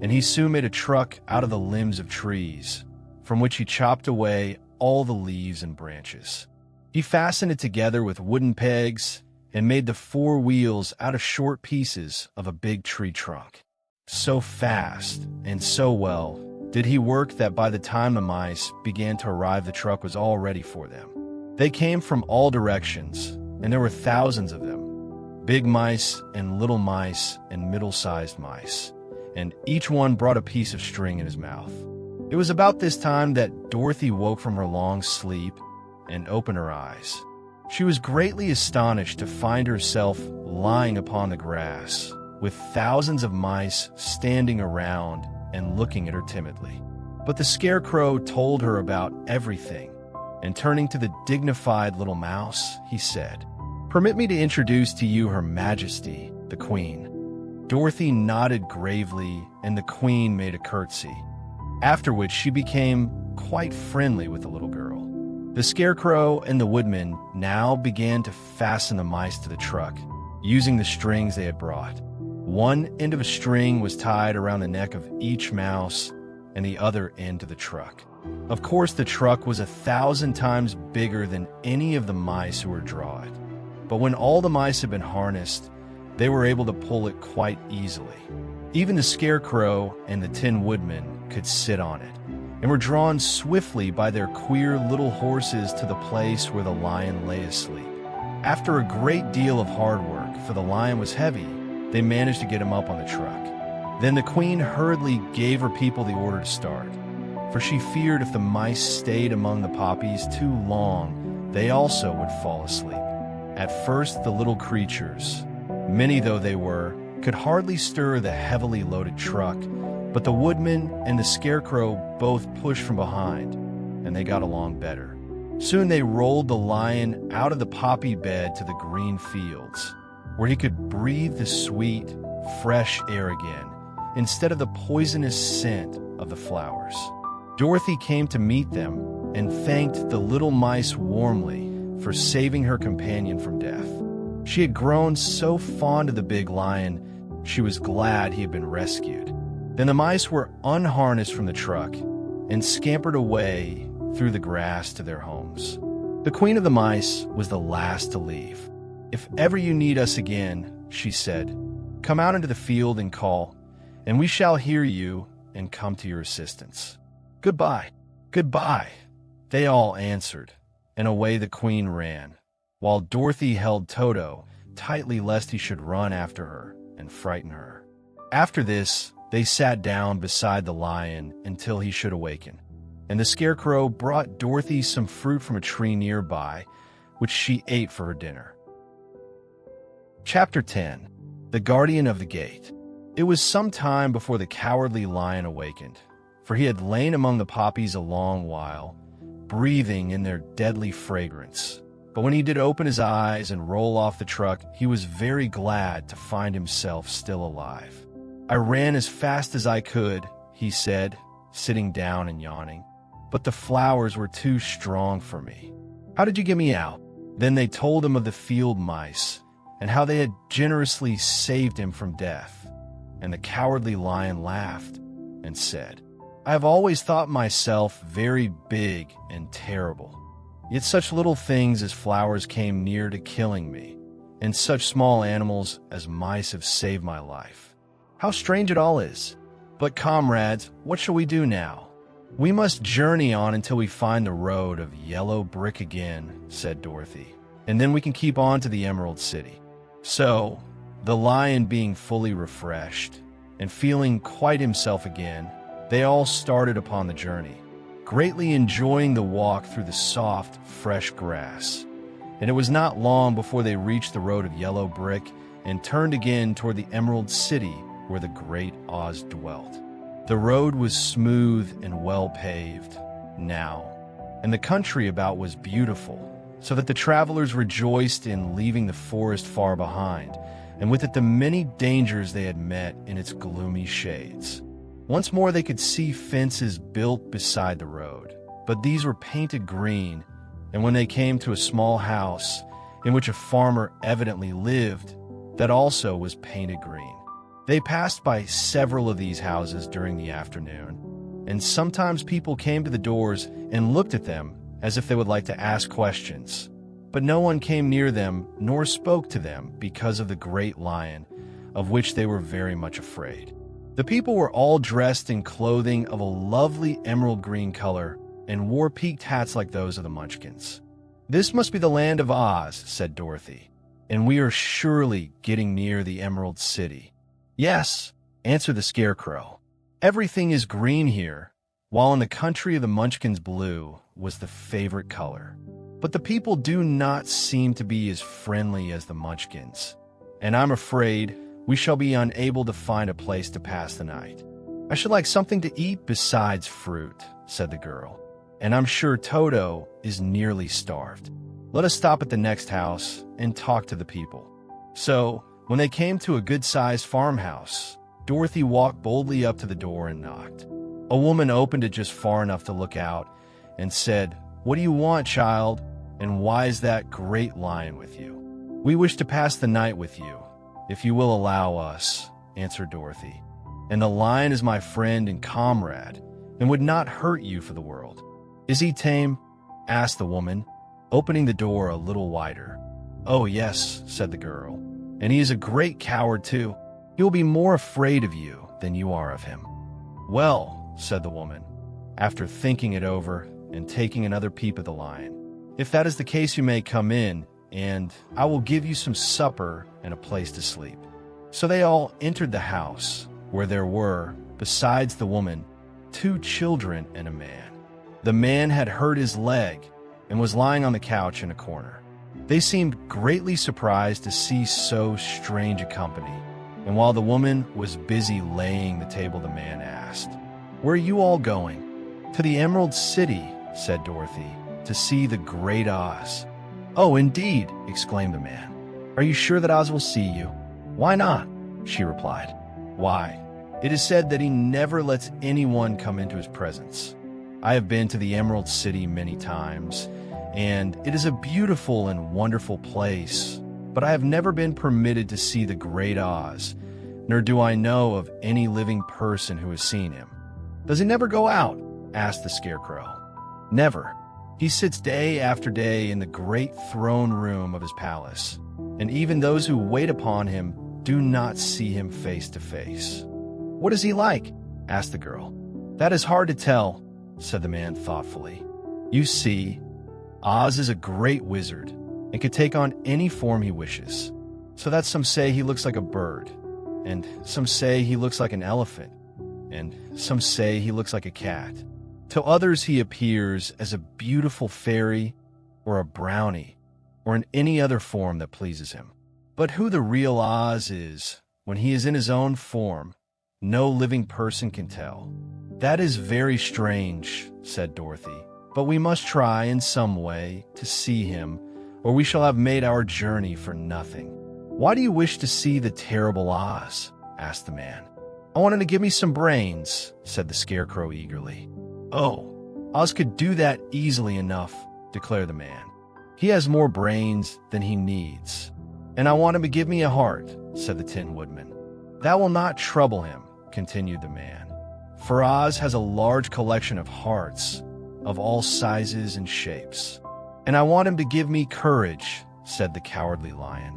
and he soon made a truck out of the limbs of trees, from which he chopped away all the leaves and branches. He fastened it together with wooden pegs and made the 4 wheels out of short pieces of a big tree trunk. So fast and so well did he work that by the time the mice began to arrive, the truck was all ready for them. They came from all directions, and there were thousands of them, big mice and little mice and middle-sized mice, and each one brought a piece of string in his mouth. It was about this time that Dorothy woke from her long sleep and opened her eyes. She was greatly astonished to find herself lying upon the grass, with thousands of mice standing around and looking at her timidly. But the Scarecrow told her about everything, and turning to the dignified little mouse, he said, "Permit me to introduce to you Her Majesty, the Queen." Dorothy nodded gravely, and the Queen made a curtsy, after which she became quite friendly with the little girl. The Scarecrow and the Woodman now began to fasten the mice to the truck, using the strings they had brought. One end of a string was tied around the neck of each mouse, and the other end to the truck. Of course, the truck was 1,000 times bigger than any of the mice who were drawn. But when all the mice had been harnessed, they were able to pull it quite easily. Even the Scarecrow and the Tin Woodman could sit on it, and were drawn swiftly by their queer little horses to the place where the lion lay asleep. After a great deal of hard work, for the lion was heavy, they managed to get him up on the truck. Then the queen hurriedly gave her people the order to start, for she feared if the mice stayed among the poppies too long, they also would fall asleep. At first, the little creatures, many though they were, could hardly stir the heavily loaded truck, but the Woodman and the Scarecrow both pushed from behind, and they got along better. Soon they rolled the lion out of the poppy bed to the green fields, where he could breathe the sweet, fresh air again, instead of the poisonous scent of the flowers. Dorothy came to meet them and thanked the little mice warmly for saving her companion from death. She had grown so fond of the big lion, she was glad he had been rescued. Then the mice were unharnessed from the truck and scampered away through the grass to their homes. The Queen of the Mice was the last to leave. "If ever you need us again," she said, "come out into the field and call, and we shall hear you and come to your assistance." "Goodbye, goodbye," they all answered, and away the Queen ran, while Dorothy held Toto tightly lest he should run after her and frighten her. After this, they sat down beside the lion until he should awaken, and the Scarecrow brought Dorothy some fruit from a tree nearby, which she ate for her dinner. Chapter 10. The Guardian of the Gate. It was some time before the cowardly lion awakened, for he had lain among the poppies a long while, breathing in their deadly fragrance. But when he did open his eyes and roll off the truck, he was very glad to find himself still alive. "I ran as fast as I could," he said, sitting down and yawning, "but the flowers were too strong for me. How did you get me out?" Then they told him of the field mice and how they had generously saved him from death. And the cowardly lion laughed and said, "I have always thought myself very big and terrible. Yet such little things as flowers came near to killing me, and such small animals as mice have saved my life. How strange it all is! But comrades, what shall we do now? "We must journey on until we find the road of yellow brick again," said Dorothy, "and then we can keep on to the Emerald City." So, the lion being fully refreshed and feeling quite himself again, they all started upon the journey, greatly enjoying the walk through the soft, fresh grass. And it was not long before they reached the road of yellow brick and turned again toward the Emerald City where the great Oz dwelt. The road was smooth and well paved now, and the country about was beautiful, so that the travelers rejoiced in leaving the forest far behind, and with it the many dangers they had met in its gloomy shades. Once more they could see fences built beside the road, but these were painted green, and when they came to a small house in which a farmer evidently lived, that also was painted green. They passed by several of these houses during the afternoon, and sometimes people came to the doors and looked at them as if they would like to ask questions. But no one came near them nor spoke to them because of the great lion, of which they were very much afraid. The people were all dressed in clothing of a lovely emerald green color and wore peaked hats like those of the Munchkins. "This must be the land of Oz," said Dorothy, "and we are surely getting near the Emerald City." "Yes," answered the Scarecrow. "Everything is green here, while in the country of the Munchkins blue was the favorite color. But the people do not seem to be as friendly as the Munchkins, and I'm afraid we shall be unable to find a place to pass the night." "I should like something to eat besides fruit," said the girl, "and I'm sure Toto is nearly starved. Let us stop at the next house and talk to the people." So, when they came to a good-sized farmhouse, Dorothy walked boldly up to the door and knocked. A woman opened it just far enough to look out and said, "What do you want, child? And why is that great lion with you?" "We wish to pass the night with you, if you will allow us," answered Dorothy. "And the lion is my friend and comrade, and would not hurt you for the world." "Is he tame?" asked the woman, opening the door a little wider. "Oh, yes," said the girl, "and he is a great coward, too. He will be more afraid of you than you are of him." "Well," said the woman, after thinking it over and taking another peep at the lion, "if that is the case, you may come in, and I will give you some supper and a place to sleep." So they all entered the house, where there were, besides the woman, 2 children and a man. The man had hurt his leg and was lying on the couch in a corner. They seemed greatly surprised to see so strange a company, and while the woman was busy laying the table, the man asked, "Where are you all going?" "To the Emerald City," said Dorothy, "to see the great Oz." "Oh, indeed!" exclaimed the man. "Are you sure that Oz will see you?" "Why not?" she replied. "Why, it is said that he never lets anyone come into his presence. I have been to the Emerald City many times, and it is a beautiful and wonderful place, but I have never been permitted to see the great Oz, nor do I know of any living person who has seen him." "Does he never go out?" asked the Scarecrow. "Never. He sits day after day in the great throne room of his palace, and even those who wait upon him do not see him face to face." "What is he like?" asked the girl. "That is hard to tell," said the man thoughtfully. "You see, Oz is a great wizard and can take on any form he wishes, so that some say he looks like a bird, and some say he looks like an elephant, and some say he looks like a cat. To others he appears as a beautiful fairy or a brownie or in any other form that pleases him. But who the real Oz is when he is in his own form, no living person can tell." "That is very strange," said Dorothy, "but we must try in some way to see him, or we shall have made our journey for nothing." "Why do you wish to see the terrible Oz?" asked the man. "I want him to give me some brains," said the Scarecrow eagerly. "Oh, Oz could do that easily enough," declared the man. "He has more brains than he needs. And I want him to give me a heart," said the Tin Woodman. "That will not trouble him," continued the man, "for Oz has a large collection of hearts of all sizes and shapes." "And I want him to give me courage," said the Cowardly Lion.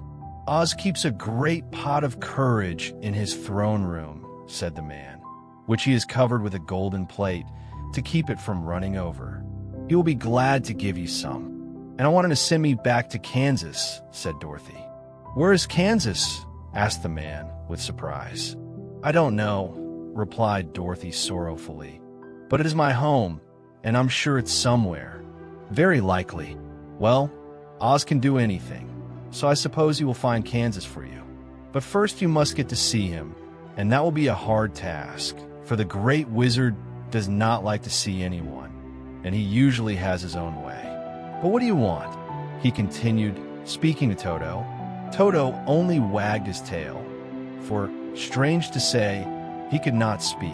"Oz keeps a great pot of courage in his throne room," said the man, "which he has covered with a golden plate to keep it from running over. He will be glad to give you some. And I want him to send me back to Kansas," said Dorothy. "Where is Kansas?" asked the man with surprise. "I don't know," replied Dorothy sorrowfully. "But it is my home, and I'm sure it's somewhere. Very likely. Well, Oz can do anything, so I suppose he will find Kansas for you. But first you must get to see him, and that will be a hard task, for the great wizard does not like to see anyone, and he usually has his own way. But what do you want?" he continued, speaking to Toto. Toto only wagged his tail, for, strange to say, he could not speak.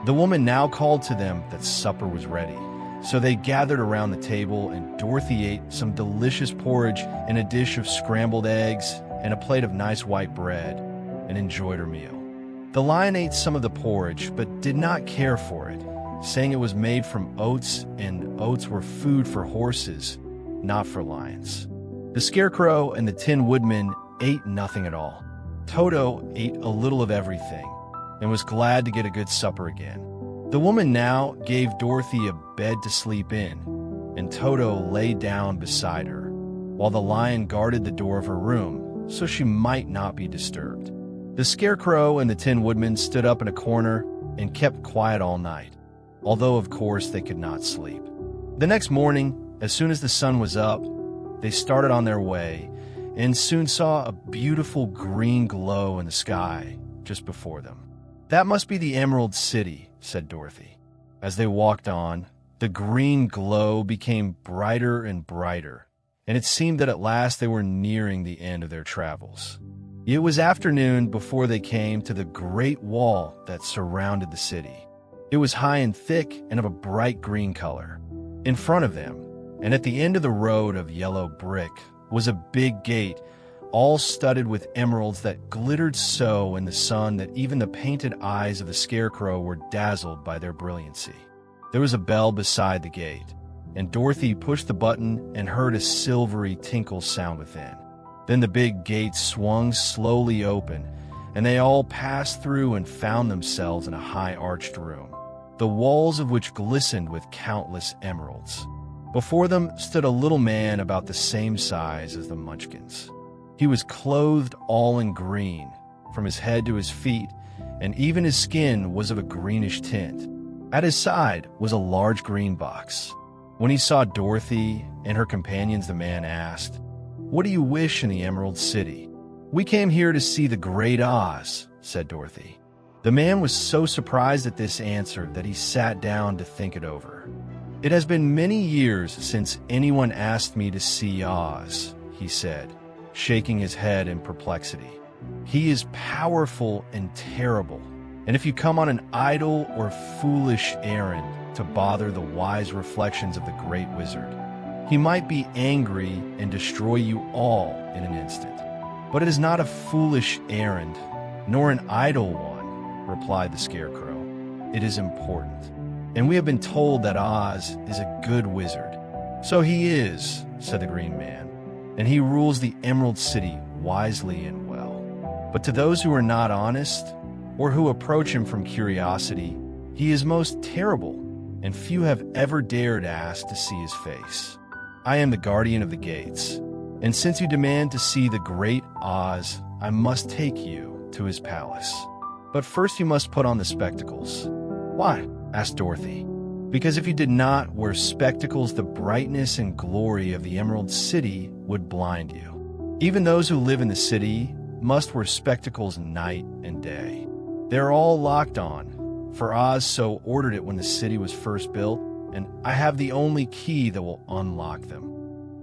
The woman now called to them that supper was ready, so they gathered around the table, and Dorothy ate some delicious porridge and a dish of scrambled eggs and a plate of nice white bread, and enjoyed her meal. The lion ate some of the porridge, but did not care for it, saying it was made from oats, and oats were food for horses, not for lions. The Scarecrow and the Tin Woodman ate nothing at all. Toto ate a little of everything, and was glad to get a good supper again. The woman now gave Dorothy a bed to sleep in, and Toto lay down beside her, while the lion guarded the door of her room, so she might not be disturbed. The Scarecrow and the Tin Woodman stood up in a corner and kept quiet all night, although of course they could not sleep. The next morning, as soon as the sun was up, they started on their way and soon saw a beautiful green glow in the sky just before them. "That must be the Emerald City," said Dorothy. As they walked on, the green glow became brighter and brighter, and it seemed that at last they were nearing the end of their travels. It was afternoon before they came to the great wall that surrounded the city. It was high and thick and of a bright green color. In front of them, and at the end of the road of yellow brick, was a big gate, all studded with emeralds that glittered so in the sun that even the painted eyes of the Scarecrow were dazzled by their brilliancy. There was a bell beside the gate, and Dorothy pushed the button and heard a silvery tinkle sound within. Then the big gate swung slowly open, and they all passed through and found themselves in a high-arched room, the walls of which glistened with countless emeralds. Before them stood a little man about the same size as the Munchkins. He was clothed all in green, from his head to his feet, and even his skin was of a greenish tint. At his side was a large green box. When he saw Dorothy and her companions, the man asked, "What do you wish in the Emerald City?" "We came here to see the Great Oz," said Dorothy. The man was so surprised at this answer that he sat down to think it over. "It has been many years since anyone asked me to see Oz," he said, shaking his head in perplexity. "He is powerful and terrible, and if you come on an idle or foolish errand to bother the wise reflections of the great wizard, he might be angry and destroy you all in an instant. But it is not a foolish errand, nor an idle one," replied the Scarecrow. "It is important, and we have been told that Oz is a good wizard." "So he is," said the Green Man, "and he rules the Emerald City wisely and well. But to those who are not honest, or who approach him from curiosity, he is most terrible, and few have ever dared ask to see his face. I am the guardian of the gates, and since you demand to see the great Oz, I must take you to his palace. But first you must put on the spectacles." "Why?" asked Dorothy. "Because if you did not wear spectacles, the brightness and glory of the Emerald City would blind you. Even those who live in the city must wear spectacles night and day. They are all locked on, for Oz so ordered it when the city was first built, and I have the only key that will unlock them."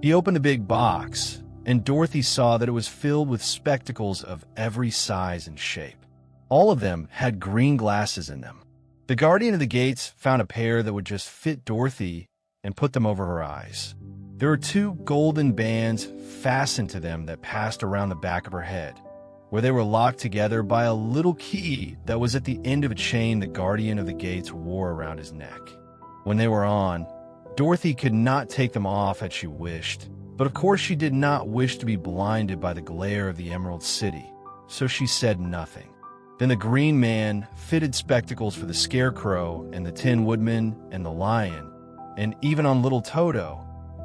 He opened the big box, and Dorothy saw that it was filled with spectacles of every size and shape. All of them had green glasses in them. The guardian of the gates found a pair that would just fit Dorothy and put them over her eyes. There were 2 golden bands fastened to them that passed around the back of her head, where they were locked together by a little key that was at the end of a chain the guardian of the gates wore around his neck. When they were on, Dorothy could not take them off had she wished, but of course she did not wish to be blinded by the glare of the Emerald City, so she said nothing. Then the Green Man fitted spectacles for the Scarecrow and the Tin Woodman and the Lion, and even on little Toto,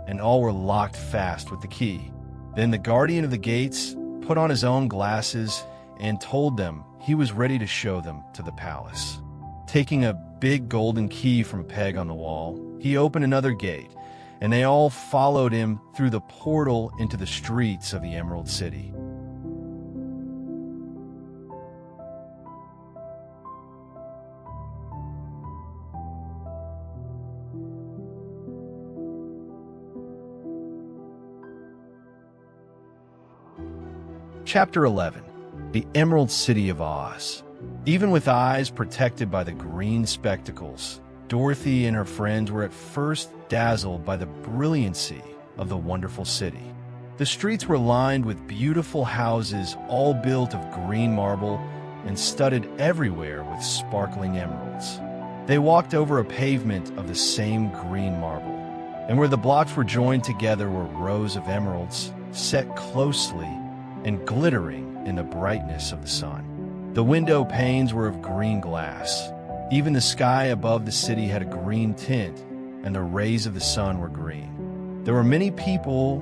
and all were locked fast with the key. Then the Guardian of the Gates put on his own glasses and told them he was ready to show them to the palace. Taking a big golden key from a peg on the wall, he opened another gate, and they all followed him through the portal into the streets of the Emerald City. Chapter 11. The Emerald City of Oz. Even with eyes protected by the green spectacles, Dorothy and her friends were at first dazzled by the brilliancy of the wonderful city. The streets were lined with beautiful houses, all built of green marble and studded everywhere with sparkling emeralds. They walked over a pavement of the same green marble, and where the blocks were joined together were rows of emeralds set closely and glittering in the brightness of the sun. The window panes were of green glass. Even the sky above the city had a green tint, and the rays of the sun were green. There were many people,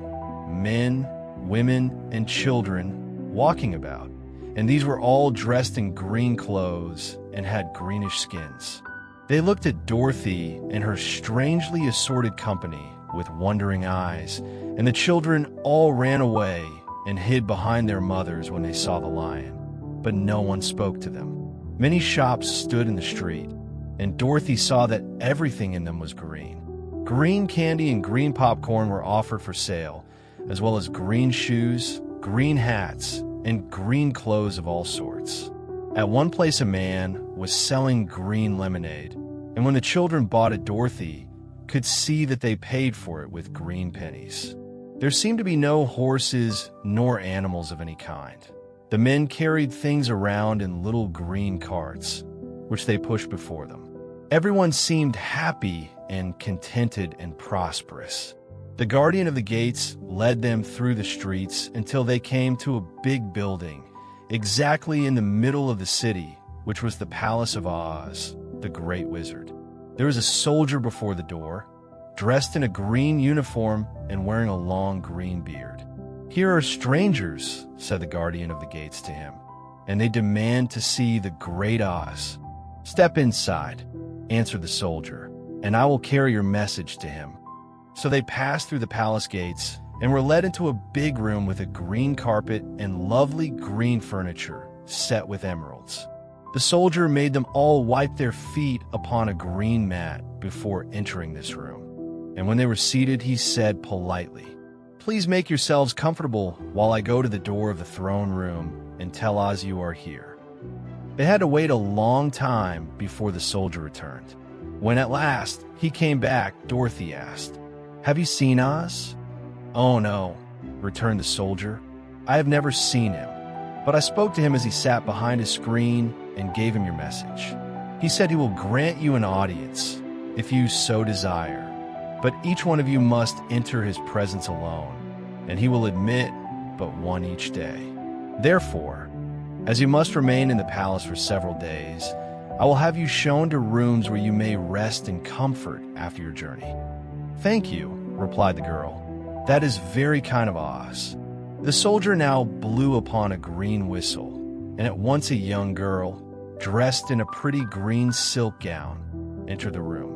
men, women, and children walking about, and these were all dressed in green clothes and had greenish skins. They looked at Dorothy and her strangely assorted company with wondering eyes, and the children all ran away and hid behind their mothers when they saw the lion, but no one spoke to them. Many shops stood in the street, and Dorothy saw that everything in them was green. Green candy and green popcorn were offered for sale, as well as green shoes, green hats, and green clothes of all sorts. At one place, a man was selling green lemonade, and when the children bought it, Dorothy could see that they paid for it with green pennies. There seemed to be no horses nor animals of any kind. The men carried things around in little green carts, which they pushed before them. Everyone seemed happy and contented and prosperous. The Guardian of the Gates led them through the streets until they came to a big building, exactly in the middle of the city, which was the Palace of Oz, the Great Wizard. There was a soldier before the door, dressed in a green uniform and wearing a long green beard. "Here are strangers," said the Guardian of the Gates to him, "and they demand to see the Great Oz." "Step inside," answered the soldier, "and I will carry your message to him." So they passed through the palace gates and were led into a big room with a green carpet and lovely green furniture set with emeralds. The soldier made them all wipe their feet upon a green mat before entering this room. And when they were seated, he said politely, "Please make yourselves comfortable while I go to the door of the throne room and tell Oz you are here." They had to wait a long time before the soldier returned. When at last he came back, Dorothy asked, "Have you seen Oz?" "Oh no," returned the soldier. "I have never seen him, but I spoke to him as he sat behind a screen and gave him your message. He said he will grant you an audience, if you so desire. But each one of you must enter his presence alone, and he will admit but one each day. Therefore, as you must remain in the palace for several days, I will have you shown to rooms where you may rest in comfort after your journey." "Thank you," replied the girl. "That is very kind of Oz." The soldier now blew upon a green whistle, and at once a young girl, dressed in a pretty green silk gown, entered the room.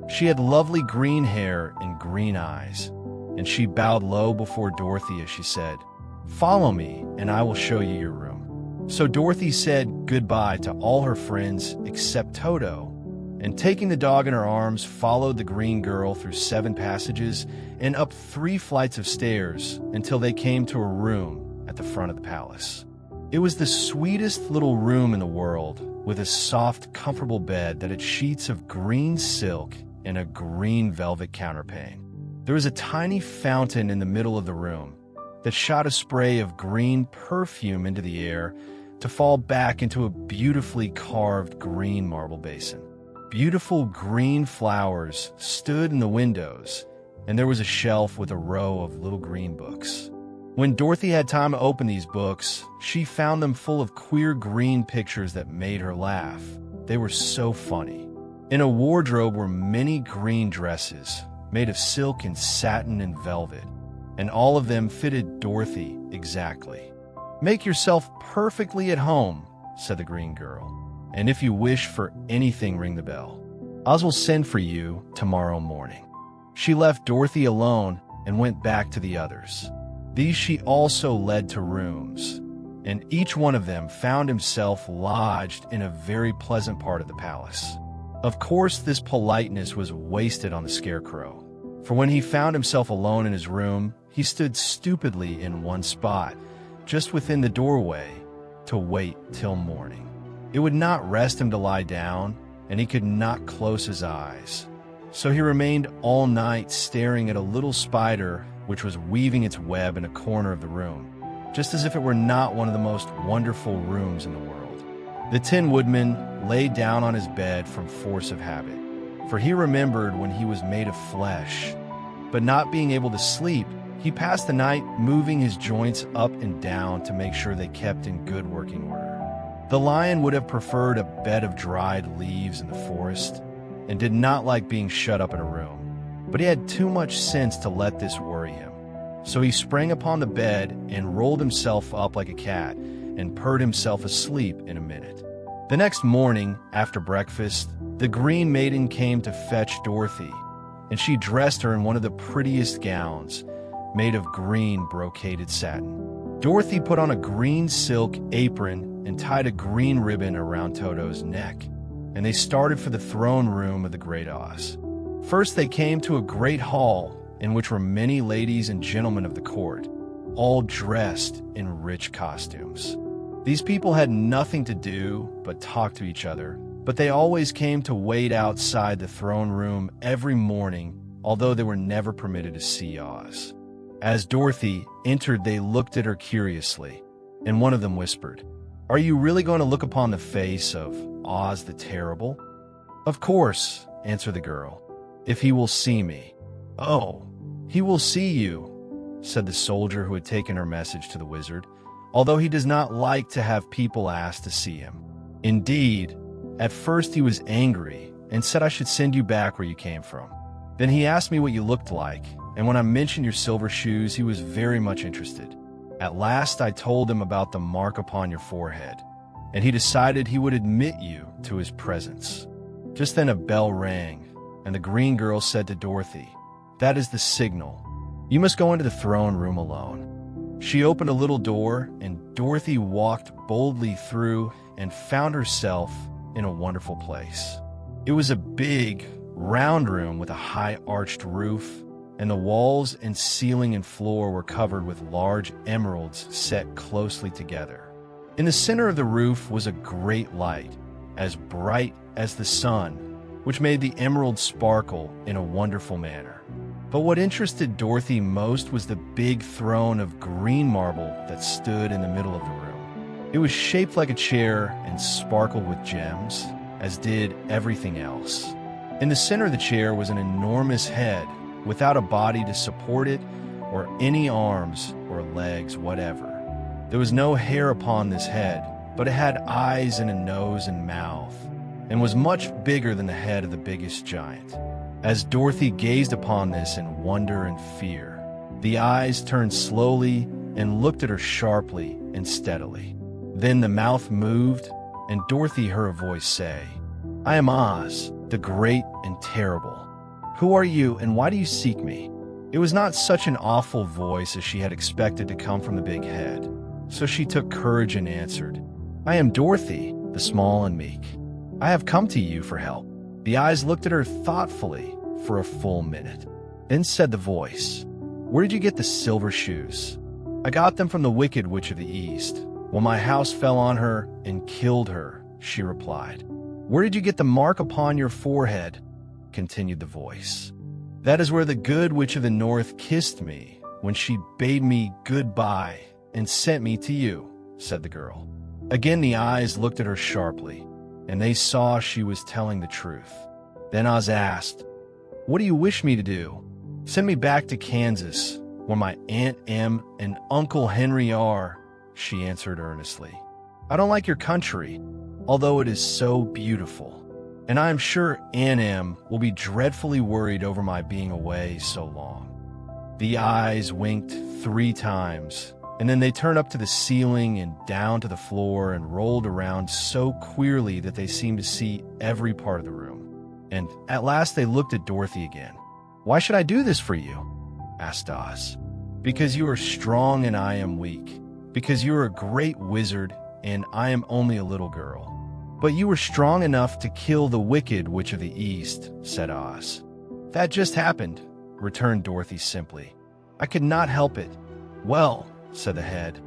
She had lovely green hair and green eyes, and she bowed low before Dorothy as she said, "Follow me, and I will show you your room." So Dorothy said goodbye to all her friends except Toto, and taking the dog in her arms, followed the green girl through 7 passages and up 3 flights of stairs until they came to a room at the front of the palace. It was the sweetest little room in the world, with a soft, comfortable bed that had sheets of green silk and a green velvet counterpane. There was a tiny fountain in the middle of the room that shot a spray of green perfume into the air to fall back into a beautifully carved green marble basin. Beautiful green flowers stood in the windows, and there was a shelf with a row of little green books. When Dorothy had time to open these books, she found them full of queer green pictures that made her laugh. They were so funny. In a wardrobe were many green dresses, made of silk and satin and velvet, and all of them fitted Dorothy exactly. "Make yourself perfectly at home," said the green girl, "and if you wish for anything, ring the bell. Oz will send for you tomorrow morning." She left Dorothy alone and went back to the others. These she also led to rooms, and each one of them found himself lodged in a very pleasant part of the palace. Of course, this politeness was wasted on the Scarecrow, for when he found himself alone in his room, he stood stupidly in one spot, just within the doorway, to wait till morning. It would not rest him to lie down, and he could not close his eyes. So he remained all night staring at a little spider which was weaving its web in a corner of the room, just as if it were not one of the most wonderful rooms in the world. The Tin Woodman lay down on his bed from force of habit, for he remembered when he was made of flesh. But not being able to sleep, he passed the night moving his joints up and down to make sure they kept in good working order. The lion would have preferred a bed of dried leaves in the forest, and did not like being shut up in a room. But he had too much sense to let this worry him. So he sprang upon the bed and rolled himself up like a cat and purred himself asleep in a minute. The next morning, after breakfast, the Green Maiden came to fetch Dorothy, and she dressed her in one of the prettiest gowns, made of green brocaded satin. Dorothy put on a green silk apron and tied a green ribbon around Toto's neck, and they started for the throne room of the Great Oz. First they came to a great hall in which were many ladies and gentlemen of the court, all dressed in rich costumes. These people had nothing to do but talk to each other, but they always came to wait outside the throne room every morning, although they were never permitted to see Oz. As Dorothy entered, they looked at her curiously, and one of them whispered, "Are you really going to look upon the face of Oz the Terrible?" "Of course," answered the girl, "if he will see me." "Oh, he will see you," said the soldier who had taken her message to the wizard, although he does not like to have people ask to see him. Indeed, at first he was angry and said I should send you back where you came from. Then he asked me what you looked like, and when I mentioned your silver shoes, he was very much interested. At last I told him about the mark upon your forehead, and he decided he would admit you to his presence. Just then a bell rang, and the green girl said to Dorothy, "That is the signal. You must go into the throne room alone." She opened a little door, and Dorothy walked boldly through and found herself in a wonderful place. It was a big, round room with a high arched roof, and the walls and ceiling and floor were covered with large emeralds set closely together. In the center of the roof was a great light, as bright as the sun, which made the emeralds sparkle in a wonderful manner. But what interested Dorothy most was the big throne of green marble that stood in the middle of the room. It was shaped like a chair and sparkled with gems, as did everything else. In the center of the chair was an enormous head, without a body to support it, or any arms or legs whatever. There was no hair upon this head, but it had eyes and a nose and mouth, and was much bigger than the head of the biggest giant. As Dorothy gazed upon this in wonder and fear, the eyes turned slowly and looked at her sharply and steadily. Then the mouth moved, and Dorothy heard a voice say, "I am Oz, the Great and Terrible. Who are you, and why do you seek me?" It was not such an awful voice as she had expected to come from the big head, so she took courage and answered, "I am Dorothy, the small and meek. I have come to you for help." The eyes looked at her thoughtfully for a full minute. Then said the voice, "Where did you get the silver shoes?" "I got them from the Wicked Witch of the East, when my house fell on her and killed her," she replied. "Where did you get the mark upon your forehead?" continued the voice. "That is where the Good Witch of the North kissed me when she bade me goodbye and sent me to you," said the girl. Again the eyes looked at her sharply, and they saw she was telling the truth. Then Oz asked, "What do you wish me to do?" "Send me back to Kansas, where my Aunt Em and Uncle Henry are," she answered earnestly. "I don't like your country, although it is so beautiful, and I am sure Aunt Em will be dreadfully worried over my being away so long." The eyes winked 3 times, and then they turned up to the ceiling and down to the floor and rolled around so queerly that they seemed to see every part of the room. And at last they looked at Dorothy again. "Why should I do this for you?" asked Oz. "Because you are strong and I am weak. Because you are a great wizard and I am only a little girl." "But you were strong enough to kill the Wicked Witch of the East," said Oz. "That just happened," returned Dorothy simply. "I could not help it." "Well," said the head,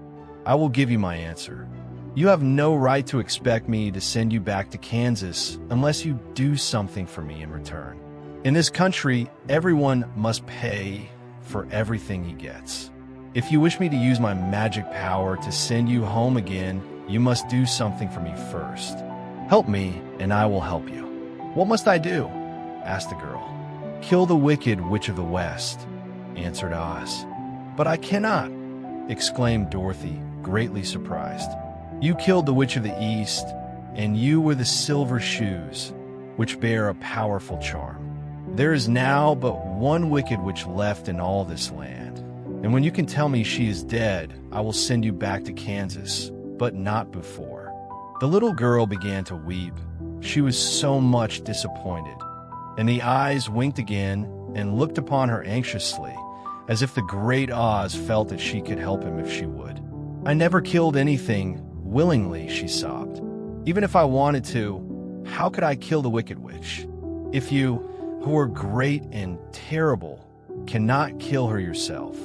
"I will give you my answer. You have no right to expect me to send you back to Kansas unless you do something for me in return. In this country, everyone must pay for everything he gets. If you wish me to use my magic power to send you home again, you must do something for me first. Help me, and I will help you." "What must I do?" asked the girl. "Kill the Wicked Witch of the West," answered Oz. "But I cannot," exclaimed Dorothy, greatly surprised. "You killed the Witch of the East, and you were the silver shoes, which bear a powerful charm. There is now but one Wicked Witch left in all this land, and when you can tell me she is dead, I will send you back to Kansas, but not before." The little girl began to weep. She was so much disappointed, and the eyes winked again and looked upon her anxiously, as if the great Oz felt that she could help him if she would. "I never killed anything willingly," she sobbed. "Even if I wanted to, how could I kill the Wicked Witch? If you, who are great and terrible, cannot kill her yourself,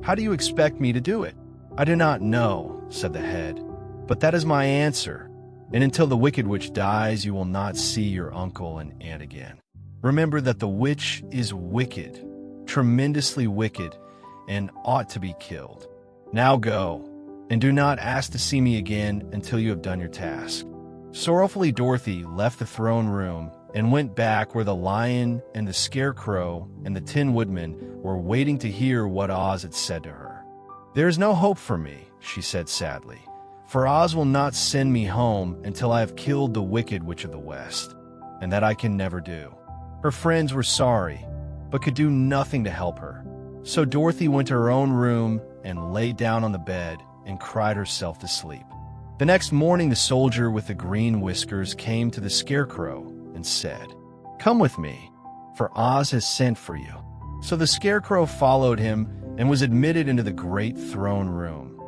how do you expect me to do it?" "I do not know," said the head, "but that is my answer, and until the Wicked Witch dies, you will not see your uncle and aunt again. Remember that the witch is wicked, tremendously wicked, and ought to be killed. Now go, and do not ask to see me again until you have done your task." Sorrowfully, Dorothy left the throne room and went back where the lion and the Scarecrow and the Tin Woodman were waiting to hear what Oz had said to her. "There is no hope for me," she said sadly, "for Oz will not send me home until I have killed the Wicked Witch of the West, and that I can never do." Her friends were sorry, but could do nothing to help her. So Dorothy went to her own room and lay down on the bed and cried herself to sleep. The next morning, the soldier with the green whiskers came to the Scarecrow and said, "Come with me, for Oz has sent for you." So the Scarecrow followed him and was admitted into the great throne room,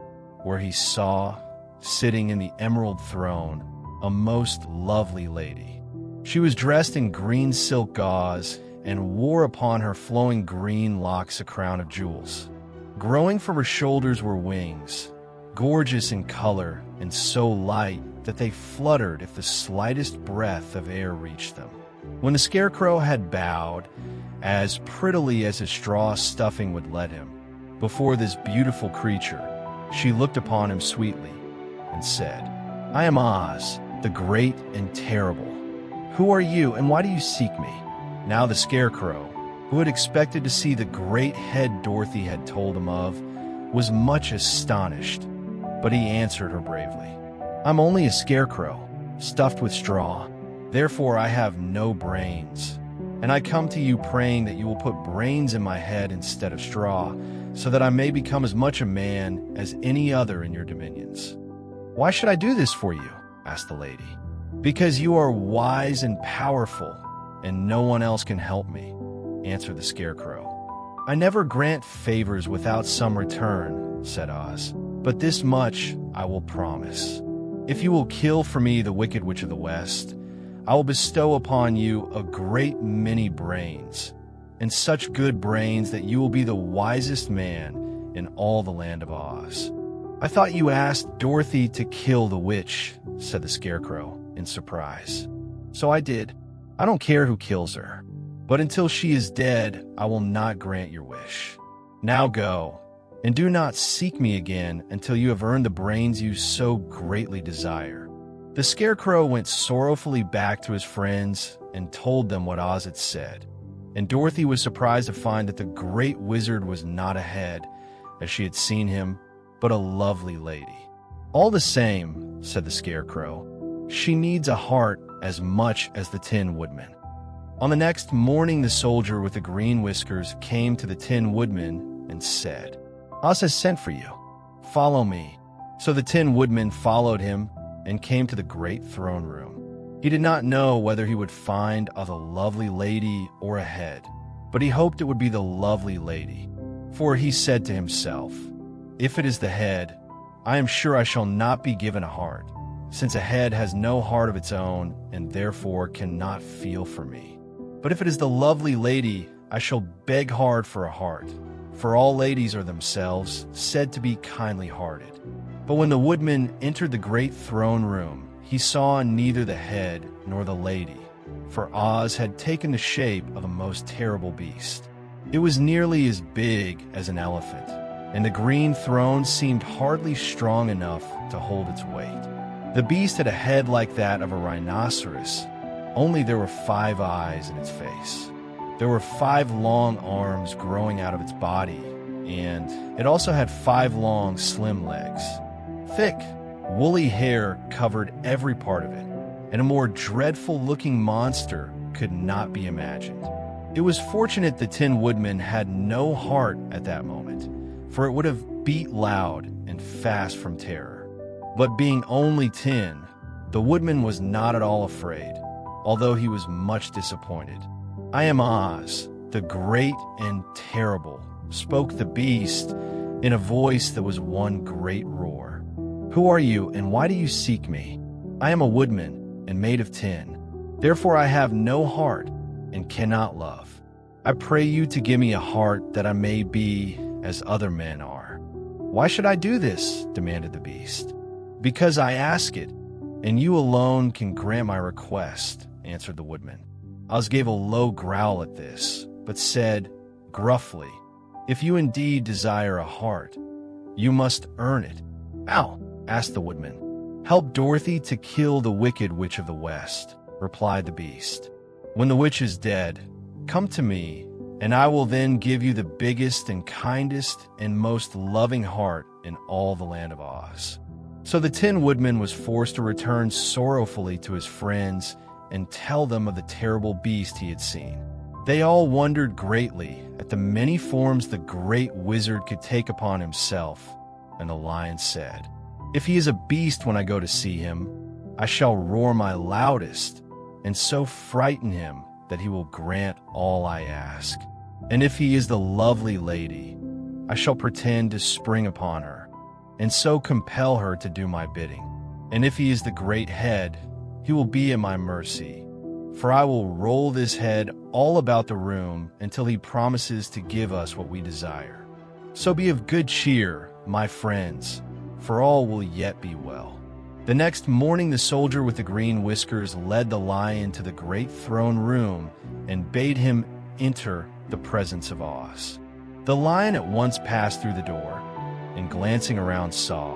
where he saw, sitting in the emerald throne, a most lovely lady. She was dressed in green silk gauze and wore upon her flowing green locks a crown of jewels. Growing from her shoulders were wings, gorgeous in color and so light that they fluttered if the slightest breath of air reached them. When the Scarecrow had bowed, as prettily as his straw stuffing would let him, before this beautiful creature, she looked upon him sweetly and said, "I am Oz, the great and terrible. Who are you, and why do you seek me?" Now the Scarecrow, who had expected to see the great head Dorothy had told him of, was much astonished, but he answered her bravely, "I'm only a scarecrow, stuffed with straw. Therefore I have no brains, and I come to you praying that you will put brains in my head instead of straw, so that I may become as much a man as any other in your dominions." "Why should I do this for you?" asked the lady. "Because you are wise and powerful, and no one else can help me," answered the Scarecrow. "I never grant favors without some return," said Oz, "but this much I will promise. If you will kill for me the Wicked Witch of the West, I will bestow upon you a great many brains, and such good brains that you will be the wisest man in all the land of Oz." "I thought you asked Dorothy to kill the witch," said the Scarecrow in surprise. "So I did. I don't care who kills her, but until she is dead, I will not grant your wish. Now go, and do not seek me again until you have earned the brains you so greatly desire." The Scarecrow went sorrowfully back to his friends and told them what Oz had said. and Dorothy was surprised to find that the great wizard was not a head, as she had seen him, but a lovely lady. "All the same," said the Scarecrow, "she needs a heart as much as the Tin Woodman." On the next morning, the soldier with the green whiskers came to the Tin Woodman and said, "Oz has sent for you. Follow me." So the Tin Woodman followed him and came to the great throne room. He did not know whether he would find a lovely lady or a head, but he hoped it would be the lovely lady, for he said to himself, "If it is the head, I am sure I shall not be given a heart, since a head has no heart of its own and therefore cannot feel for me. But if it is the lovely lady, I shall beg hard for a heart, for all ladies are themselves said to be kindly-hearted." But when the woodman entered the great throne room, he saw neither the head nor the lady, for Oz had taken the shape of a most terrible beast. It was nearly as big as an elephant, and the green throne seemed hardly strong enough to hold its weight. The beast had a head like that of a rhinoceros, only there were 5 eyes in its face. There were 5 long arms growing out of its body, and it also had 5 long, slim legs. Thick, woolly hair covered every part of it, and a more dreadful-looking monster could not be imagined. It was fortunate the Tin Woodman had no heart at that moment, for it would have beat loud and fast from terror. But being only tin, the woodman was not at all afraid, although he was much disappointed. "I am Oz, the great and terrible," spoke the beast in a voice that was one great roar. "Who are you, and why do you seek me? I am a woodman and made of tin. Therefore I have no heart and cannot love. I pray you to give me a heart that I may be as other men are." "Why should I do this?" demanded the beast. "Because I ask it, and you alone can grant my request," answered the woodman. Oz gave a low growl at this, but said gruffly, "If you indeed desire a heart, you must earn it." "How?" asked the woodman. "Help Dorothy to kill the wicked witch of the West," replied the beast. "When the witch is dead, come to me, and I will then give you the biggest and kindest and most loving heart in all the land of Oz." So the Tin Woodman was forced to return sorrowfully to his friends and tell them of the terrible beast he had seen. They all wondered greatly at the many forms the great wizard could take upon himself, and the lion said, "If he is a beast when I go to see him, I shall roar my loudest, and so frighten him that he will grant all I ask. And if he is the lovely lady, I shall pretend to spring upon her, and so compel her to do my bidding. And if he is the great head, he will be at my mercy, for I will roll this head all about the room until he promises to give us what we desire. So be of good cheer, my friends, for all will yet be well." The next morning the soldier with the green whiskers led the lion to the great throne room and bade him enter the presence of Oz. The lion at once passed through the door, and glancing around saw,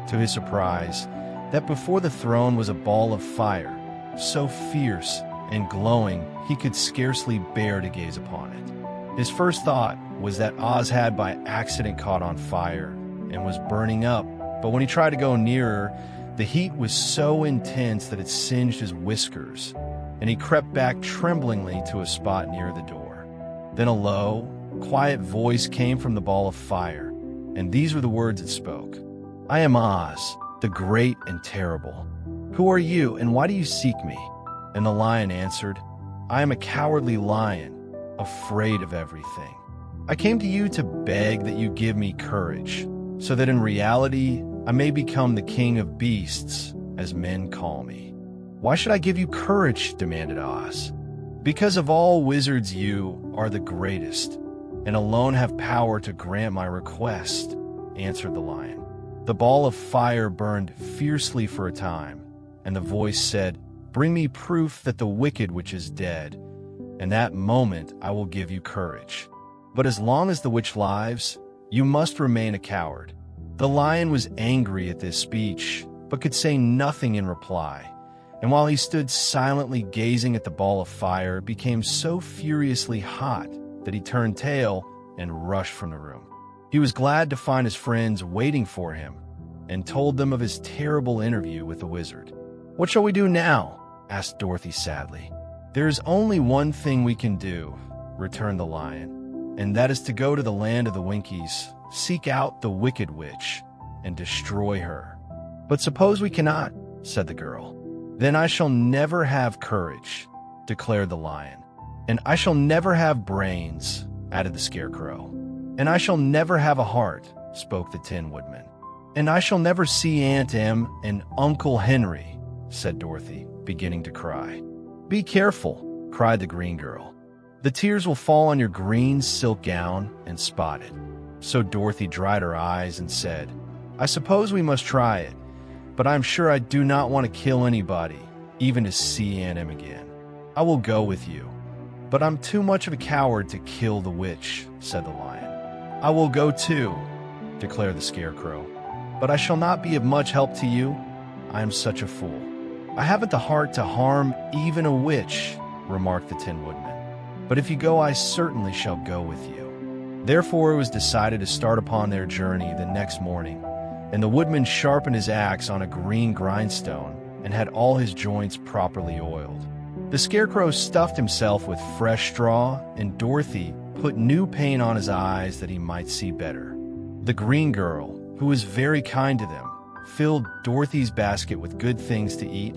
to his surprise, that before the throne was a ball of fire, so fierce and glowing he could scarcely bear to gaze upon it. His first thought was that Oz had by accident caught on fire and was burning up, but when he tried to go nearer, the heat was so intense that it singed his whiskers, and he crept back tremblingly to a spot near the door. Then a low, quiet voice came from the ball of fire, and these were the words it spoke. "I am Oz, the great and terrible. Who are you, and why do you seek me?" And the lion answered, "I am a cowardly lion, afraid of everything. I came to you to beg that you give me courage, so that in reality I may become the king of beasts, as men call me." "Why should I give you courage?" demanded Oz. "Because of all wizards you are the greatest, and alone have power to grant my request," answered the lion. The ball of fire burned fiercely for a time, and the voice said, "Bring me proof that the wicked witch is dead, and that moment I will give you courage. But as long as the witch lives, you must remain a coward." The lion was angry at this speech, but could say nothing in reply, and while he stood silently gazing at the ball of fire, it became so furiously hot that he turned tail and rushed from the room. He was glad to find his friends waiting for him and told them of his terrible interview with the wizard. "What shall we do now?" asked Dorothy sadly. "There is only one thing we can do," returned the lion, "and that is to go to the land of the Winkies, seek out the Wicked Witch, and destroy her." "But suppose we cannot," said the girl. "Then I shall never have courage," declared the lion. "And I shall never have brains," added the Scarecrow. "And I shall never have a heart," spoke the Tin Woodman. "And I shall never see Aunt Em and Uncle Henry," said Dorothy, beginning to cry. "Be careful," cried the green girl. "The tears will fall on your green silk gown and spot it." So Dorothy dried her eyes and said, "I suppose we must try it, but I'm sure I do not want to kill anybody, even to see Aunt Em again. I will go with you." "But I'm too much of a coward to kill the witch," said the lion. "I will go too," declared the Scarecrow. "But I shall not be of much help to you. I am such a fool. I haven't the heart to harm even a witch," remarked the Tin Woodman. "But if you go, I certainly shall go with you." Therefore it was decided to start upon their journey the next morning, and the woodman sharpened his axe on a green grindstone and had all his joints properly oiled. The Scarecrow stuffed himself with fresh straw, and Dorothy put new paint on his eyes that he might see better. The green girl, who was very kind to them, filled Dorothy's basket with good things to eat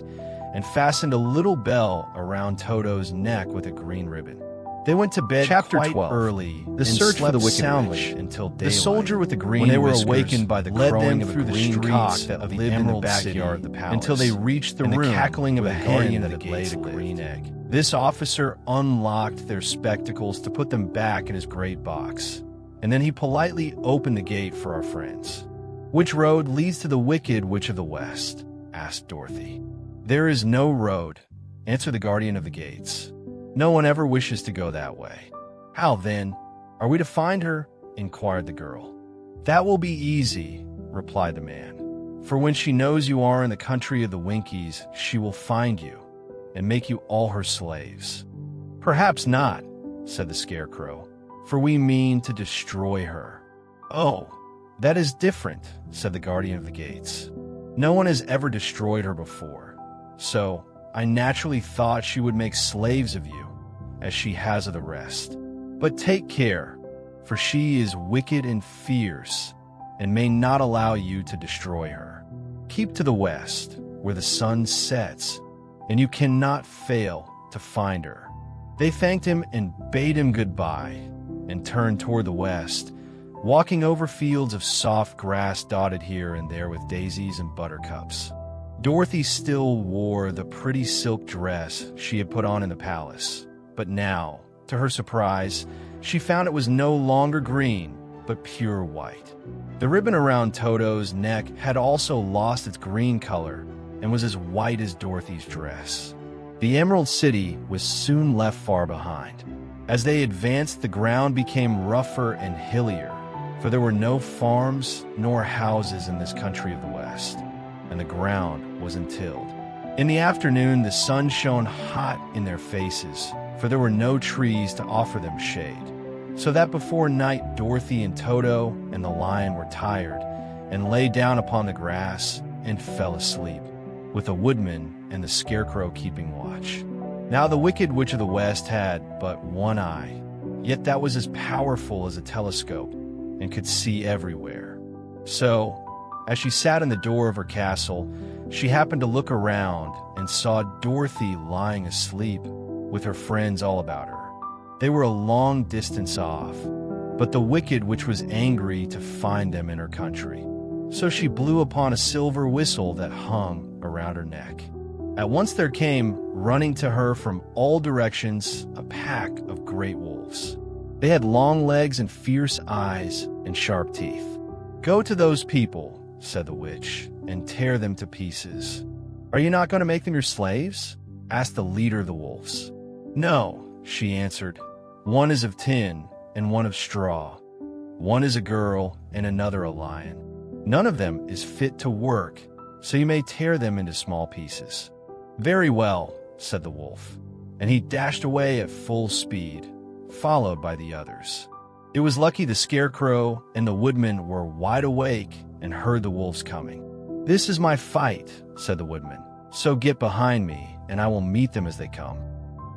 and fastened a little bell around Toto's neck with a green ribbon. They went to bed quite 12, early. The search for the Wicked Witch until daylight. The soldier with the green when they were awakened by the crowing of a green cock that lived in the backyard of the palace until they reached the room the cackling of a hen that had laid a green egg. This officer unlocked their spectacles to put them back in his great box, and then he politely opened the gate for our friends. "Which road leads to the Wicked Witch of the West?" asked Dorothy. "There is no road," answered the guardian of the gates. "No one ever wishes to go that way." "How, then, are we to find her?" inquired the girl. "That will be easy," replied the man. "For when she knows you are in the country of the Winkies, she will find you and make you all her slaves." "Perhaps not," said the Scarecrow, "for we mean to destroy her." "Oh, that is different," said the guardian of the gates. "No one has ever destroyed her before, so I naturally thought she would make slaves of you, as she has of the rest. But take care, for she is wicked and fierce, and may not allow you to destroy her. Keep to the west, where the sun sets, and you cannot fail to find her." They thanked him and bade him goodbye, and turned toward the west, walking over fields of soft grass dotted here and there with daisies and buttercups. Dorothy still wore the pretty silk dress she had put on in the palace, but now, to her surprise, she found it was no longer green, but pure white. The ribbon around Toto's neck had also lost its green color and was as white as Dorothy's dress. The Emerald City was soon left far behind. As they advanced, the ground became rougher and hillier, for there were no farms nor houses in this country of the West, and the ground was untilled. In the afternoon, the sun shone hot in their faces, for there were no trees to offer them shade. So that before night, Dorothy and Toto and the lion were tired and lay down upon the grass and fell asleep, with the woodman and the Scarecrow keeping watch. Now the Wicked Witch of the West had but one eye, yet that was as powerful as a telescope and could see everywhere. So, as she sat in the door of her castle, she happened to look around and saw Dorothy lying asleep with her friends all about her. They were a long distance off, but the Wicked Witch was angry to find them in her country. So she blew upon a silver whistle that hung around her neck. At once there came, running to her from all directions, a pack of great wolves. They had long legs and fierce eyes and sharp teeth. "Go to those people," said the witch, "and tear them to pieces." "Are you not going to make them your slaves?" asked the leader of the wolves. "No," she answered. "One is of tin and one of straw. One is a girl and another a lion. None of them is fit to work, so you may tear them into small pieces." "Very well," said the wolf, and he dashed away at full speed, followed by the others. It was lucky the Scarecrow and the Woodman were wide awake and heard the wolves coming. "This is my fight," said the Woodman, "so get behind me, and I will meet them as they come."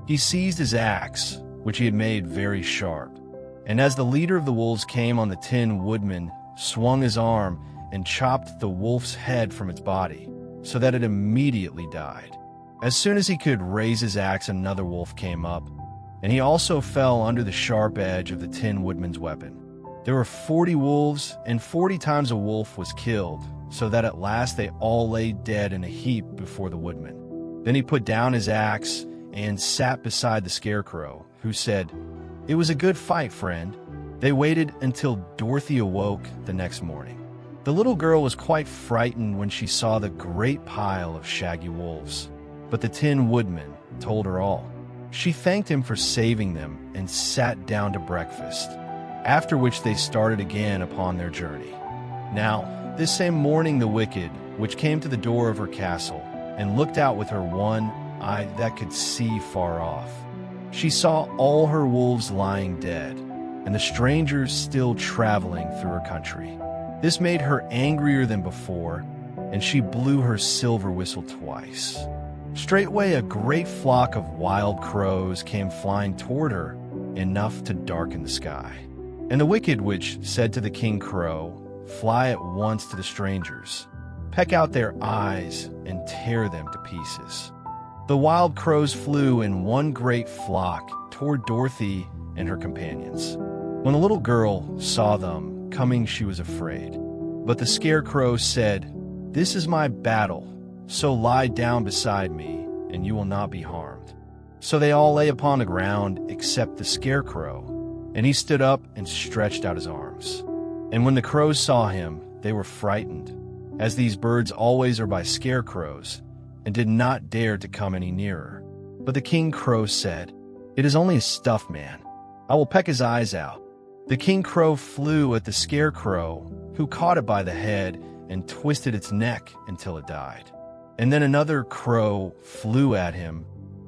He seized his axe, which he had made very sharp, and as the leader of the wolves came on the Tin Woodman, swung his arm and chopped the wolf's head from its body, so that it immediately died. As soon as he could raise his axe, another wolf came up, and he also fell under the sharp edge of the Tin Woodman's weapon. There were 40 wolves, and 40 times a wolf was killed, so that at last they all lay dead in a heap before the Woodman. Then he put down his axe and sat beside the Scarecrow, who said, "It was a good fight, friend." They waited until Dorothy awoke the next morning. The little girl was quite frightened when she saw the great pile of shaggy wolves, but the Tin Woodman told her all. She thanked him for saving them and sat down to breakfast, after which they started again upon their journey. Now, this same morning the Wicked Witch came to the door of her castle and looked out with her one eye that could see far off. She saw all her wolves lying dead, and the strangers still traveling through her country. This made her angrier than before, and she blew her silver whistle twice. Straightway a great flock of wild crows came flying toward her, enough to darken the sky. And the Wicked Witch said to the King Crow, "Fly at once to the strangers, peck out their eyes, and tear them to pieces." The wild crows flew in one great flock toward Dorothy and her companions. When the little girl saw them coming, she was afraid. But the Scarecrow said, "This is my battle, so lie down beside me, and you will not be harmed." So they all lay upon the ground except the Scarecrow, and he stood up and stretched out his arms. And when the crows saw him, they were frightened, as these birds always are by scarecrows, and did not dare to come any nearer. But the King Crow said, "It is only a stuffed man. I will peck his eyes out." The King Crow flew at the Scarecrow, who caught it by the head and twisted its neck until it died. And then another crow flew at him,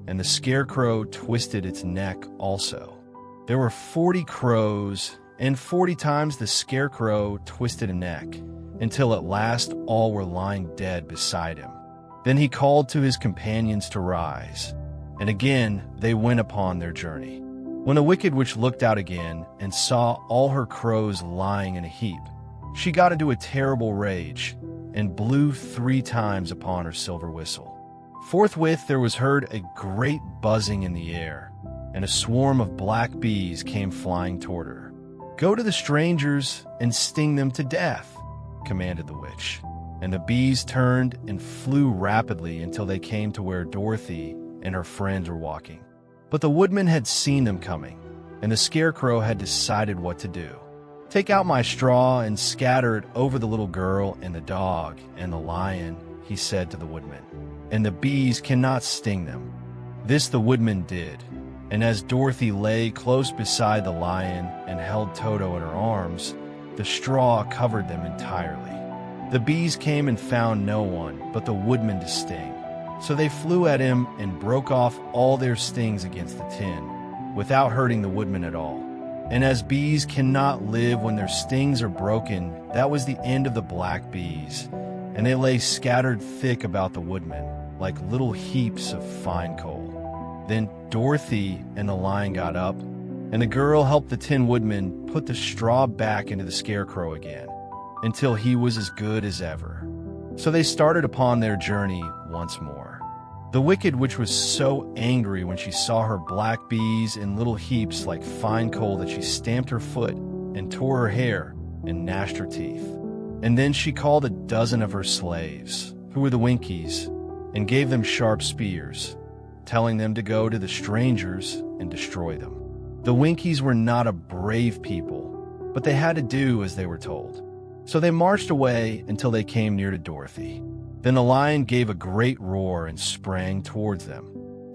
and the Scarecrow twisted its neck also. There were 40 crows, and 40 times the Scarecrow twisted a neck, until at last all were lying dead beside him. Then he called to his companions to rise, and again they went upon their journey. When the Wicked Witch looked out again and saw all her crows lying in a heap, she got into a terrible rage and blew 3 times upon her silver whistle. Forthwith there was heard a great buzzing in the air, and a swarm of black bees came flying toward her. "Go to the strangers and sting them to death," commanded the witch. And the bees turned and flew rapidly until they came to where Dorothy and her friends were walking. But the Woodman had seen them coming, and the Scarecrow had decided what to do. "Take out my straw and scatter it over the little girl and the dog and the lion," he said to the Woodman, "and the bees cannot sting them." This the Woodman did, and as Dorothy lay close beside the lion and held Toto in her arms, the straw covered them entirely. The bees came and found no one but the Woodman to sting, so they flew at him and broke off all their stings against the tin, without hurting the Woodman at all. And as bees cannot live when their stings are broken, that was the end of the black bees, and they lay scattered thick about the Woodman, like little heaps of fine coal. Then Dorothy and the lion got up, and the girl helped the Tin Woodman put the straw back into the Scarecrow again, until he was as good as ever. So they started upon their journey once more. The Wicked Witch was so angry when she saw her black bees in little heaps like fine coal that she stamped her foot and tore her hair and gnashed her teeth. And then she called a dozen of her slaves, who were the Winkies, and gave them sharp spears, telling them to go to the strangers and destroy them. The Winkies were not a brave people, but they had to do as they were told. So they marched away until they came near to Dorothy. Then the lion gave a great roar and sprang towards them,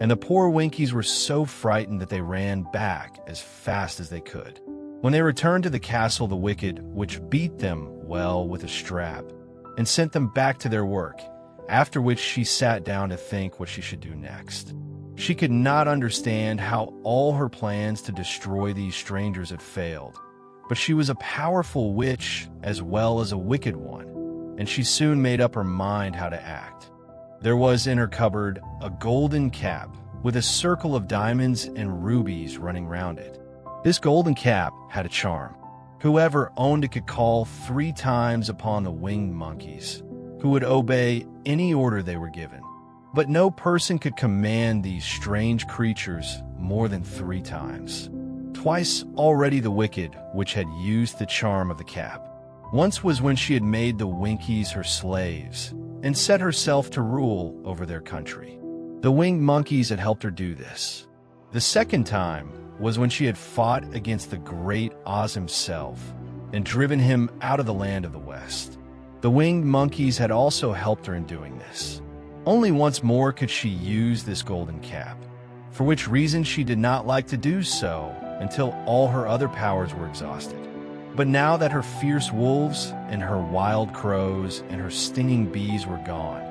and the poor Winkies were so frightened that they ran back as fast as they could. When they returned to the castle, the Wicked Witch beat them well with a strap and sent them back to their work, after which she sat down to think what she should do next. She could not understand how all her plans to destroy these strangers had failed, but she was a powerful witch as well as a wicked one, and she soon made up her mind how to act. There was in her cupboard a golden cap with a circle of diamonds and rubies running round it. This golden cap had a charm. Whoever owned it could call 3 times upon the winged monkeys, who would obey any order they were given. But no person could command these strange creatures more than 3 times. Twice already the wicked witch had used the charm of the cap. Once was when she had made the Winkies her slaves and set herself to rule over their country. The winged monkeys had helped her do this. The second time was when she had fought against the great Oz himself and driven him out of the land of the West. The winged monkeys had also helped her in doing this. Only once more could she use this golden cap, for which reason she did not like to do so until all her other powers were exhausted. But now that her fierce wolves and her wild crows and her stinging bees were gone,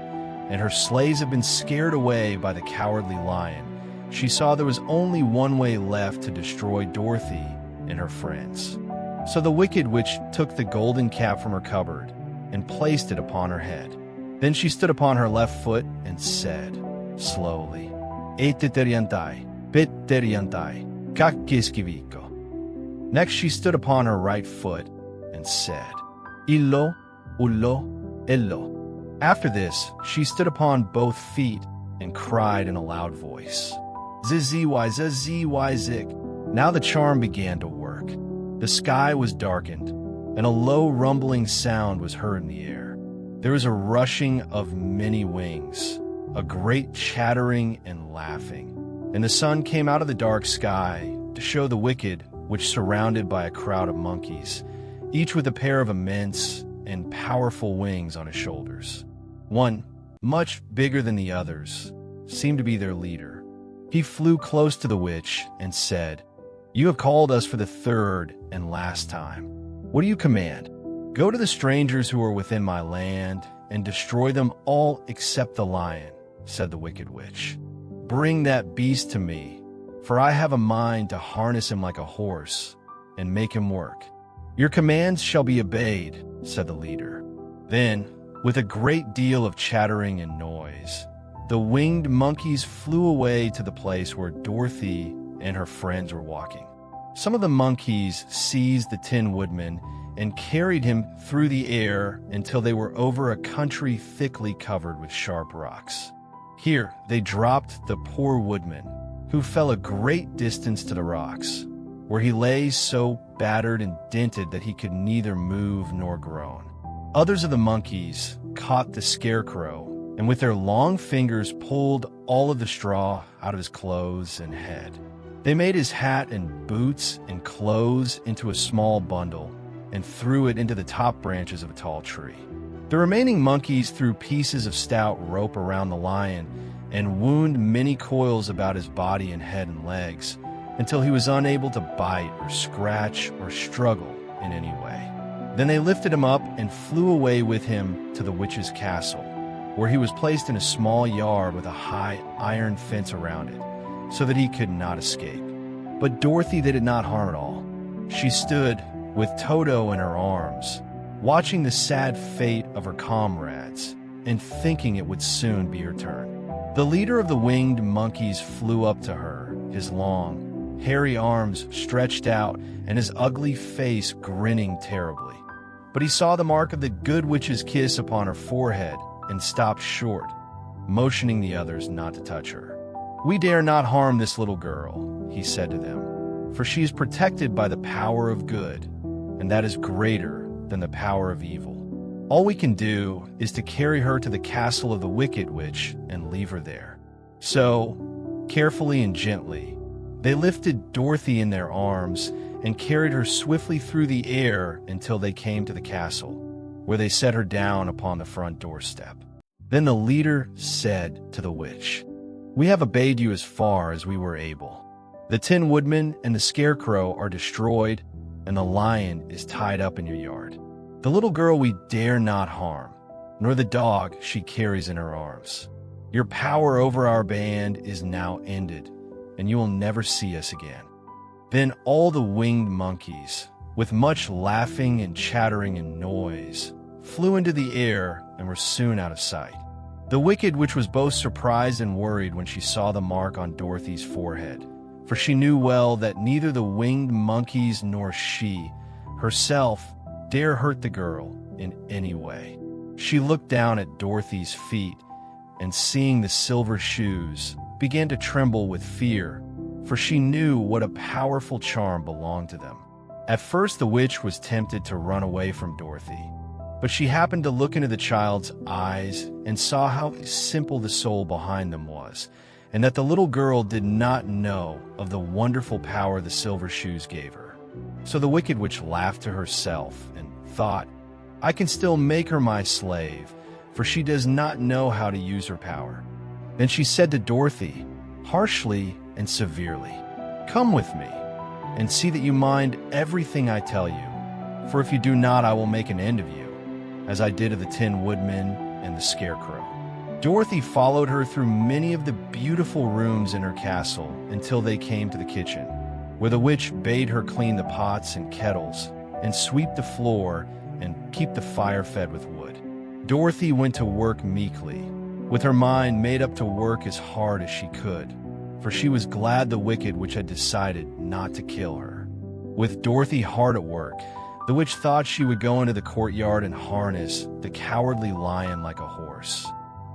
and her slaves had been scared away by the cowardly lion, she saw there was only one way left to destroy Dorothy and her friends. So the wicked witch took the golden cap from her cupboard and placed it upon her head. Then she stood upon her left foot and said, slowly, "Eteteriantai, Beteriantai, Kakiskiviko." Next she stood upon her right foot and said, "Illo, Ullo, Ello." After this, she stood upon both feet and cried in a loud voice, "Zzzy, Now the charm began to work. The sky was darkened, and a low rumbling sound was heard in the air. There was a rushing of many wings, a great chattering and laughing, and the sun came out of the dark sky to show the wicked, which surrounded by a crowd of monkeys, each with a pair of immense and powerful wings on his shoulders. One, much bigger than the others, seemed to be their leader. He flew close to the witch and said, "You have called us for the 3rd and last time. What do you command?" "Go to the strangers who are within my land and destroy them all except the lion," said the wicked witch. "Bring that beast to me, for I have a mind to harness him like a horse and make him work." "Your commands shall be obeyed," said the leader. Then, with a great deal of chattering and noise, the winged monkeys flew away to the place where Dorothy and her friends were walking. Some of the monkeys seized the Tin Woodman and carried him through the air until they were over a country thickly covered with sharp rocks. Here they dropped the poor woodman, who fell a great distance to the rocks, where he lay so battered and dented that he could neither move nor groan. Others of the monkeys caught the Scarecrow and with their long fingers pulled all of the straw out of his clothes and head. They made his hat and boots and clothes into a small bundle and threw it into the top branches of a tall tree. The remaining monkeys threw pieces of stout rope around the lion and wound many coils about his body and head and legs until he was unable to bite or scratch or struggle in any way. Then they lifted him up and flew away with him to the witch's castle, where he was placed in a small yard with a high iron fence around it, so that he could not escape. But Dorothy they did not harm at all. She stood with Toto in her arms, watching the sad fate of her comrades and thinking it would soon be her turn. The leader of the winged monkeys flew up to her, his long, hairy arms stretched out and his ugly face grinning terribly. But he saw the mark of the good witch's kiss upon her forehead and stopped short, motioning the others not to touch her. "We dare not harm this little girl," he said to them, "for she is protected by the power of good, and that is greater than the power of evil. All we can do is to carry her to the castle of the wicked witch and leave her there." So, carefully and gently, they lifted Dorothy in their arms and carried her swiftly through the air until they came to the castle, where they set her down upon the front doorstep. Then the leader said to the witch, "We have obeyed you as far as we were able. The Tin Woodman and the Scarecrow are destroyed, and the lion is tied up in your yard. The little girl we dare not harm, nor the dog she carries in her arms. Your power over our band is now ended, and you will never see us again." Then all the winged monkeys, with much laughing and chattering and noise, flew into the air and were soon out of sight. The Wicked Witch was both surprised and worried when she saw the mark on Dorothy's forehead, for she knew well that neither the winged monkeys nor she herself dare hurt the girl in any way. She looked down at Dorothy's feet, and seeing the silver shoes, began to tremble with fear, for she knew what a powerful charm belonged to them. At first the witch was tempted to run away from Dorothy, but she happened to look into the child's eyes and saw how simple the soul behind them was, and that the little girl did not know of the wonderful power the silver shoes gave her. So the Wicked Witch laughed to herself and thought, "I can still make her my slave, for she does not know how to use her power." Then she said to Dorothy, harshly and severely, "Come with me, and see that you mind everything I tell you, for if you do not, I will make an end of you, as I did of the Tin Woodman and the Scarecrow." Dorothy followed her through many of the beautiful rooms in her castle until they came to the kitchen, where the witch bade her clean the pots and kettles, and sweep the floor, and keep the fire fed with wood. Dorothy went to work meekly, with her mind made up to work as hard as she could, for she was glad the Wicked Witch had decided not to kill her. With Dorothy hard at work, the witch thought she would go into the courtyard and harness the cowardly lion like a horse.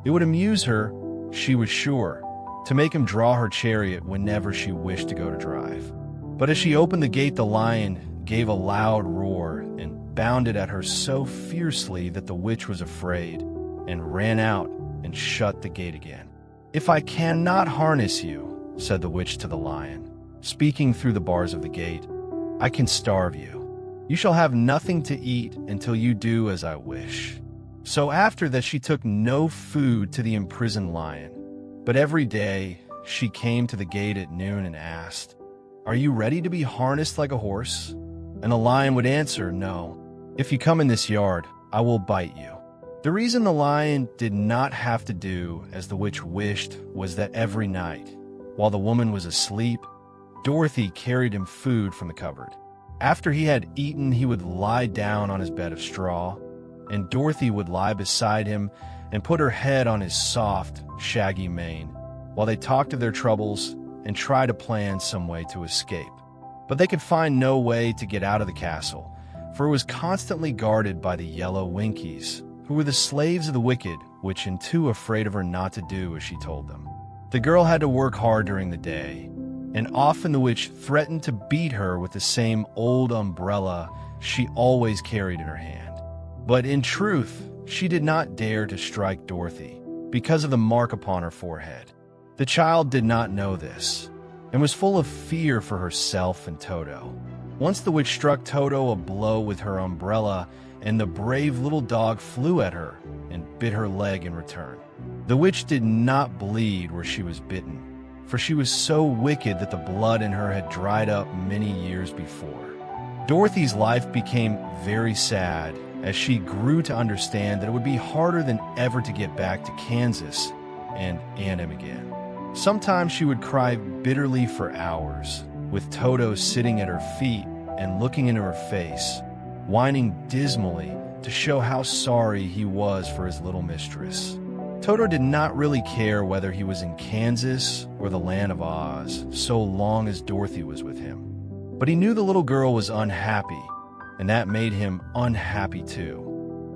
It would amuse her, she was sure, to make him draw her chariot whenever she wished to go to drive. But as she opened the gate, the lion gave a loud roar and bounded at her so fiercely that the witch was afraid and ran out and shut the gate again. "If I cannot harness you," said the witch to the lion, speaking through the bars of the gate, "I can starve you. You shall have nothing to eat until you do as I wish." So after that she took no food to the imprisoned lion, but every day she came to the gate at noon and asked, "Are you ready to be harnessed like a horse?" And the lion would answer, "No. If you come in this yard, I will bite you." The reason the lion did not have to do as the witch wished was that every night, while the woman was asleep, Dorothy carried him food from the cupboard. After he had eaten, he would lie down on his bed of straw, and Dorothy would lie beside him and put her head on his soft, shaggy mane, while they talked of their troubles and tried to plan some way to escape. But they could find no way to get out of the castle, for it was constantly guarded by the yellow Winkies, who were the slaves of the Wicked Witch and too afraid of her not to do as she told them. The girl had to work hard during the day, and often the witch threatened to beat her with the same old umbrella she always carried in her hand. But in truth, she did not dare to strike Dorothy because of the mark upon her forehead. The child did not know this, and was full of fear for herself and Toto. Once the witch struck Toto a blow with her umbrella, and the brave little dog flew at her and bit her leg in return. The witch did not bleed where she was bitten, for she was so wicked that the blood in her had dried up many years before. Dorothy's life became very sad as she grew to understand that it would be harder than ever to get back to Kansas and Aunt Em again. Sometimes she would cry bitterly for hours, with Toto sitting at her feet and looking into her face, whining dismally to show how sorry he was for his little mistress. Toto did not really care whether he was in Kansas or the land of Oz, so long as Dorothy was with him. But he knew the little girl was unhappy, and that made him unhappy too.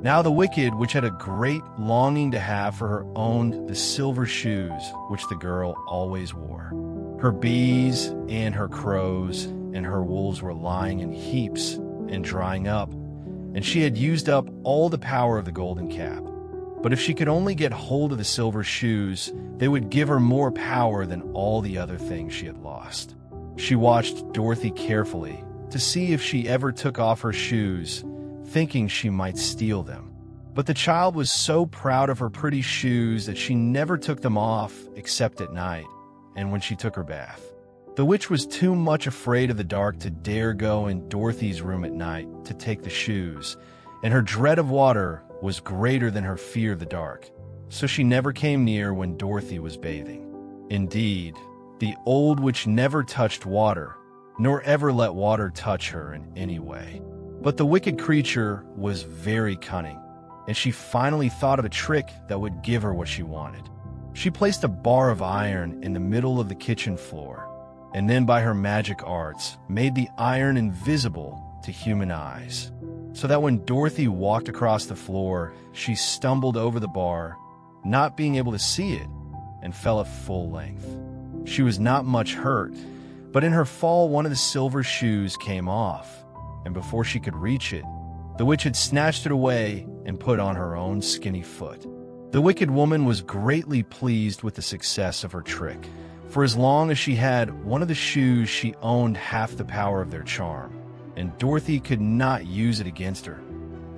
Now the Wicked Witch had a great longing to have for her own the silver shoes which the girl always wore. Her bees and her crows and her wolves were lying in heaps and drying up, and she had used up all the power of the golden cap. But if she could only get hold of the silver shoes, they would give her more power than all the other things she had lost. She watched Dorothy carefully to see if she ever took off her shoes, thinking she might steal them. But the child was so proud of her pretty shoes that she never took them off except at night and when she took her bath. The witch was too much afraid of the dark to dare go in Dorothy's room at night to take the shoes, and her dread of water was greater than her fear of the dark, so she never came near when Dorothy was bathing. Indeed, the old witch never touched water, nor ever let water touch her in any way. But the wicked creature was very cunning, and she finally thought of a trick that would give her what she wanted. She placed a bar of iron in the middle of the kitchen floor, and then by her magic arts made the iron invisible to human eyes, so that when Dorothy walked across the floor, she stumbled over the bar, not being able to see it, and fell at full length. She was not much hurt, but in her fall one of the silver shoes came off, and before she could reach it, the witch had snatched it away and put on her own skinny foot. The wicked woman was greatly pleased with the success of her trick, for as long as she had one of the shoes, she owned half the power of their charm, and Dorothy could not use it against her,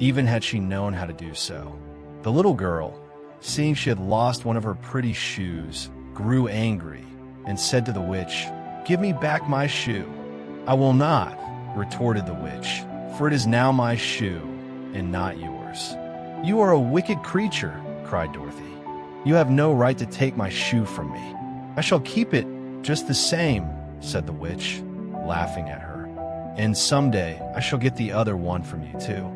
even had she known how to do so. The little girl, seeing she had lost one of her pretty shoes, grew angry and said to the witch, "Give me back my shoe." "I will not," retorted the witch, "for it is now my shoe and not yours." "You are a wicked creature," cried Dorothy. "You have no right to take my shoe from me." "I shall keep it just the same," said the witch, laughing at her. "And someday I shall get the other one from you too."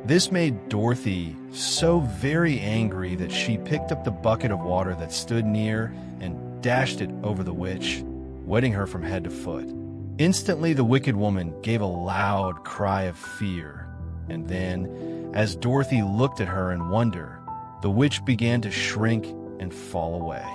This made Dorothy so very angry that she picked up the bucket of water that stood near and dashed it over the witch, wetting her from head to foot. Instantly the wicked woman gave a loud cry of fear, and then, as Dorothy looked at her in wonder, the witch began to shrink and fall away.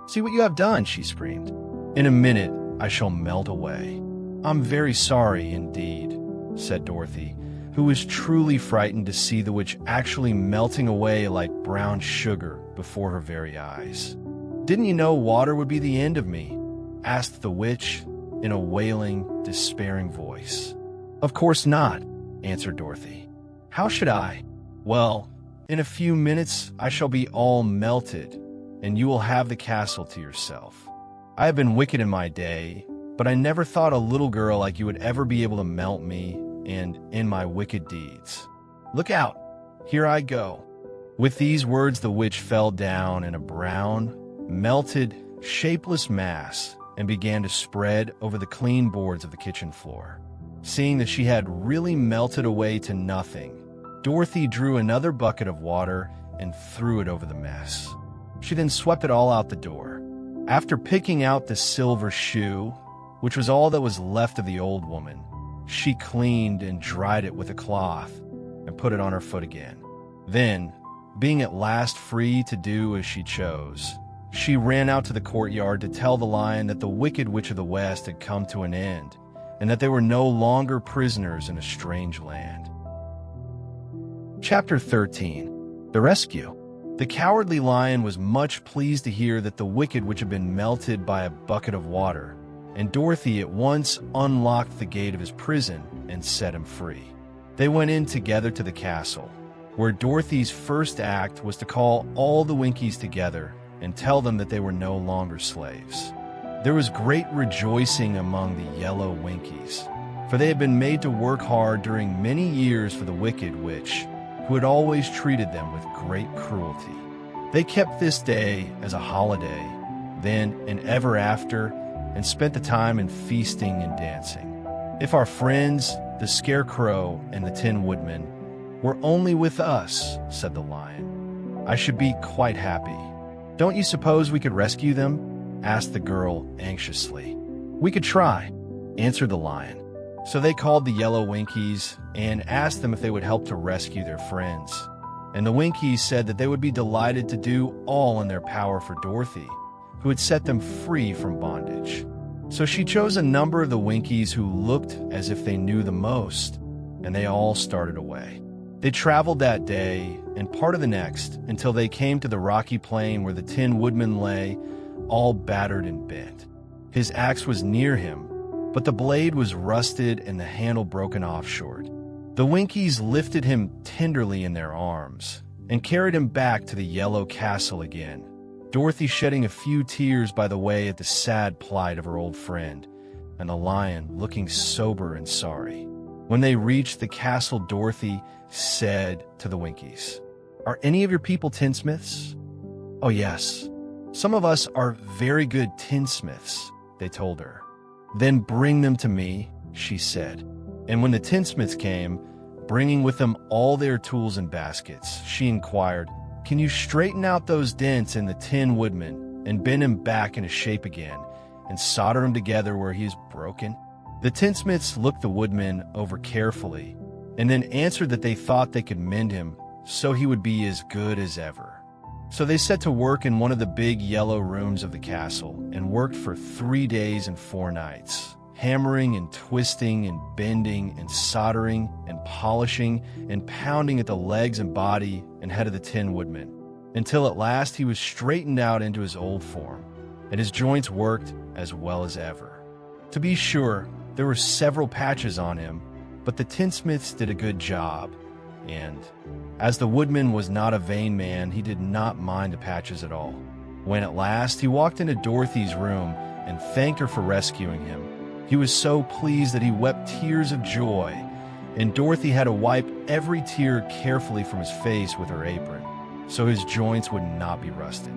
"See what you have done," she screamed. "In a minute I shall melt away." "I'm very sorry indeed," said Dorothy, who was truly frightened to see the witch actually melting away like brown sugar before her very eyes. "Didn't you know water would be the end of me?" asked the witch in a wailing, despairing voice. "Of course not," answered Dorothy. "How should I?" "Well, in a few minutes I shall be all melted, and you will have the castle to yourself. I have been wicked in my day, but I never thought a little girl like you would ever be able to melt me and in my wicked deeds. Look out! Here I go." With these words the witch fell down in a brown, melted, shapeless mass and began to spread over the clean boards of the kitchen floor. Seeing that she had really melted away to nothing, Dorothy drew another bucket of water and threw it over the mess. She then swept it all out the door. After picking out the silver shoe, which was all that was left of the old woman, she cleaned and dried it with a cloth and put it on her foot again. Then, being at last free to do as she chose, she ran out to the courtyard to tell the lion that the Wicked Witch of the West had come to an end, and that they were no longer prisoners in a strange land. Chapter 13. The Rescue. The Cowardly Lion was much pleased to hear that the Wicked Witch had been melted by a bucket of water, and Dorothy at once unlocked the gate of his prison and set him free. They went in together to the castle, where Dorothy's first act was to call all the Winkies together and tell them that they were no longer slaves. There was great rejoicing among the yellow Winkies, for they had been made to work hard during many years for the Wicked Witch, who had always treated them with great cruelty. They kept this day as a holiday, then and ever after, and spent the time in feasting and dancing. "If our friends, the Scarecrow and the Tin Woodman, were only with us," said the lion, "I should be quite happy." "Don't you suppose we could rescue them?" asked the girl anxiously. "We could try," answered the lion. So they called the yellow Winkies and asked them if they would help to rescue their friends. And the Winkies said that they would be delighted to do all in their power for Dorothy, who had set them free from bondage. So she chose a number of the Winkies who looked as if they knew the most, and they all started away. They traveled that day and part of the next until they came to the rocky plain where the Tin Woodman lay, all battered and bent. His axe was near him, but the blade was rusted and the handle broken off short. The Winkies lifted him tenderly in their arms and carried him back to the yellow castle again, Dorothy shedding a few tears by the way at the sad plight of her old friend, and the lion looking sober and sorry. When they reached the castle, Dorothy said to the Winkies, "Are any of your people tinsmiths?" "Oh, yes. Some of us are very good tinsmiths," they told her. "Then bring them to me," she said. And when the tinsmiths came, bringing with them all their tools and baskets, she inquired, "Can you straighten out those dents in the Tin Woodman and bend him back into shape again and solder him together where he is broken?" The tinsmiths looked the woodman over carefully and then answered that they thought they could mend him so he would be as good as ever. So they set to work in one of the big yellow rooms of the castle and worked for 3 days and 4 nights, hammering and twisting and bending and soldering and polishing and pounding at the legs and body and head of the Tin Woodman, until at last he was straightened out into his old form, and his joints worked as well as ever. To be sure, there were several patches on him, but the tinsmiths did a good job, and as the woodman was not a vain man, he did not mind the patches at all. When at last he walked into Dorothy's room and thanked her for rescuing him, he was so pleased that he wept tears of joy, and Dorothy had to wipe every tear carefully from his face with her apron, so his joints would not be rusted.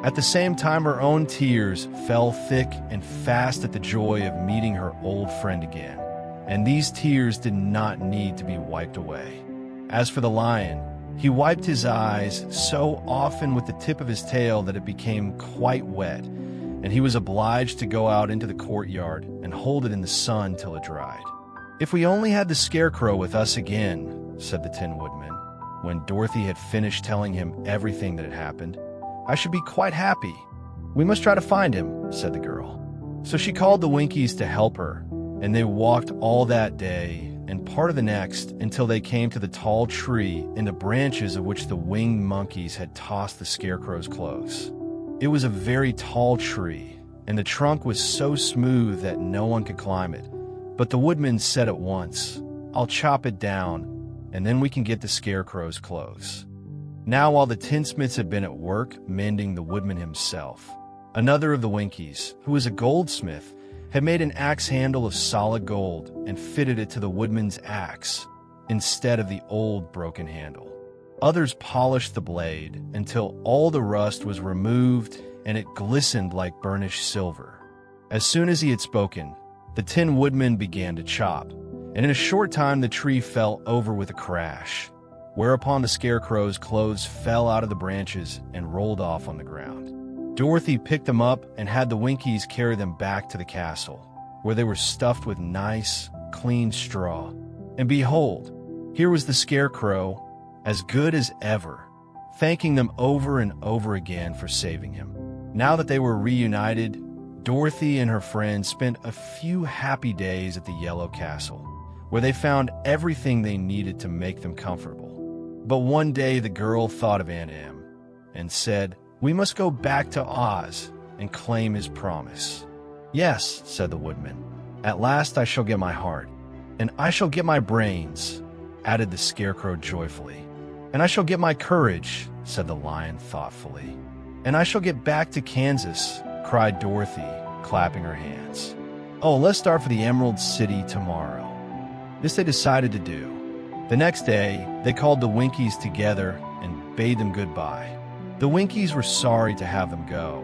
At the same time, her own tears fell thick and fast at the joy of meeting her old friend again, and these tears did not need to be wiped away. As for the lion, he wiped his eyes so often with the tip of his tail that it became quite wet, and he was obliged to go out into the courtyard and hold it in the sun till it dried. "If we only had the Scarecrow with us again," said the Tin Woodman, when Dorothy had finished telling him everything that had happened, "I should be quite happy." "We must try to find him," said the girl. So she called the Winkies to help her, and they walked all that day and part of the next until they came to the tall tree in the branches of which the winged monkeys had tossed the Scarecrow's clothes. It was a very tall tree, and the trunk was so smooth that no one could climb it. But the woodman said at once, "I'll chop it down, and then we can get the Scarecrow's clothes." Now while the tinsmiths had been at work mending the woodman himself, another of the Winkies, who was a goldsmith, had made an axe handle of solid gold and fitted it to the woodman's axe instead of the old broken handle. Others polished the blade until all the rust was removed and it glistened like burnished silver. As soon as he had spoken, the Tin Woodman began to chop, and in a short time the tree fell over with a crash, whereupon the Scarecrow's clothes fell out of the branches and rolled off on the ground. Dorothy picked them up and had the Winkies carry them back to the castle, where they were stuffed with nice, clean straw. And behold, here was the Scarecrow, as good as ever, thanking them over and over again for saving him. Now that they were reunited, Dorothy and her friends spent a few happy days at the Yellow Castle, where they found everything they needed to make them comfortable. But one day the girl thought of Aunt Em and said, "We must go back to Oz and claim his promise." "Yes," said the woodman. "At last I shall get my heart, and I shall get my brains," added the Scarecrow joyfully. "And I shall get my courage," said the lion thoughtfully. "And I shall get back to Kansas," cried Dorothy, clapping her hands. "Oh, let's start for the Emerald City tomorrow." This they decided to do. The next day, they called the Winkies together and bade them goodbye. The Winkies were sorry to have them go,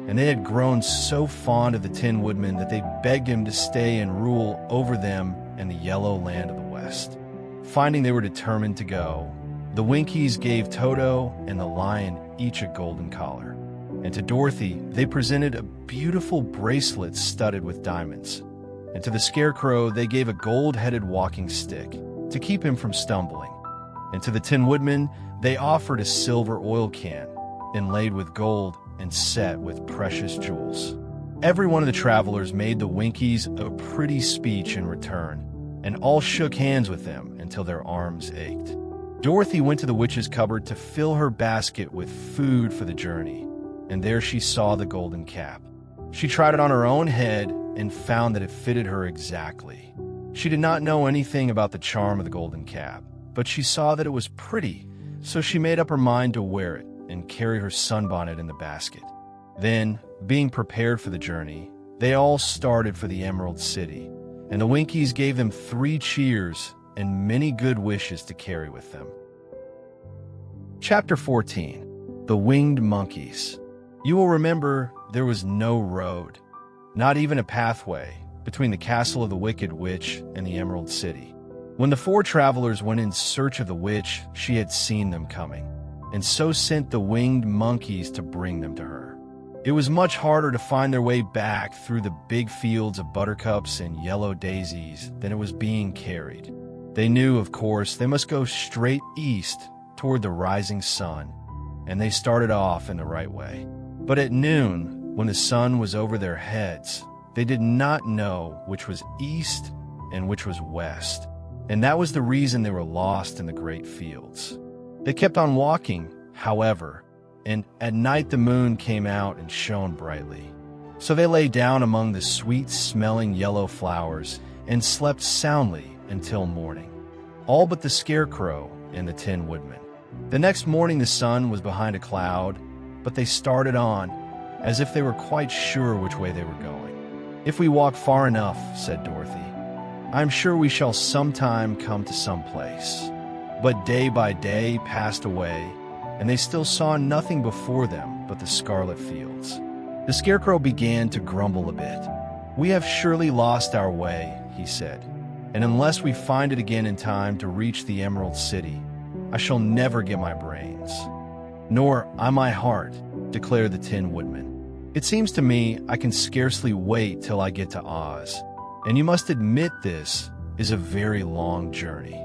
and they had grown so fond of the Tin Woodman that they begged him to stay and rule over them and the yellow land of the West. Finding they were determined to go, the Winkies gave Toto and the lion each a golden collar, and to Dorothy they presented a beautiful bracelet studded with diamonds, and to the Scarecrow they gave a gold-headed walking stick to keep him from stumbling, and to the Tin Woodman they offered a silver oil can inlaid with gold and set with precious jewels. Every one of the travelers made the Winkies a pretty speech in return, and all shook hands with them until their arms ached. Dorothy went to the witch's cupboard to fill her basket with food for the journey, and there she saw the golden cap. She tried it on her own head and found that it fitted her exactly. She did not know anything about the charm of the golden cap, but she saw that it was pretty, so she made up her mind to wear it and carry her sunbonnet in the basket. Then, being prepared for the journey, they all started for the Emerald City, and the Winkies gave them 3 cheers and many good wishes to carry with them. Chapter 14. The Winged Monkeys. You will remember there was no road, not even a pathway, between the castle of the Wicked Witch and the Emerald City. When the four travelers went in search of the witch, she had seen them coming, and so sent the winged monkeys to bring them to her. It was much harder to find their way back through the big fields of buttercups and yellow daisies than it was being carried. They knew, of course, they must go straight east toward the rising sun, and they started off in the right way. But at noon, when the sun was over their heads, they did not know which was east and which was west, and that was the reason they were lost in the great fields. They kept on walking, however, and at night the moon came out and shone brightly. So they lay down among the sweet-smelling yellow flowers and slept soundly until morning, all but the Scarecrow and the Tin Woodman. The next morning the sun was behind a cloud, but they started on, as if they were quite sure which way they were going. "If we walk far enough," said Dorothy, "I am sure we shall sometime come to some place." But day by day passed away, and they still saw nothing before them but the scarlet fields. The Scarecrow began to grumble a bit. "We have surely lost our way," he said, "and unless we find it again in time to reach the Emerald City, I shall never get my brains." "Nor I my heart," declared the Tin Woodman. "It seems to me I can scarcely wait till I get to Oz, and you must admit this is a very long journey."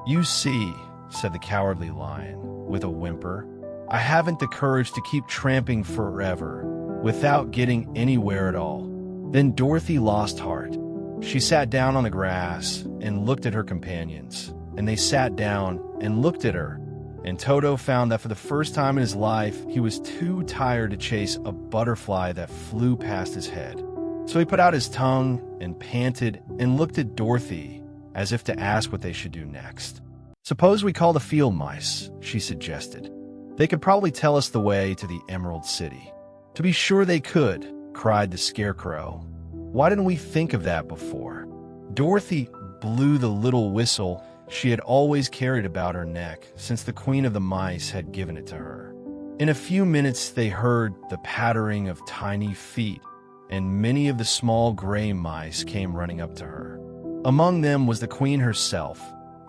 "You see," said the Cowardly Lion, with a whimper, "I haven't the courage to keep tramping forever without getting anywhere at all." Then Dorothy lost heart. She sat down on the grass and looked at her companions, and they sat down and looked at her, and Toto found that for the first time in his life he was too tired to chase a butterfly that flew past his head. So he put out his tongue and panted and looked at Dorothy as if to ask what they should do next. "Suppose we call the field mice," she suggested. "They could probably tell us the way to the Emerald City." "To be sure they could," cried the Scarecrow. "Why didn't we think of that before?" Dorothy blew the little whistle she had always carried about her neck since the Queen of the Mice had given it to her. In a few minutes they heard the pattering of tiny feet, and many of the small gray mice came running up to her. Among them was the Queen herself,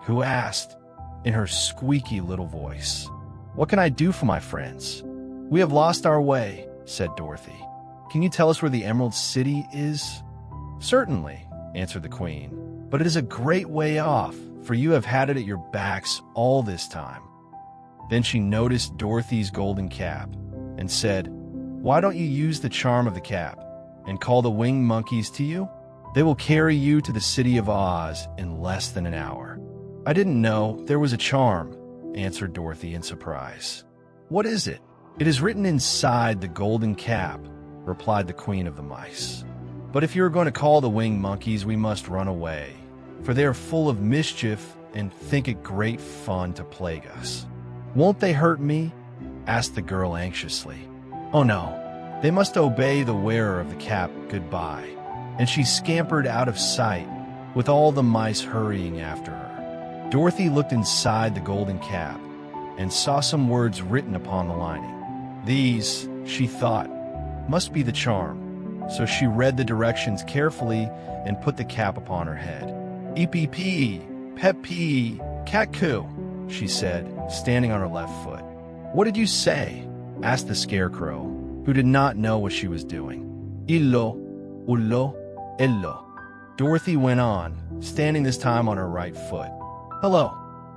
who asked, in her squeaky little voice, "What can I do for my friends?" "We have lost our way," said Dorothy. "Can you tell us where the Emerald City is?" "Certainly," answered the Queen, "but it is a great way off, for you have had it at your backs all this time." Then she noticed Dorothy's golden cap and said, "Why don't you use the charm of the cap and call the winged monkeys to you? They will carry you to the city of Oz in less than an hour." "I didn't know there was a charm," answered Dorothy in surprise. "What is it?" "It is written inside the golden cap," replied the Queen of the Mice. "But if you are going to call the winged monkeys, we must run away, for they are full of mischief and think it great fun to plague us." "Won't they hurt me?" asked the girl anxiously. "Oh no, they must obey the wearer of the cap goodbye." And she scampered out of sight, with all the mice hurrying after her. Dorothy looked inside the golden cap and saw some words written upon the lining. These, she thought, must be the charm, so she read the directions carefully and put the cap upon her head. "Eep-pee, pep-pee, cat-coo," she said, standing on her left foot. "What did you say?" asked the Scarecrow, who did not know what she was doing. "Illo, ullo, ello," Dorothy went on, standing this time on her right foot. "Hello,"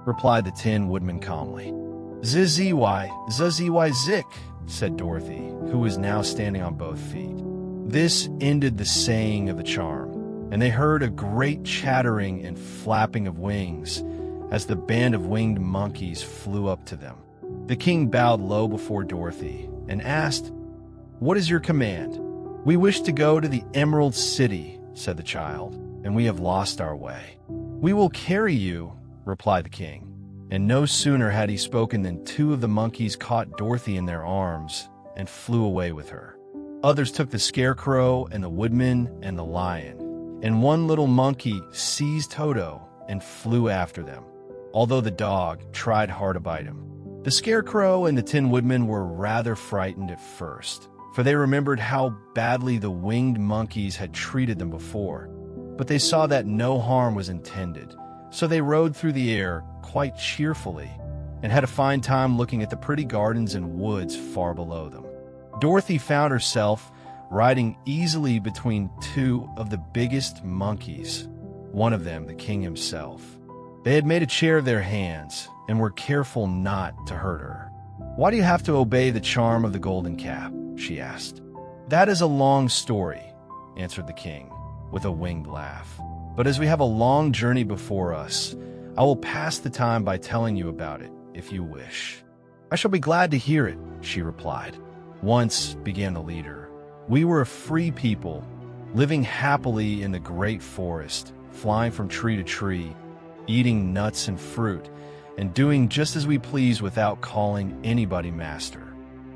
replied the Tin Woodman calmly. "Zzy, zick," said Dorothy, who was now standing on both feet. This ended the saying of the charm, and they heard a great chattering and flapping of wings as the band of winged monkeys flew up to them. The king bowed low before Dorothy and asked, "What is your command?" "We wish to go to the Emerald City," said the child, "and we have lost our way." "We will carry you," replied the king. And no sooner had he spoken than two of the monkeys caught Dorothy in their arms and flew away with her. Others took the Scarecrow and the Woodman and the Lion, and one little monkey seized Toto and flew after them, although the dog tried hard to bite him. The Scarecrow and the Tin Woodman were rather frightened at first, for they remembered how badly the winged monkeys had treated them before. But they saw that no harm was intended, so they rode through the air quite cheerfully and had a fine time looking at the pretty gardens and woods far below them. Dorothy found herself riding easily between two of the biggest monkeys, one of them the king himself. They had made a chair of their hands and were careful not to hurt her. "Why do you have to obey the charm of the golden cap?" she asked. "That is a long story," answered the king, with a winged laugh. "But as we have a long journey before us, I will pass the time by telling you about it, if you wish." "I shall be glad to hear it," she replied. "Once," began the leader, "we were a free people, living happily in the great forest, flying from tree to tree, eating nuts and fruit, and doing just as we please without calling anybody master.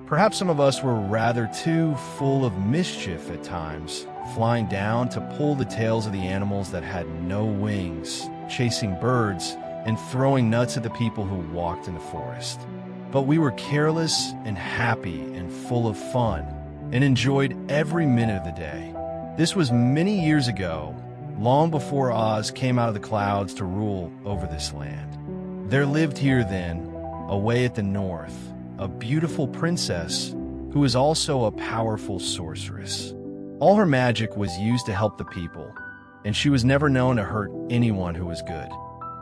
Perhaps some of us were rather too full of mischief at times, flying down to pull the tails of the animals that had no wings, chasing birds, and throwing nuts at the people who walked in the forest. But we were careless and happy and full of fun, and enjoyed every minute of the day. This was many years ago, long before Oz came out of the clouds to rule over this land. There lived here then, away at the north, a beautiful princess who was also a powerful sorceress. All her magic was used to help the people, and she was never known to hurt anyone who was good.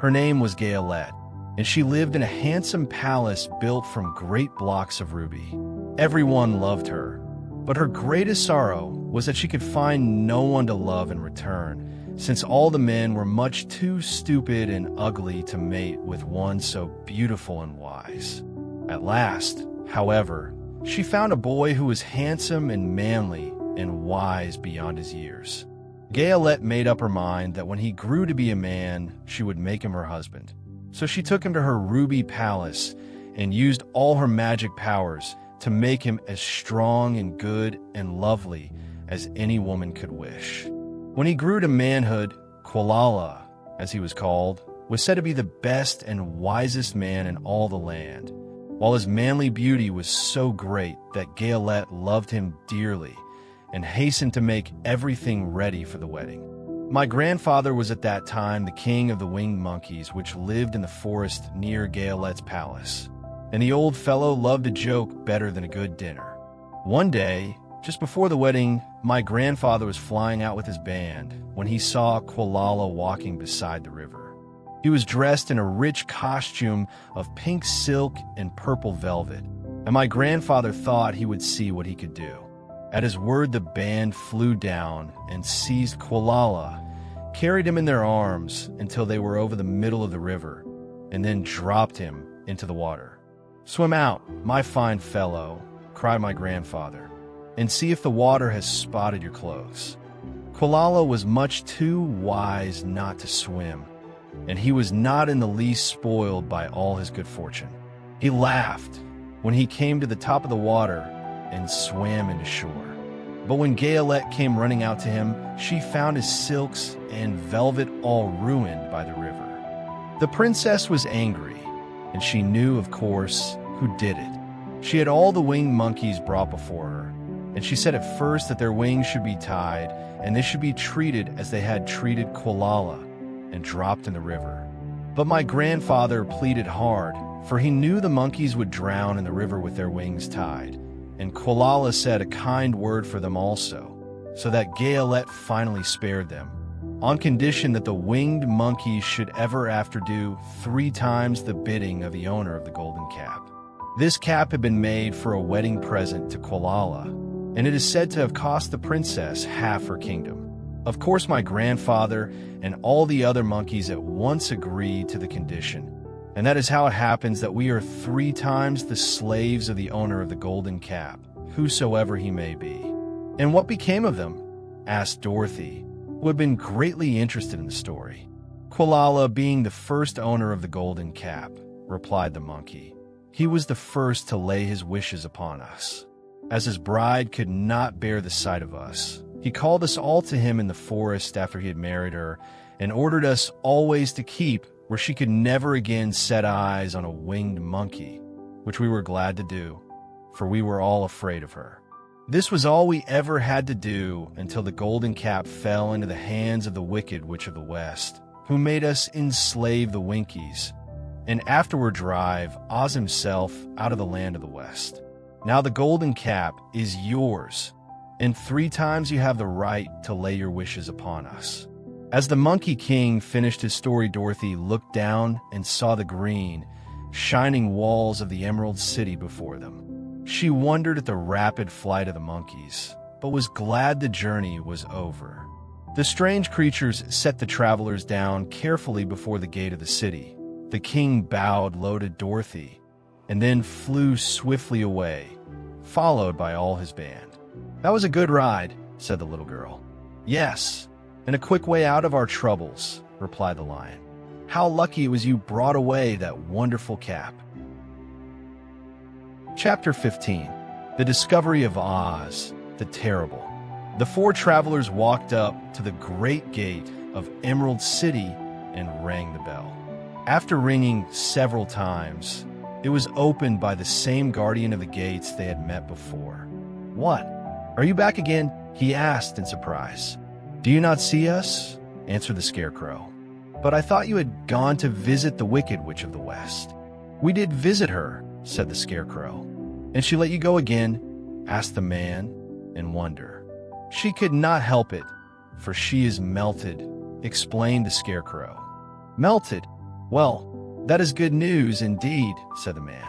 Her name was Gayolette, and she lived in a handsome palace built from great blocks of ruby. Everyone loved her, but her greatest sorrow was that she could find no one to love in return, since all the men were much too stupid and ugly to mate with one so beautiful and wise. At last, however, she found a boy who was handsome and manly and wise beyond his years. Gayolette made up her mind that when he grew to be a man, she would make him her husband. So she took him to her ruby palace and used all her magic powers to make him as strong and good and lovely as any woman could wish. When he grew to manhood, Quilala, as he was called, was said to be the best and wisest man in all the land, while his manly beauty was so great that Gayolette loved him dearly and hastened to make everything ready for the wedding. My grandfather was at that time the king of the winged monkeys, which lived in the forest near Gayolette's palace, and the old fellow loved a joke better than a good dinner. One day, just before the wedding, my grandfather was flying out with his band when he saw Quilala walking beside the river. He was dressed in a rich costume of pink silk and purple velvet, and my grandfather thought he would see what he could do. At his word, the band flew down and seized Quilala, carried him in their arms until they were over the middle of the river, and then dropped him into the water. "Swim out, my fine fellow," cried my grandfather, "and see if the water has spotted your clothes." Quilala was much too wise not to swim, and he was not in the least spoiled by all his good fortune. He laughed when he came to the top of the water and swam into shore. But when Gayolette came running out to him, she found his silks and velvet all ruined by the river. The princess was angry, and she knew, of course, who did it. She had all the winged monkeys brought before her, and she said at first that their wings should be tied, and they should be treated as they had treated Quilala, and dropped in the river. But my grandfather pleaded hard, for he knew the monkeys would drown in the river with their wings tied, and Quilala said a kind word for them also, so that Gayolette finally spared them, on condition that the winged monkeys should ever after do 3 times the bidding of the owner of the golden cap. This cap had been made for a wedding present to Quilala, and it is said to have cost the princess half her kingdom. Of course, my grandfather and all the other monkeys at once agreed to the condition, and that is how it happens that we are 3 times the slaves of the owner of the golden cap, whosoever he may be. "And what became of them?" asked Dorothy, who had been greatly interested in the story. "Quilala being the first owner of the golden cap," replied the monkey. "He was the first to lay his wishes upon us. As his bride could not bear the sight of us, he called us all to him in the forest after he had married her, and ordered us always to keep where she could never again set eyes on a winged monkey. which we were glad to do, for we were all afraid of her. This was all we ever had to do until the golden cap fell into the hands of the Wicked Witch of the West, who made us enslave the Winkies, and afterward drive Oz himself out of the land of the West. Now the golden cap is yours, and 3 times you have the right to lay your wishes upon us. As the Monkey King finished his story, Dorothy looked down and saw the green, shining walls of the Emerald City before them. She wondered at the rapid flight of the monkeys, but was glad the journey was over. The strange creatures set the travelers down carefully before the gate of the city. The king bowed low to Dorothy, and then flew swiftly away, followed by all his band. "That was a good ride," said the little girl. "Yes, and a quick way out of our troubles," replied the lion. "How lucky it was you brought away that wonderful cap." Chapter 15. The Discovery of Oz, the Terrible. The 4 travelers walked up to the great gate of Emerald City and rang the bell. After ringing several times, it was opened by the same guardian of the gates they had met before. "What? Are you back again?" he asked in surprise. "Do you not see us?" answered the Scarecrow. "But I thought you had gone to visit the Wicked Witch of the West." "We did visit her," said the Scarecrow. "And she let you go again?" asked the man in wonder. "She could not help it, for she is melted," explained the Scarecrow. "Melted? Well, that is good news indeed," said the man.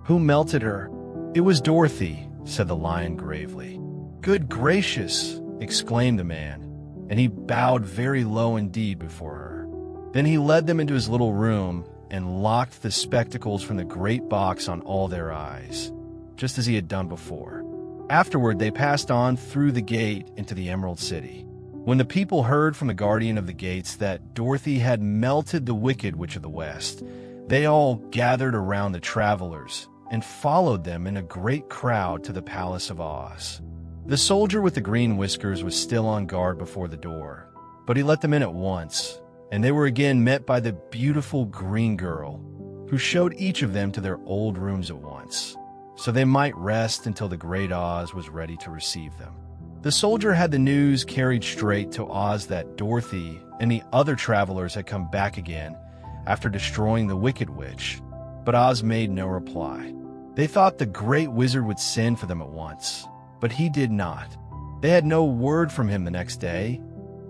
"Who melted her?" "It was Dorothy," said the lion gravely. "Good gracious!" exclaimed the man, and he bowed very low indeed before her. Then he led them into his little room and locked the spectacles from the great box on all their eyes, just as he had done before. Afterward, they passed on through the gate into the Emerald City. When the people heard from the guardian of the gates that Dorothy had melted the Wicked Witch of the West, they all gathered around the travelers and followed them in a great crowd to the Palace of Oz. The soldier with the green whiskers was still on guard before the door, but he let them in at once, and they were again met by the beautiful green girl, who showed each of them to their old rooms at once, so they might rest until the great Oz was ready to receive them. The soldier had the news carried straight to Oz that Dorothy and the other travelers had come back again after destroying the Wicked Witch, but Oz made no reply. They thought the great wizard would send for them at once, but he did not. They had no word from him the next day,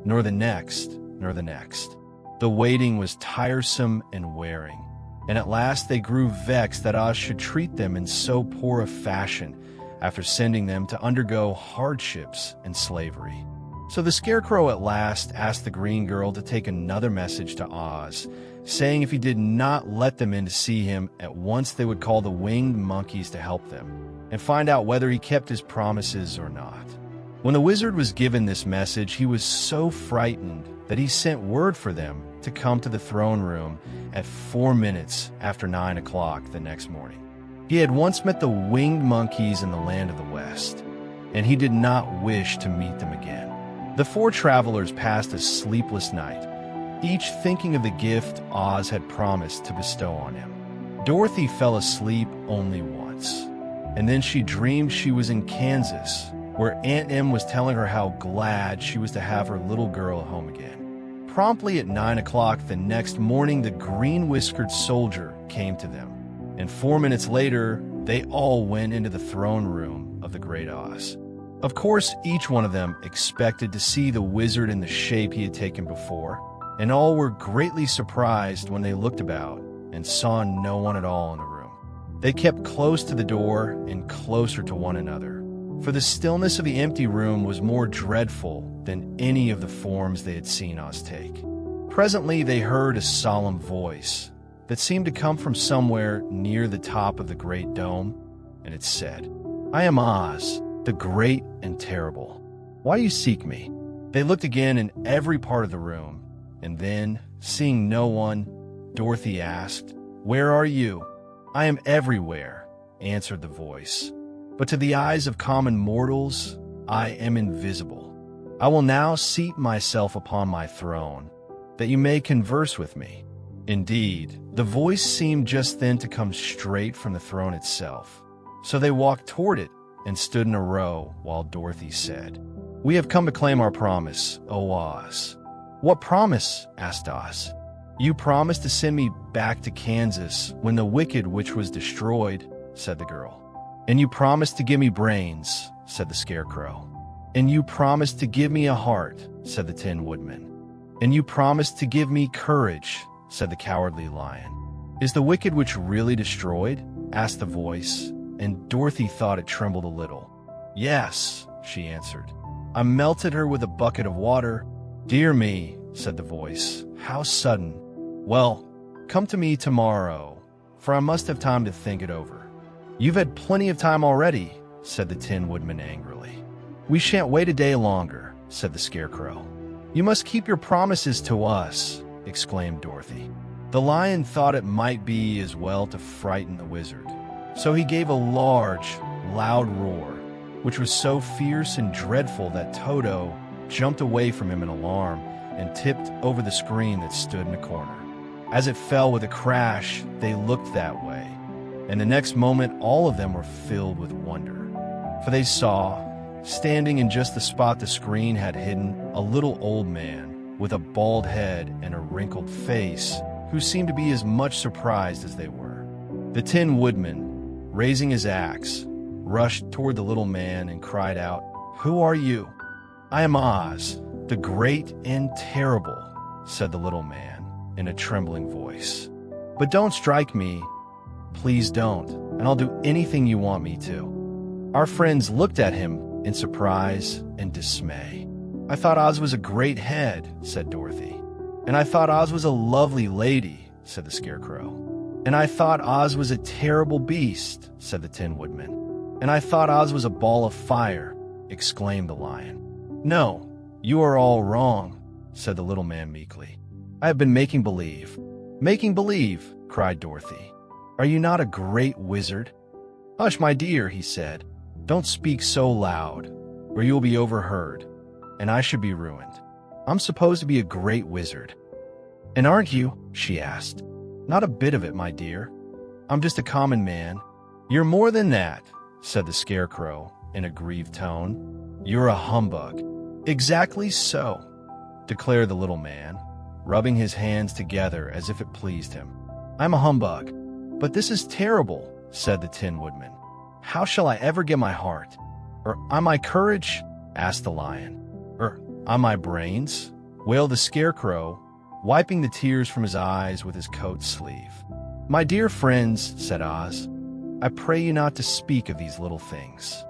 nor the next, nor the next. The waiting was tiresome and wearing, and at last they grew vexed that Oz should treat them in so poor a fashion after sending them to undergo hardships and slavery. So the Scarecrow at last asked the green girl to take another message to Oz, saying if he did not let them in to see him, at once they would call the winged monkeys to help them, and find out whether he kept his promises or not. When the wizard was given this message, he was so frightened that he sent word for them to come to the throne room at 4 minutes after 9 o'clock the next morning. He had once met the winged monkeys in the land of the West, and he did not wish to meet them again. The 4 travelers passed a sleepless night, each thinking of the gift Oz had promised to bestow on him. Dorothy fell asleep only once, and then she dreamed she was in Kansas, where Aunt Em was telling her how glad she was to have her little girl home again. Promptly at 9 o'clock the next morning, the green-whiskered soldier came to them, and 4 minutes later, they all went into the throne room of the Great Oz. Of course, each one of them expected to see the wizard in the shape he had taken before, and all were greatly surprised when they looked about and saw no one at all in the room. They kept close to the door and closer to one another, for the stillness of the empty room was more dreadful than any of the forms they had seen Oz take. Presently, they heard a solemn voice that seemed to come from somewhere near the top of the great dome, and it said, "I am Oz, the great and terrible. Why you seek me?" They looked again in every part of the room, and then, seeing no one, Dorothy asked, "Where are you?" "I am everywhere," answered the voice, "but to the eyes of common mortals, I am invisible. I will now seat myself upon my throne, that you may converse with me." Indeed, the voice seemed just then to come straight from the throne itself. So they walked toward it and stood in a row while Dorothy said, "We have come to claim our promise, O Oz." "What promise?" asked Oz. "You promised to send me back to Kansas when the Wicked Witch was destroyed," said the girl. "And you promised to give me brains," said the Scarecrow. "And you promised to give me a heart," said the Tin Woodman. "And you promised to give me courage," said the Cowardly Lion. "Is the Wicked Witch really destroyed?" asked the voice, and Dorothy thought it trembled a little. "Yes," she answered. "I melted her with a bucket of water." "Dear me," said the voice, "how sudden. Well, come to me tomorrow, for I must have time to think it over." "You've had plenty of time already," said the Tin Woodman angrily. "We shan't wait a day longer," said the Scarecrow. "You must keep your promises to us," exclaimed Dorothy. The lion thought it might be as well to frighten the wizard, so he gave a large, loud roar, which was so fierce and dreadful that Toto jumped away from him in alarm and tipped over the screen that stood in a corner. As it fell with a crash, they looked that way, and the next moment all of them were filled with wonder, for they saw, standing in just the spot the screen had hidden, a little old man with a bald head and a wrinkled face, who seemed to be as much surprised as they were. The Tin Woodman, raising his axe, rushed toward the little man and cried out, "Who are you?" "I am Oz, the Great and Terrible," said the little man in a trembling voice. "But don't strike me. Please don't, and I'll do anything you want me to." Our friends looked at him in surprise and dismay. "I thought Oz was a great head," said Dorothy. "And I thought Oz was a lovely lady," said the Scarecrow. "And I thought Oz was a terrible beast," said the Tin Woodman. "And I thought Oz was a ball of fire," exclaimed the lion. "No, you are all wrong," said the little man meekly. "I have been making believe." "Making believe," cried Dorothy. "Are you not a great wizard?" "Hush, my dear," he said. "Don't speak so loud, or you will be overheard, and I should be ruined. I'm supposed to be a great wizard." "And aren't you?" she asked. "Not a bit of it, my dear. I'm just a common man." "You're more than that," said the Scarecrow in a grieved tone. "You're a humbug." "Exactly so," declared the little man, rubbing his hands together as if it pleased him. "I'm a humbug." "But this is terrible," said the Tin Woodman. "How shall I ever get my heart?" "Or am I courage?" asked the lion. "Or am I brains?" wailed the Scarecrow, wiping the tears from his eyes with his coat sleeve. "My dear friends," said Oz, "I pray you not to speak of these little things.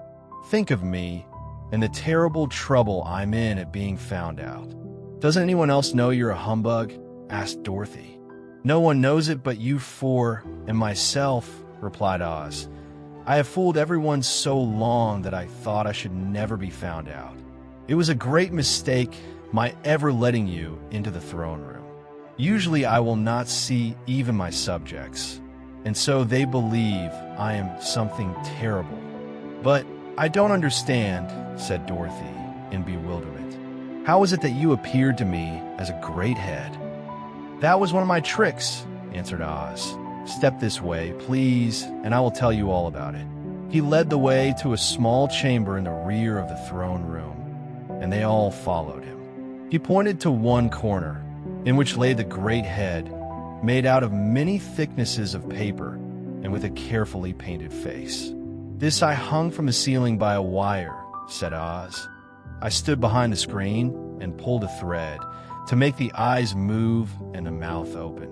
Think of me and the terrible trouble I'm in at being found out." "Doesn't anyone else know you're a humbug?" asked Dorothy. "No one knows it but you four and myself," replied Oz. "I have fooled everyone so long that I thought I should never be found out. It was a great mistake my ever letting you into the throne room. Usually I will not see even my subjects, and so they believe I am something terrible. But I don't understand," said Dorothy in bewilderment. "How is it that you appeared to me as a great head?" "That was one of my tricks," answered Oz. "Step this way, please, and I will tell you all about it." He led the way to a small chamber in the rear of the throne room, and they all followed him. He pointed to one corner, in which lay the great head, made out of many thicknesses of paper and with a carefully painted face. "This I hung from the ceiling by a wire," said Oz. "I stood behind the screen and pulled a thread to make the eyes move and the mouth open."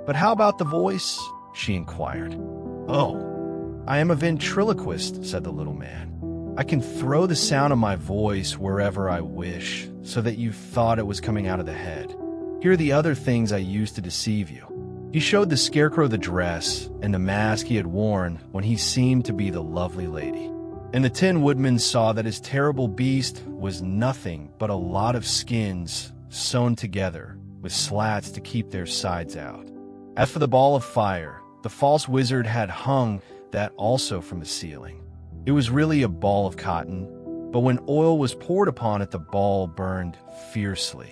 "But how about the voice?" she inquired. "Oh, I am a ventriloquist," said the little man. "I can throw the sound of my voice wherever I wish, so that you thought it was coming out of the head. Here are the other things I used to deceive you." He showed the Scarecrow the dress and the mask he had worn when he seemed to be the lovely lady. And the Tin Woodman saw that his terrible beast was nothing but a lot of skins sewn together with slats to keep their sides out. As for the ball of fire, the false wizard had hung that also from the ceiling. It was really a ball of cotton, but when oil was poured upon it, the ball burned fiercely.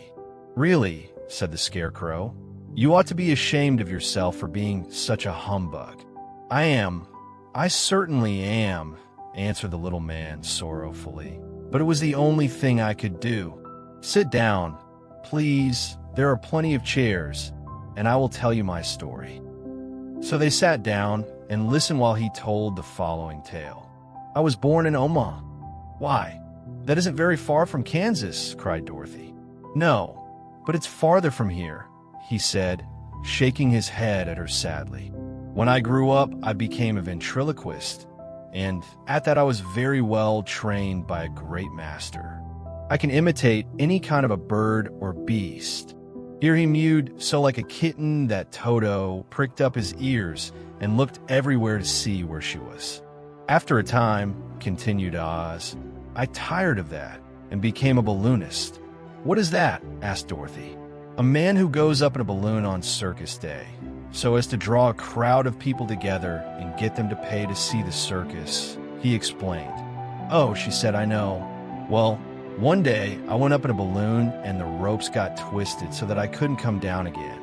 "Really," said the Scarecrow, You ought to be ashamed of yourself for being such a humbug." "I am. I certainly am," answered the little man sorrowfully. "But it was the only thing I could do. Sit down, please. There are plenty of chairs, and I will tell you my story." So they sat down and listened while he told the following tale. "I was born in Omaha." "Why, that isn't very far from Kansas," cried Dorothy. "No, but it's farther from here," he said, shaking his head at her sadly. "When I grew up, I became a ventriloquist, and at that I was very well trained by a great master. I can imitate any kind of a bird or beast." Here he mewed so like a kitten that Toto pricked up his ears and looked everywhere to see where she was. "After a time," continued Oz, "I tired of that and became a balloonist." "What is that?" asked Dorothy. "A man who goes up in a balloon on circus day, so as to draw a crowd of people together and get them to pay to see the circus," he explained. "Oh," she said, "I know. Well, one day I went up in a balloon and the ropes got twisted so that I couldn't come down again.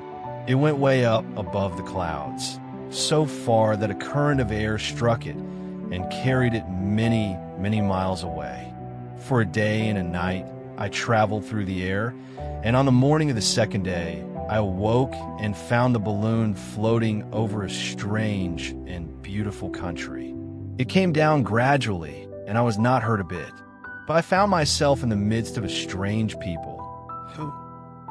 It went way up above the clouds, so far that a current of air struck it and carried it many, many miles away. For a day and a night I traveled through the air, and on the morning of the second day I awoke and found the balloon floating over a strange and beautiful country. It came down gradually, and I was not hurt a bit. But I found myself in the midst of a strange people who,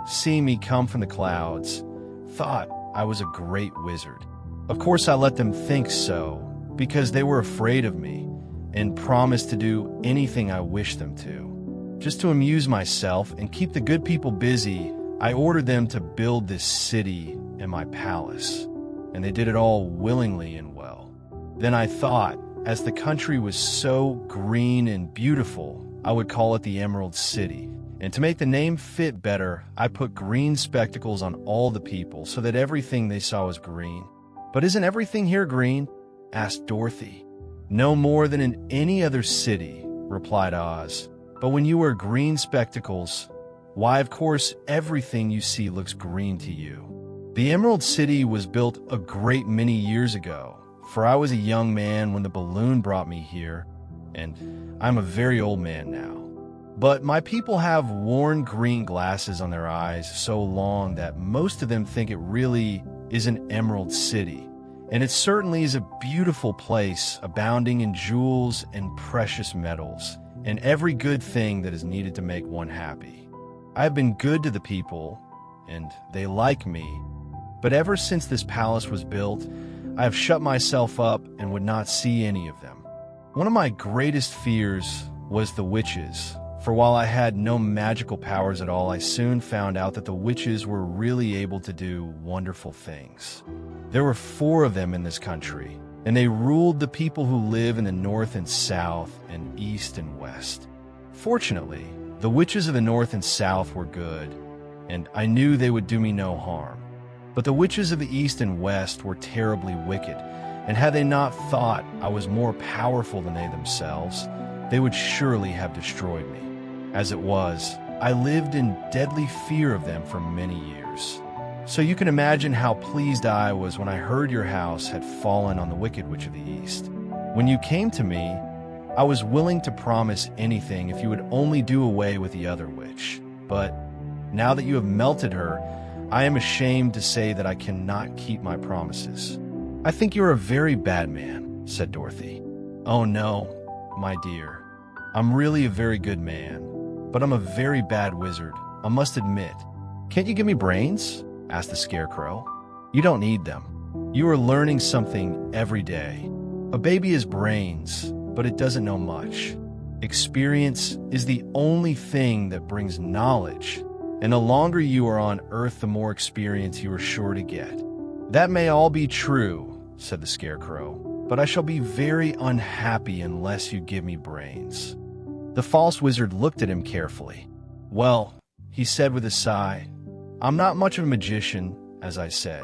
seeing me come from the clouds, thought I was a great wizard. Of course I let them think so, because they were afraid of me and promised to do anything I wished them to. Just to amuse myself and keep the good people busy, I ordered them to build this city and my palace, and they did it all willingly and well. Then I thought, as the country was so green and beautiful, I would call it the Emerald City. And to make the name fit better, I put green spectacles on all the people so that everything they saw was green. "But isn't everything here green?" asked Dorothy. "No more than in any other city," replied Oz. "But when you wear green spectacles, why, of course, everything you see looks green to you." The Emerald City was built a great many years ago, for I was a young man when the balloon brought me here, and I'm a very old man now. But my people have worn green glasses on their eyes so long that most of them think it really is an Emerald City. And it certainly is a beautiful place, abounding in jewels and precious metals, and every good thing that is needed to make one happy. I have been good to the people, and they like me. But ever since this palace was built, I have shut myself up and would not see any of them. One of my greatest fears was the witches, for while I had no magical powers at all, I soon found out that the witches were really able to do wonderful things. There were 4 of them in this country, and they ruled the people who live in the north and south and east and west. Fortunately, the witches of the north and south were good, and I knew they would do me no harm. But the witches of the east and west were terribly wicked, and had they not thought I was more powerful than they themselves, they would surely have destroyed me. As it was, I lived in deadly fear of them for many years. So you can imagine how pleased I was when I heard your house had fallen on the Wicked Witch of the East. When you came to me, I was willing to promise anything if you would only do away with the other witch. But now that you have melted her, I am ashamed to say that I cannot keep my promises. "I think you are a very bad man," said Dorothy. "Oh no, my dear. I'm really a very good man, but I'm a very bad wizard, I must admit." "Can't you give me brains?" asked the Scarecrow. "You don't need them. You are learning something every day. A baby has brains, but it doesn't know much. Experience is the only thing that brings knowledge, and the longer you are on Earth, the more experience you are sure to get." "That may all be true," said the Scarecrow, "but I shall be very unhappy unless you give me brains." The false wizard looked at him carefully. "Well," he said with a sigh, "I'm not much of a magician, as I said,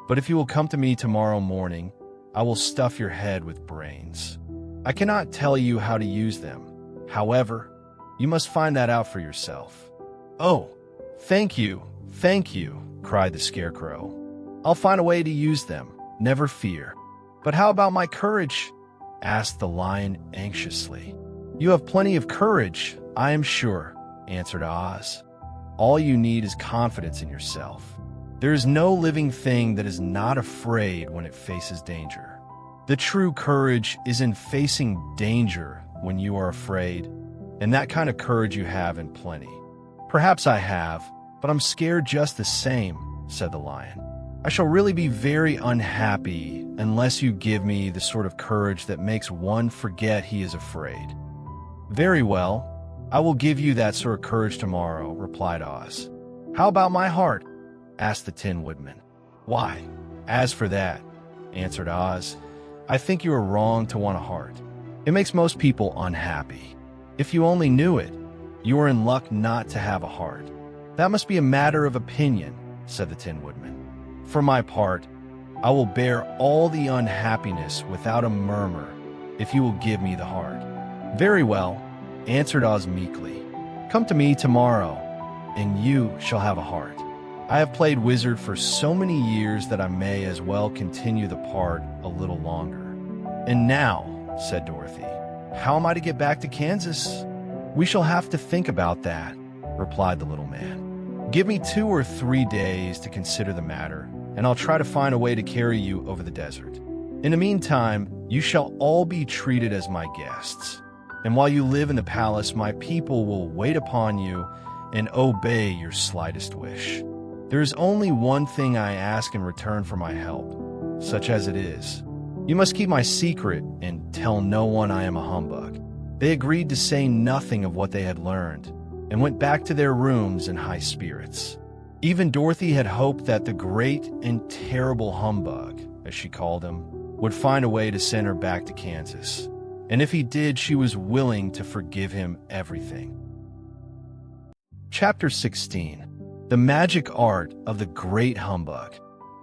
but if you will come to me tomorrow morning, I will stuff your head with brains. I cannot tell you how to use them. However, you must find that out for yourself." "Oh, thank you, cried the Scarecrow. "I'll find a way to use them, never fear." "But how about my courage?" asked the Lion anxiously. "You have plenty of courage, I am sure," answered Oz. "All you need is confidence in yourself. There is no living thing that is not afraid when it faces danger. The true courage is in facing danger when you are afraid, and that kind of courage you have in plenty." "Perhaps I have, but I'm scared just the same," said the Lion. "I shall really be very unhappy unless you give me the sort of courage that makes one forget he is afraid." "Very well, I will give you that sort of courage tomorrow," replied Oz. "How about my heart?" asked the Tin Woodman. "Why, as for that," answered Oz, "I think you are wrong to want a heart. It makes most people unhappy. If you only knew it, you are in luck not to have a heart." "That must be a matter of opinion," said the Tin Woodman. "For my part, I will bear all the unhappiness without a murmur if you will give me the heart." "Very well," answered Oz meekly. "Come to me tomorrow, and you shall have a heart. I have played wizard for so many years that I may as well continue the part a little longer." "And now," said Dorothy, "how am I to get back to Kansas?" "We shall have to think about that," replied the little man. "Give me 2 or 3 days to consider the matter, and I'll try to find a way to carry you over the desert. In the meantime, you shall all be treated as my guests. And while you live in the palace, my people will wait upon you and obey your slightest wish. There is only one thing I ask in return for my help, such as it is. You must keep my secret and tell no one I am a humbug." They agreed to say nothing of what they had learned and went back to their rooms in high spirits. Even Dorothy had hoped that the great and terrible Humbug, as she called him, would find a way to send her back to Kansas. And if he did, she was willing to forgive him everything. Chapter 16. The Magic Art of the Great Humbug.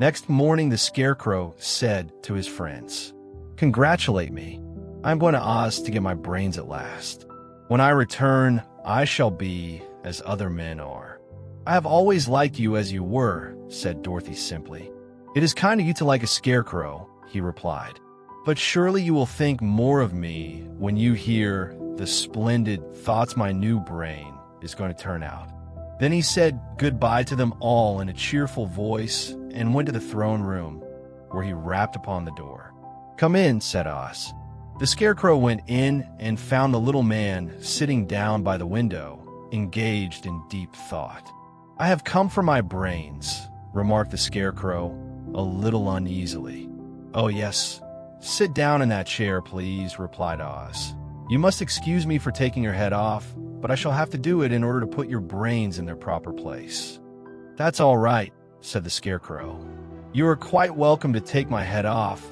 Next morning, the Scarecrow said to his friends, "Congratulate me. I'm going to Oz to get my brains at last. When I return, I shall be as other men are." "I have always liked you as you were," said Dorothy simply. "It is kind of you to like a scarecrow," he replied. "But surely you will think more of me when you hear the splendid thoughts my new brain is going to turn out." Then he said goodbye to them all in a cheerful voice and went to the throne room, where he rapped upon the door. "Come in," said Oz. The Scarecrow went in and found the little man sitting down by the window, engaged in deep thought. "I have come for my brains," remarked the Scarecrow, a little uneasily. "Oh, yes. Sit down in that chair, please," replied Oz. "You must excuse me for taking your head off, but I shall have to do it in order to put your brains in their proper place." "That's all right," said the Scarecrow. "You are quite welcome to take my head off,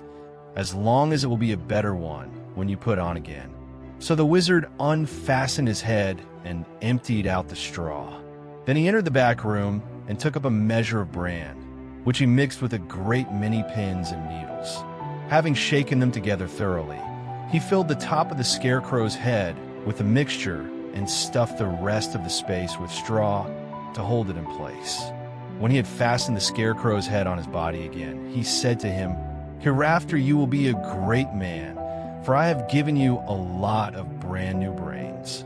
as long as it will be a better one when you put it on again." So the wizard unfastened his head and emptied out the straw. Then he entered the back room and took up a measure of bran, which he mixed with a great many pins and needles. Having shaken them together thoroughly, he filled the top of the Scarecrow's head with the mixture and stuffed the rest of the space with straw to hold it in place. When he had fastened the Scarecrow's head on his body again, he said to him, "Hereafter you will be a great man, for I have given you a lot of brand new brains."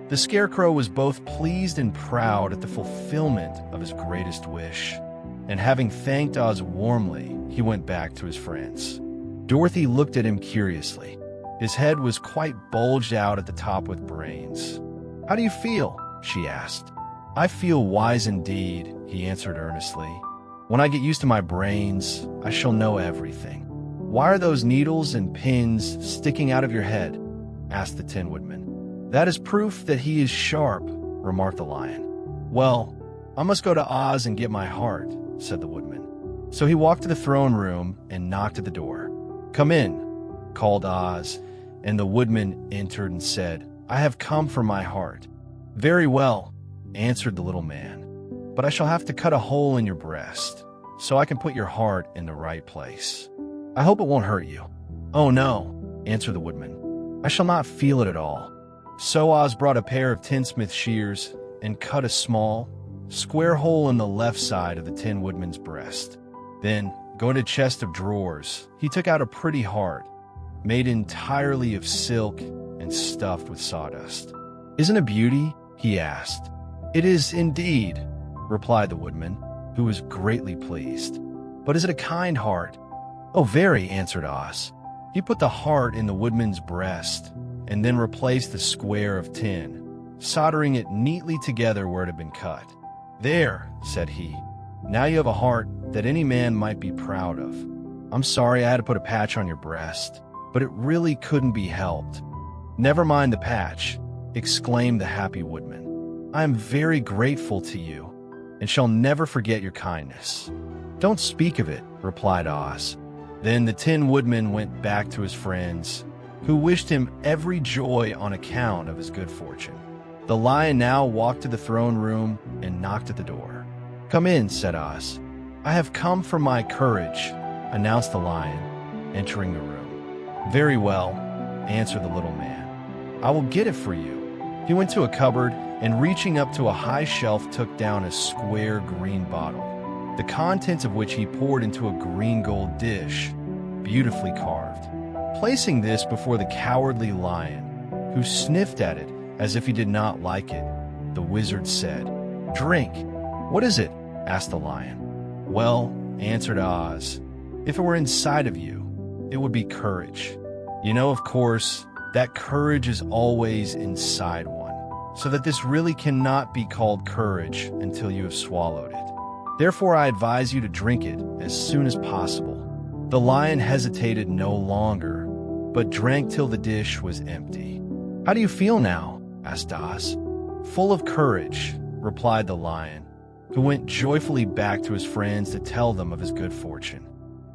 The Scarecrow was both pleased and proud at the fulfillment of his greatest wish, and having thanked Oz warmly, he went back to his friends. Dorothy looked at him curiously. His head was quite bulged out at the top with brains. "How do you feel?" she asked. "I feel wise indeed," he answered earnestly. "When I get used to my brains, I shall know everything." "Why are those needles and pins sticking out of your head?" asked the Tin Woodman. "That is proof that he is sharp," remarked the Lion. "Well, I must go to Oz and get my heart," said the Woodman. So he walked to the throne room and knocked at the door. "Come in," called Oz, and the Woodman entered and said, "I have come for my heart." "Very well," answered the little man, "but I shall have to cut a hole in your breast, so I can put your heart in the right place. I hope it won't hurt you." "Oh no," answered the Woodman. "I shall not feel it at all." So Oz brought a pair of tinsmith shears and cut a small, square hole in the left side of the Tin Woodman's breast. Then, going to a chest of drawers, he took out a pretty heart, made entirely of silk and stuffed with sawdust. "Isn't it a beauty?" he asked. "It is indeed," replied the woodman, who was greatly pleased. "But is it a kind heart?" "Oh, very," answered Oz. He put the heart in the woodman's breast and then replaced the square of tin, soldering it neatly together where it had been cut. "There," said he. "Now you have a heart that any man might be proud of. I'm sorry I had to put a patch on your breast, but it really couldn't be helped." "Never mind the patch," exclaimed the happy woodman. "I am very grateful to you and shall never forget your kindness." "Don't speak of it," replied Oz. Then the Tin Woodman went back to his friends, who wished him every joy on account of his good fortune. The lion now walked to the throne room and knocked at the door. "Come in," said Oz. "I have come for my courage," announced the lion, entering the room. "Very well," answered the little man. "I will get it for you." He went to a cupboard and, reaching up to a high shelf, took down a square green bottle, the contents of which he poured into a green gold dish, beautifully carved. Placing this before the cowardly lion, who sniffed at it as if he did not like it, the wizard said, "Drink." "What is it?" asked the lion. "Well," answered Oz, "if it were inside of you, it would be courage. You know, of course, that courage is always inside one, so that this really cannot be called courage until you have swallowed it. Therefore, I advise you to drink it as soon as possible." The lion hesitated no longer, but drank till the dish was empty. "How do you feel now?" asked Oz. "Full of courage," replied the lion, who went joyfully back to his friends to tell them of his good fortune.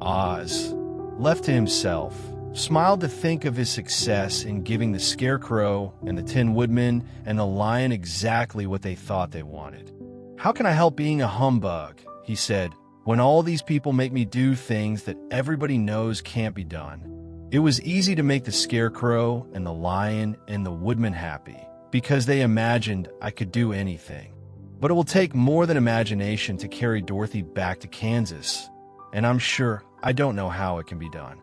Oz, left to himself, smiled to think of his success in giving the Scarecrow and the Tin Woodman and the lion exactly what they thought they wanted. "How can I help being a humbug," he said, "when all these people make me do things that everybody knows can't be done?" It was easy to make the Scarecrow and the lion and the woodman happy, because they imagined I could do anything. But it will take more than imagination to carry Dorothy back to Kansas, and I'm sure I don't know how it can be done.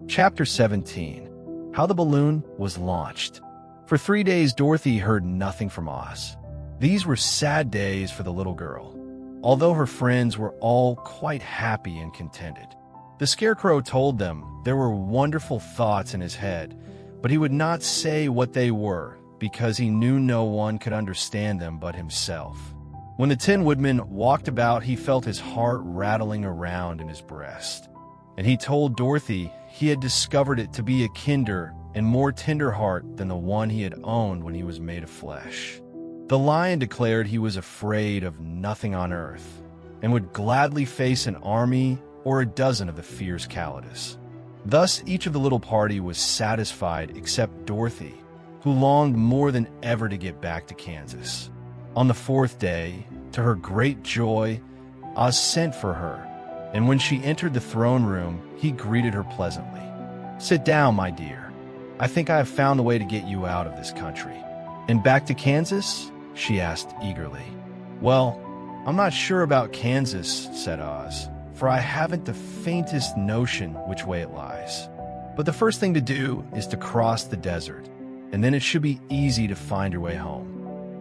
Chapter 17. How the Balloon Was Launched. For 3 days, Dorothy heard nothing from Oz. These were sad days for the little girl, although her friends were all quite happy and contented. The Scarecrow told them there were wonderful thoughts in his head, but he would not say what they were because he knew no one could understand them but himself. When the Tin Woodman walked about, he felt his heart rattling around in his breast, and he told Dorothy he had discovered it to be a kinder and more tender heart than the one he had owned when he was made of flesh. The lion declared he was afraid of nothing on earth and would gladly face an army or a dozen of the fierce Calidus. Thus, each of the little party was satisfied except Dorothy, who longed more than ever to get back to Kansas. On the 4th day, to her great joy, Oz sent for her, and when she entered the throne room, he greeted her pleasantly. "Sit down, my dear. I think I have found the way to get you out of this country." "And back to Kansas?" she asked eagerly. "Well, I'm not sure about Kansas," said Oz, "for I haven't the faintest notion which way it lies. But the first thing to do is to cross the desert, and then it should be easy to find your way home."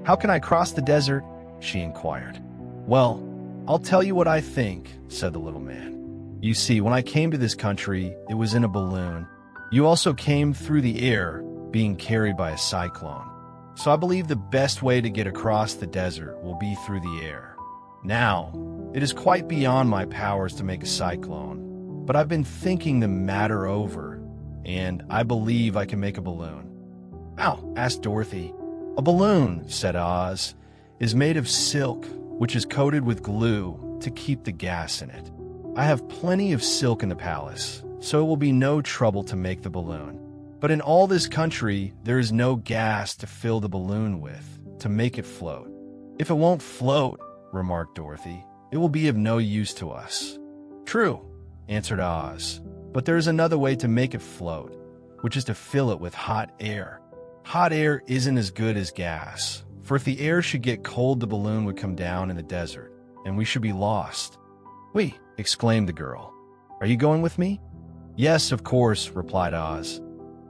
"How can I cross the desert?" she inquired. "Well, I'll tell you what I think," said the little man. "You see, when I came to this country, it was in a balloon. You also came through the air, being carried by a cyclone. So I believe the best way to get across the desert will be through the air. Now, it is quite beyond my powers to make a cyclone, but I've been thinking the matter over, and I believe I can make a balloon." "How?" asked Dorothy. "A balloon," said Oz, "is made of silk, which is coated with glue to keep the gas in it. I have plenty of silk in the palace, so it will be no trouble to make the balloon. But in all this country, there is no gas to fill the balloon with, to make it float." "If it won't float," remarked Dorothy, "it will be of no use to us." "True," answered Oz, "but there is another way to make it float, which is to fill it with hot air. Hot air isn't as good as gas, for if the air should get cold, the balloon would come down in the desert, and we should be lost." "We!" exclaimed the girl. "Are you going with me?" "Yes, of course," replied Oz.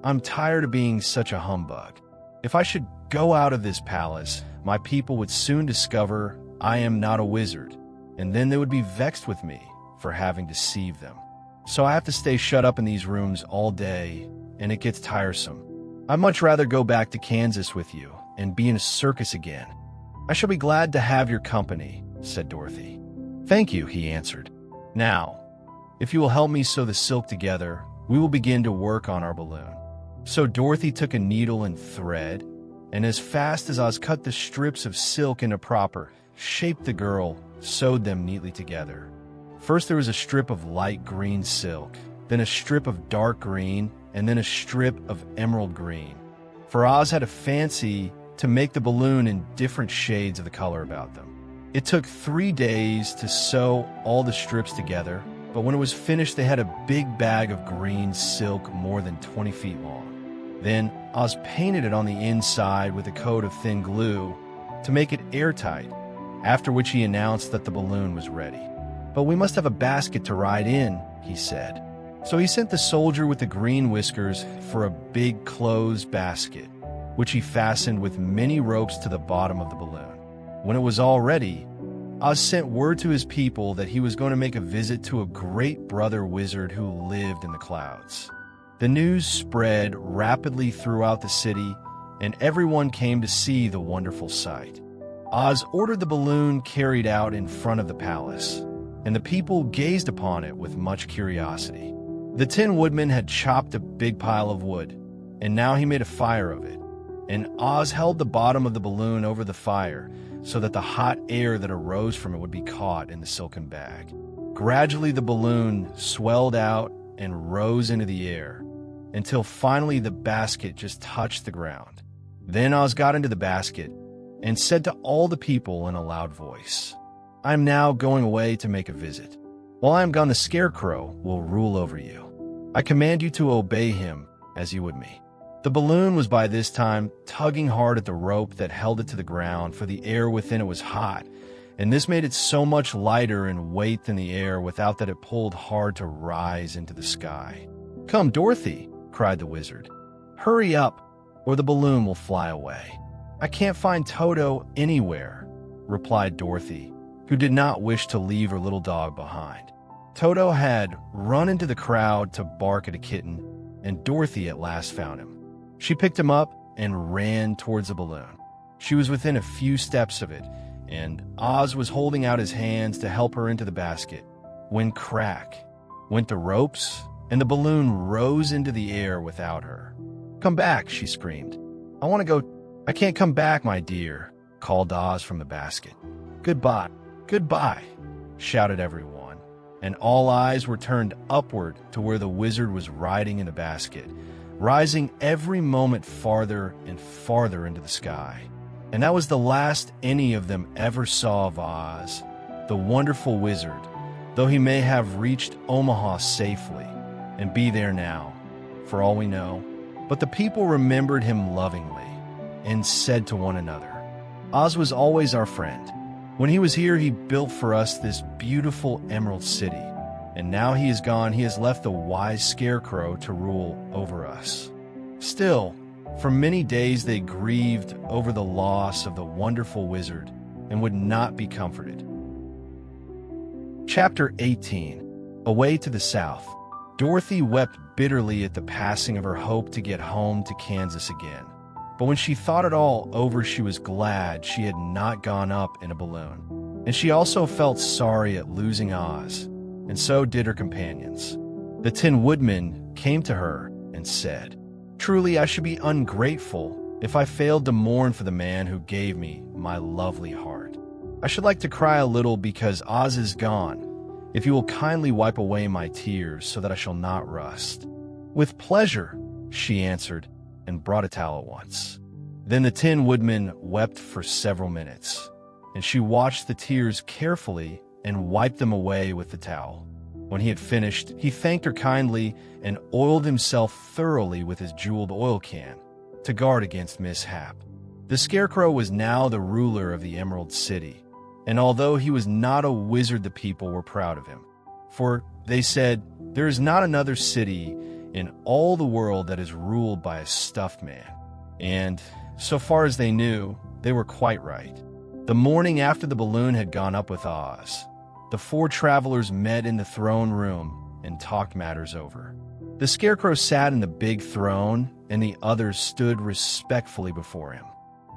"I'm tired of being such a humbug. If I should go out of this palace, my people would soon discover I am not a wizard, and then they would be vexed with me for having deceived them. So I have to stay shut up in these rooms all day, and it gets tiresome. I'd much rather go back to Kansas with you and be in a circus again." "I shall be glad to have your company," said Dorothy. "Thank you," he answered. "Now, if you will help me sew the silk together, we will begin to work on our balloon." So Dorothy took a needle and thread, and as fast as Oz cut the strips of silk into proper shape, the girl sewed them neatly together. First there was a strip of light green silk, then a strip of dark green, and then a strip of emerald green. For Oz had a fancy to make the balloon in different shades of the color about them. It took 3 days to sew all the strips together, but when it was finished they had a big bag of green silk more than 20 feet long. Then Oz painted it on the inside with a coat of thin glue to make it airtight, after which he announced that the balloon was ready. "But we must have a basket to ride in," he said. So he sent the soldier with the green whiskers for a big closed basket, which he fastened with many ropes to the bottom of the balloon. When it was all ready, Oz sent word to his people that he was going to make a visit to a great brother wizard who lived in the clouds. The news spread rapidly throughout the city, and everyone came to see the wonderful sight. Oz ordered the balloon carried out in front of the palace, and the people gazed upon it with much curiosity. The Tin Woodman had chopped a big pile of wood, and now he made a fire of it, and Oz held the bottom of the balloon over the fire so that the hot air that arose from it would be caught in the silken bag. Gradually the balloon swelled out and rose into the air, until finally the basket just touched the ground. Then Oz got into the basket and said to all the people in a loud voice, "I am now going away to make a visit. While I am gone, the Scarecrow will rule over you. I command you to obey him as you would me." The balloon was by this time tugging hard at the rope that held it to the ground, for the air within it was hot, and this made it so much lighter in weight than the air without that it pulled hard to rise into the sky. "Come, Dorothy," cried the wizard. "Hurry up, or the balloon will fly away." "I can't find Toto anywhere," replied Dorothy, who did not wish to leave her little dog behind. Toto had run into the crowd to bark at a kitten, and Dorothy at last found him. She picked him up and ran towards the balloon. She was within a few steps of it, and Oz was holding out his hands to help her into the basket, when crack went the ropes, and the balloon rose into the air without her. "Come back," she screamed. "I want to go." "I can't come back, my dear," called Oz from the basket. "Goodbye, goodbye," shouted everyone, and all eyes were turned upward to where the wizard was riding in the basket, rising every moment farther and farther into the sky. And that was the last any of them ever saw of Oz, the wonderful wizard, though he may have reached Omaha safely and be there now, for all we know. But the people remembered him lovingly and said to one another, "Oz was always our friend. When he was here, he built for us this beautiful Emerald City, and now he is gone, he has left the wise Scarecrow to rule over us." Still, for many days they grieved over the loss of the wonderful wizard and would not be comforted. Chapter 18. Away to the South. Dorothy wept bitterly at the passing of her hope to get home to Kansas again. But when she thought it all over, she was glad she had not gone up in a balloon. And she also felt sorry at losing Oz, and so did her companions. The Tin Woodman came to her and said, "Truly I should be ungrateful if I failed to mourn for the man who gave me my lovely heart. I should like to cry a little because Oz is gone, if you will kindly wipe away my tears so that I shall not rust." "With pleasure," she answered, and brought a towel at once. Then the Tin Woodman wept for several minutes, and she watched the tears carefully and wiped them away with the towel. When he had finished, he thanked her kindly and oiled himself thoroughly with his jeweled oil can to guard against mishap. The Scarecrow was now the ruler of the Emerald City, and although he was not a wizard, the people were proud of him. For they said, there is not another city in all the world that is ruled by a stuffed man. And so far as they knew, they were quite right. The morning after the balloon had gone up with Oz, the four travelers met in the throne room and talked matters over. The Scarecrow sat in the big throne, and the others stood respectfully before him.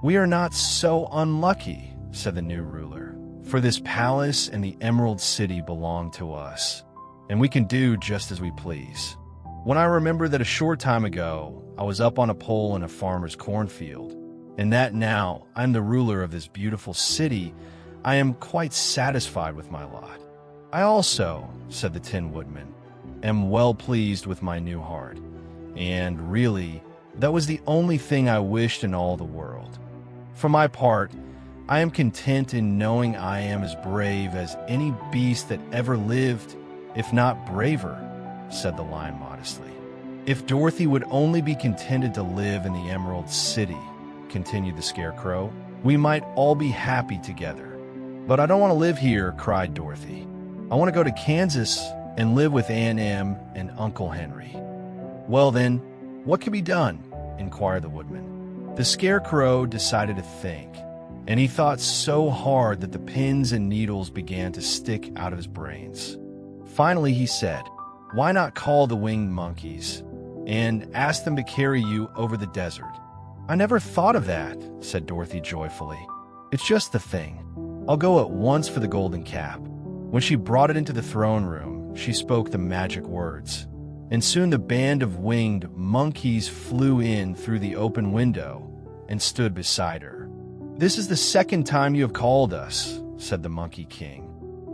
"We are not so unlucky," said the new ruler, "for this palace and the Emerald City belong to us, and we can do just as we please. When I remember that a short time ago, I was up on a pole in a farmer's cornfield, and that now I'm the ruler of this beautiful city, I am quite satisfied with my lot. I also," said the Tin Woodman, "am well pleased with my new heart, and really, that was the only thing I wished in all the world. For my part, I am content in knowing I am as brave as any beast that ever lived, if not braver," said the lion modestly. "If Dorothy would only be contented to live in the Emerald City," continued the Scarecrow, "we might all be happy together. But I don't want to live here," cried Dorothy. "I want to go to Kansas and live with Aunt Em and Uncle Henry." "Well then, what can be done?" inquired the Woodman. The Scarecrow decided to think, and he thought so hard that the pins and needles began to stick out of his brains. Finally he said, "Why not call the winged monkeys and ask them to carry you over the desert?" "I never thought of that," said Dorothy joyfully. "It's just the thing. I'll go at once for the golden cap." When she brought it into the throne room, she spoke the magic words, and soon the band of winged monkeys flew in through the open window and stood beside her. "This is the second time you have called us," said the Monkey King,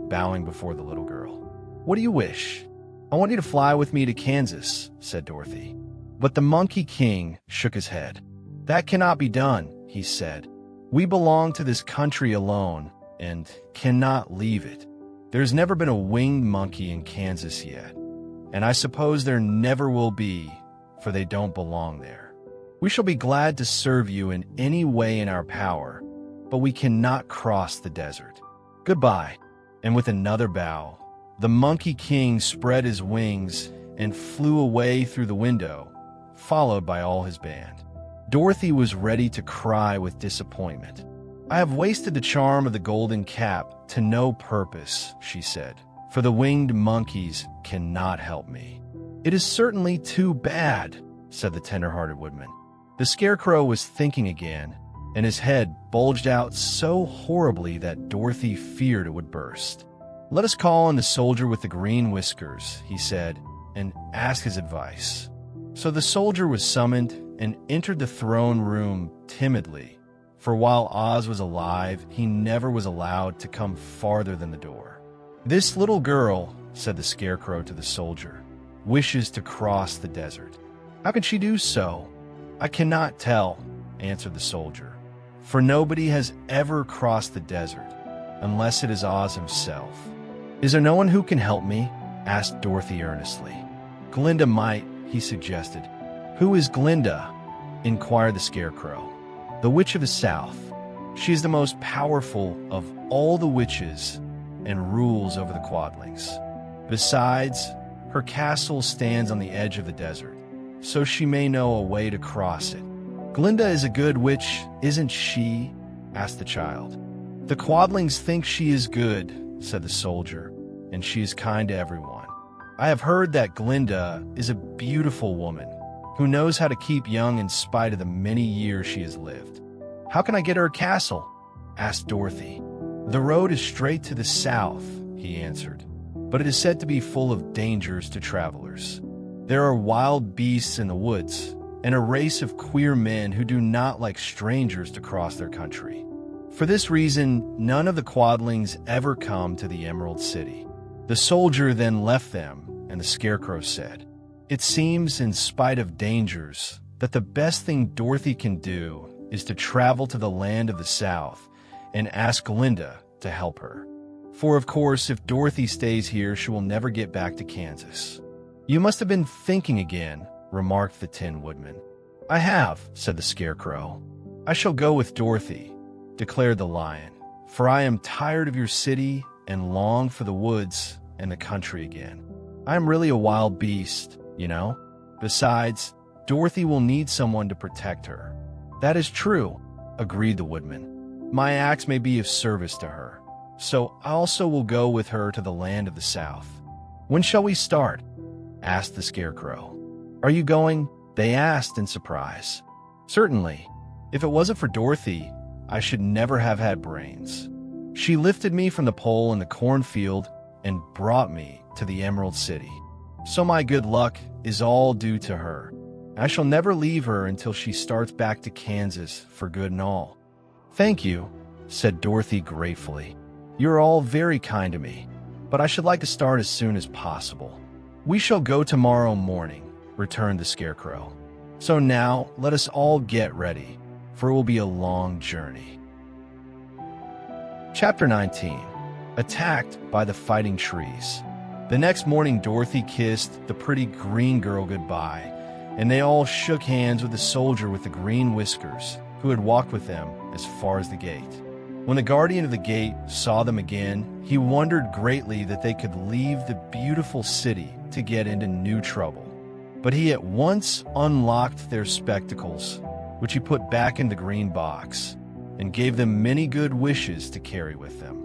bowing before the little girl. "What do you wish?" "I want you to fly with me to Kansas," said Dorothy. But the Monkey King shook his head. "That cannot be done," he said. "We belong to this country alone and cannot leave it. There's never been a winged monkey in Kansas yet, and I suppose there never will be, for they don't belong there. We shall be glad to serve you in any way in our power, but we cannot cross the desert. Goodbye." And with another bow, the Monkey King spread his wings and flew away through the window, followed by all his band. Dorothy was ready to cry with disappointment. "I have wasted the charm of the golden cap to no purpose," she said, "for the winged monkeys cannot help me." "It is certainly too bad," said the tender-hearted Woodman. The Scarecrow was thinking again, and his head bulged out so horribly that Dorothy feared it would burst. "Let us call on the soldier with the green whiskers," he said, "and ask his advice." So the soldier was summoned and entered the throne room timidly, for while Oz was alive, he never was allowed to come farther than the door. "This little girl," said the Scarecrow to the soldier, "wishes to cross the desert. How can she do so?" "I cannot tell," answered the soldier, "for nobody has ever crossed the desert, unless it is Oz himself." "Is there no one who can help me?" asked Dorothy earnestly. "Glinda might," he suggested. "Who is Glinda?" inquired the Scarecrow. "The Witch of the South. She is the most powerful of all the witches and rules over the Quadlings. Besides, her castle stands on the edge of the desert, so she may know a way to cross it." "Glinda is a good witch, isn't she?" asked the child. "The Quadlings think she is good," said the soldier, "and she is kind to everyone. I have heard that Glinda is a beautiful woman who knows how to keep young in spite of the many years she has lived." "How can I get her castle?" asked Dorothy. "The road is straight to the south," he answered, "but it is said to be full of dangers to travelers. There are wild beasts in the woods, and a race of queer men who do not like strangers to cross their country. For this reason, none of the Quadlings ever come to the Emerald City." The soldier then left them, and the Scarecrow said, "It seems, in spite of dangers, that the best thing Dorothy can do is to travel to the land of the South and ask Glinda to help her. For, of course, if Dorothy stays here, she will never get back to Kansas." "You must have been thinking again," remarked the Tin Woodman. "I have," said the Scarecrow. "I shall go with Dorothy," declared the lion, "for I am tired of your city and long for the woods and the country again. I am really a wild beast, you know. Besides, Dorothy will need someone to protect her." "That is true," agreed the woodman. "My axe may be of service to her, so I also will go with her to the land of the south." "When shall we start?" asked the Scarecrow. "Are you going?" they asked in surprise. "Certainly. If it wasn't for Dorothy, I should never have had brains. She lifted me from the pole in the cornfield and brought me to the Emerald City. So my good luck is all due to her. I shall never leave her until she starts back to Kansas for good and all." "Thank you," said Dorothy gratefully. "You're all very kind to me, but I should like to start as soon as possible." "We shall go tomorrow morning," returned the Scarecrow. "So now let us all get ready, for it will be a long journey." Chapter 19. Attacked by the Fighting Trees. The next morning, Dorothy kissed the pretty green girl goodbye, and they all shook hands with the soldier with the green whiskers, who had walked with them as far as the gate. When the guardian of the gate saw them again, he wondered greatly that they could leave the beautiful city to get into new trouble. But he at once unlocked their spectacles, which he put back in the green box, and gave them many good wishes to carry with them.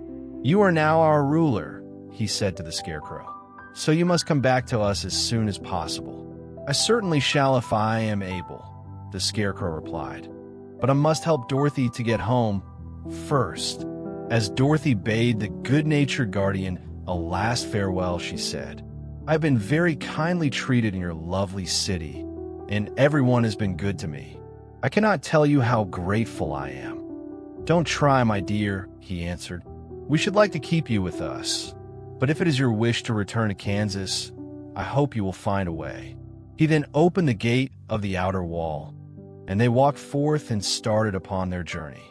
"You are now our ruler," he said to the Scarecrow, "so you must come back to us as soon as possible." "I certainly shall if I am able," the Scarecrow replied, "but I must help Dorothy to get home first." As Dorothy bade the good-natured guardian a last farewell, she said, "I've been very kindly treated in your lovely city, and everyone has been good to me. I cannot tell you how grateful I am." "Don't try, my dear," he answered. "We should like to keep you with us, but if it is your wish to return to Kansas, I hope you will find a way." He then opened the gate of the outer wall, and they walked forth and started upon their journey.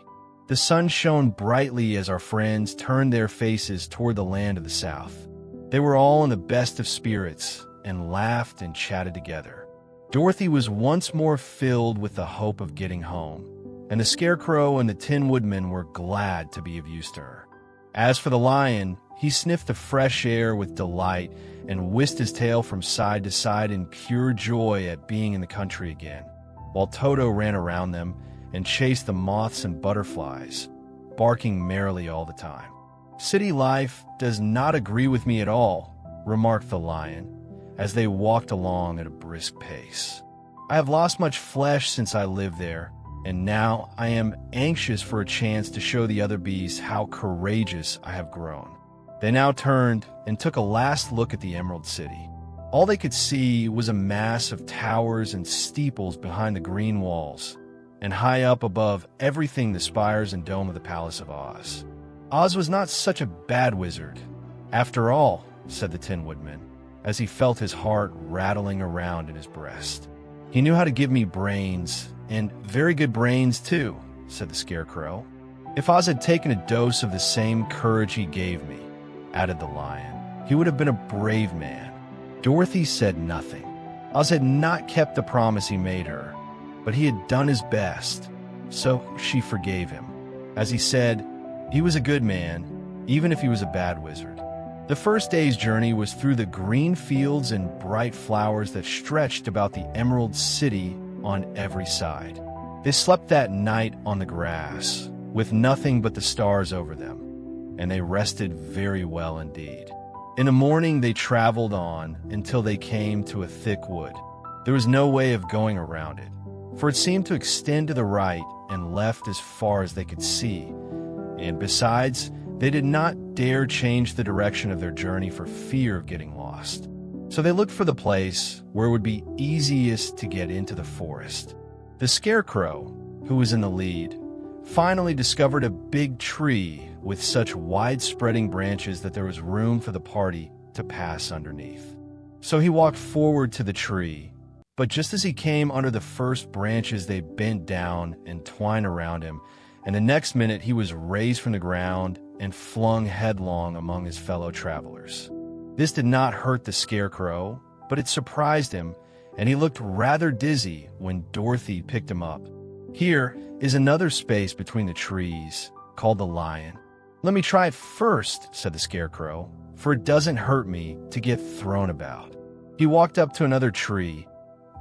The sun shone brightly as our friends turned their faces toward the land of the south. They were all in the best of spirits and laughed and chatted together. Dorothy was once more filled with the hope of getting home, and the Scarecrow and the Tin Woodman were glad to be of use to her. As for the lion, he sniffed the fresh air with delight and whisked his tail from side to side in pure joy at being in the country again, while Toto ran around them and chased the moths and butterflies, barking merrily all the time. "City life does not agree with me at all," remarked the lion, as they walked along at a brisk pace. "I have lost much flesh since I lived there, and now I am anxious for a chance to show the other beasts how courageous I have grown." They now turned and took a last look at the Emerald City. All they could see was a mass of towers and steeples behind the green walls, and high up above everything the spires and dome of the Palace of Oz. "Oz was not such a bad wizard, after all," said the Tin Woodman, as he felt his heart rattling around in his breast. "He knew how to give me brains, and very good brains too," said the Scarecrow. "If Oz had taken a dose of the same courage he gave me," added the lion, "he would have been a brave man." Dorothy said nothing. Oz had not kept the promise he made her, but he had done his best, so she forgave him. As he said, he was a good man, even if he was a bad wizard. The first day's journey was through the green fields and bright flowers that stretched about the Emerald City on every side. They slept that night on the grass, with nothing but the stars over them, and they rested very well indeed. In the morning they traveled on until they came to a thick wood. There was no way of going around it, for it seemed to extend to the right and left as far as they could see, and besides, they did not dare change the direction of their journey for fear of getting lost. So they looked for the place where it would be easiest to get into the forest. The Scarecrow, who was in the lead, finally discovered a big tree with such wide-spreading branches that there was room for the party to pass underneath. So he walked forward to the tree, but just as he came under the first branches, they bent down and twined around him, and the next minute he was raised from the ground and flung headlong among his fellow travelers. This did not hurt the Scarecrow, but it surprised him, and he looked rather dizzy when Dorothy picked him up. Here, is another space between the trees called the lion. "Let me try it first," said the Scarecrow, "for it doesn't hurt me to get thrown about." He walked up to another tree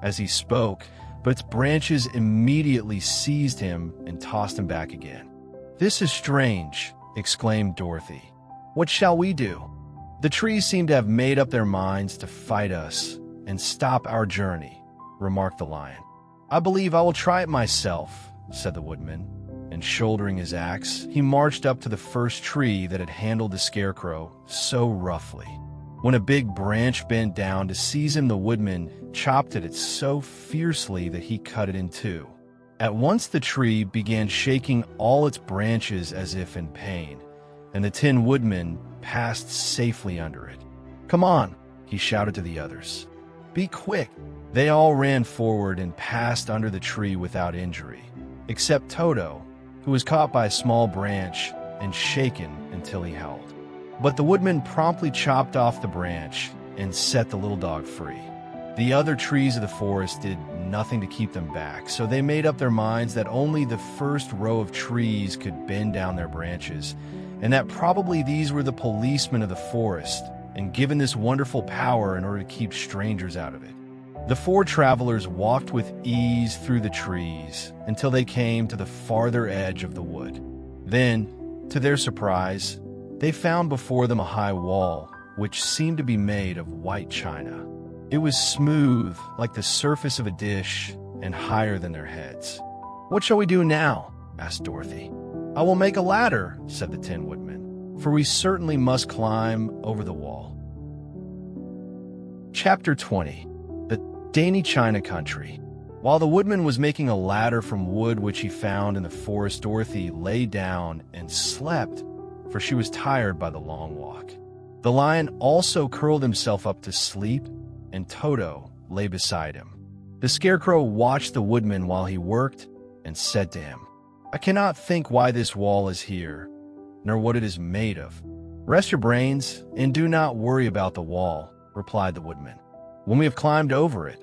as he spoke, but its branches immediately seized him and tossed him back again. "This is strange," exclaimed Dorothy. "What shall we do?" "The trees seem to have made up their minds to fight us and stop our journey," remarked the lion. "I believe I will try it myself," said the woodman, and shouldering his axe, he marched up to the first tree that had handled the Scarecrow so roughly. When a big branch bent down to seize him, the woodman chopped at it so fiercely that he cut it in two. At once the tree began shaking all its branches as if in pain, and the Tin Woodman passed safely under it. "Come on," he shouted to the others. "Be quick." They all ran forward and passed under the tree without injury, except Toto, who was caught by a small branch and shaken until he howled. But the woodman promptly chopped off the branch and set the little dog free. The other trees of the forest did nothing to keep them back, so they made up their minds that only the first row of trees could bend down their branches, and that probably these were the policemen of the forest, and given this wonderful power in order to keep strangers out of it. The four travelers walked with ease through the trees until they came to the farther edge of the wood. Then, to their surprise, they found before them a high wall, which seemed to be made of white china. It was smooth, like the surface of a dish, and higher than their heads. "What shall we do now?" asked Dorothy. "I will make a ladder," said the Tin Woodman, "for we certainly must climb over the wall." Chapter 20. The Dainty China Country. While the woodman was making a ladder from wood which he found in the forest, Dorothy lay down and slept, for she was tired by the long walk. The lion also curled himself up to sleep, and Toto lay beside him. The Scarecrow watched the woodman while he worked and said to him, "I cannot think why this wall is here, nor what it is made of." "Rest your brains and do not worry about the wall," replied the woodman. "When we have climbed over it,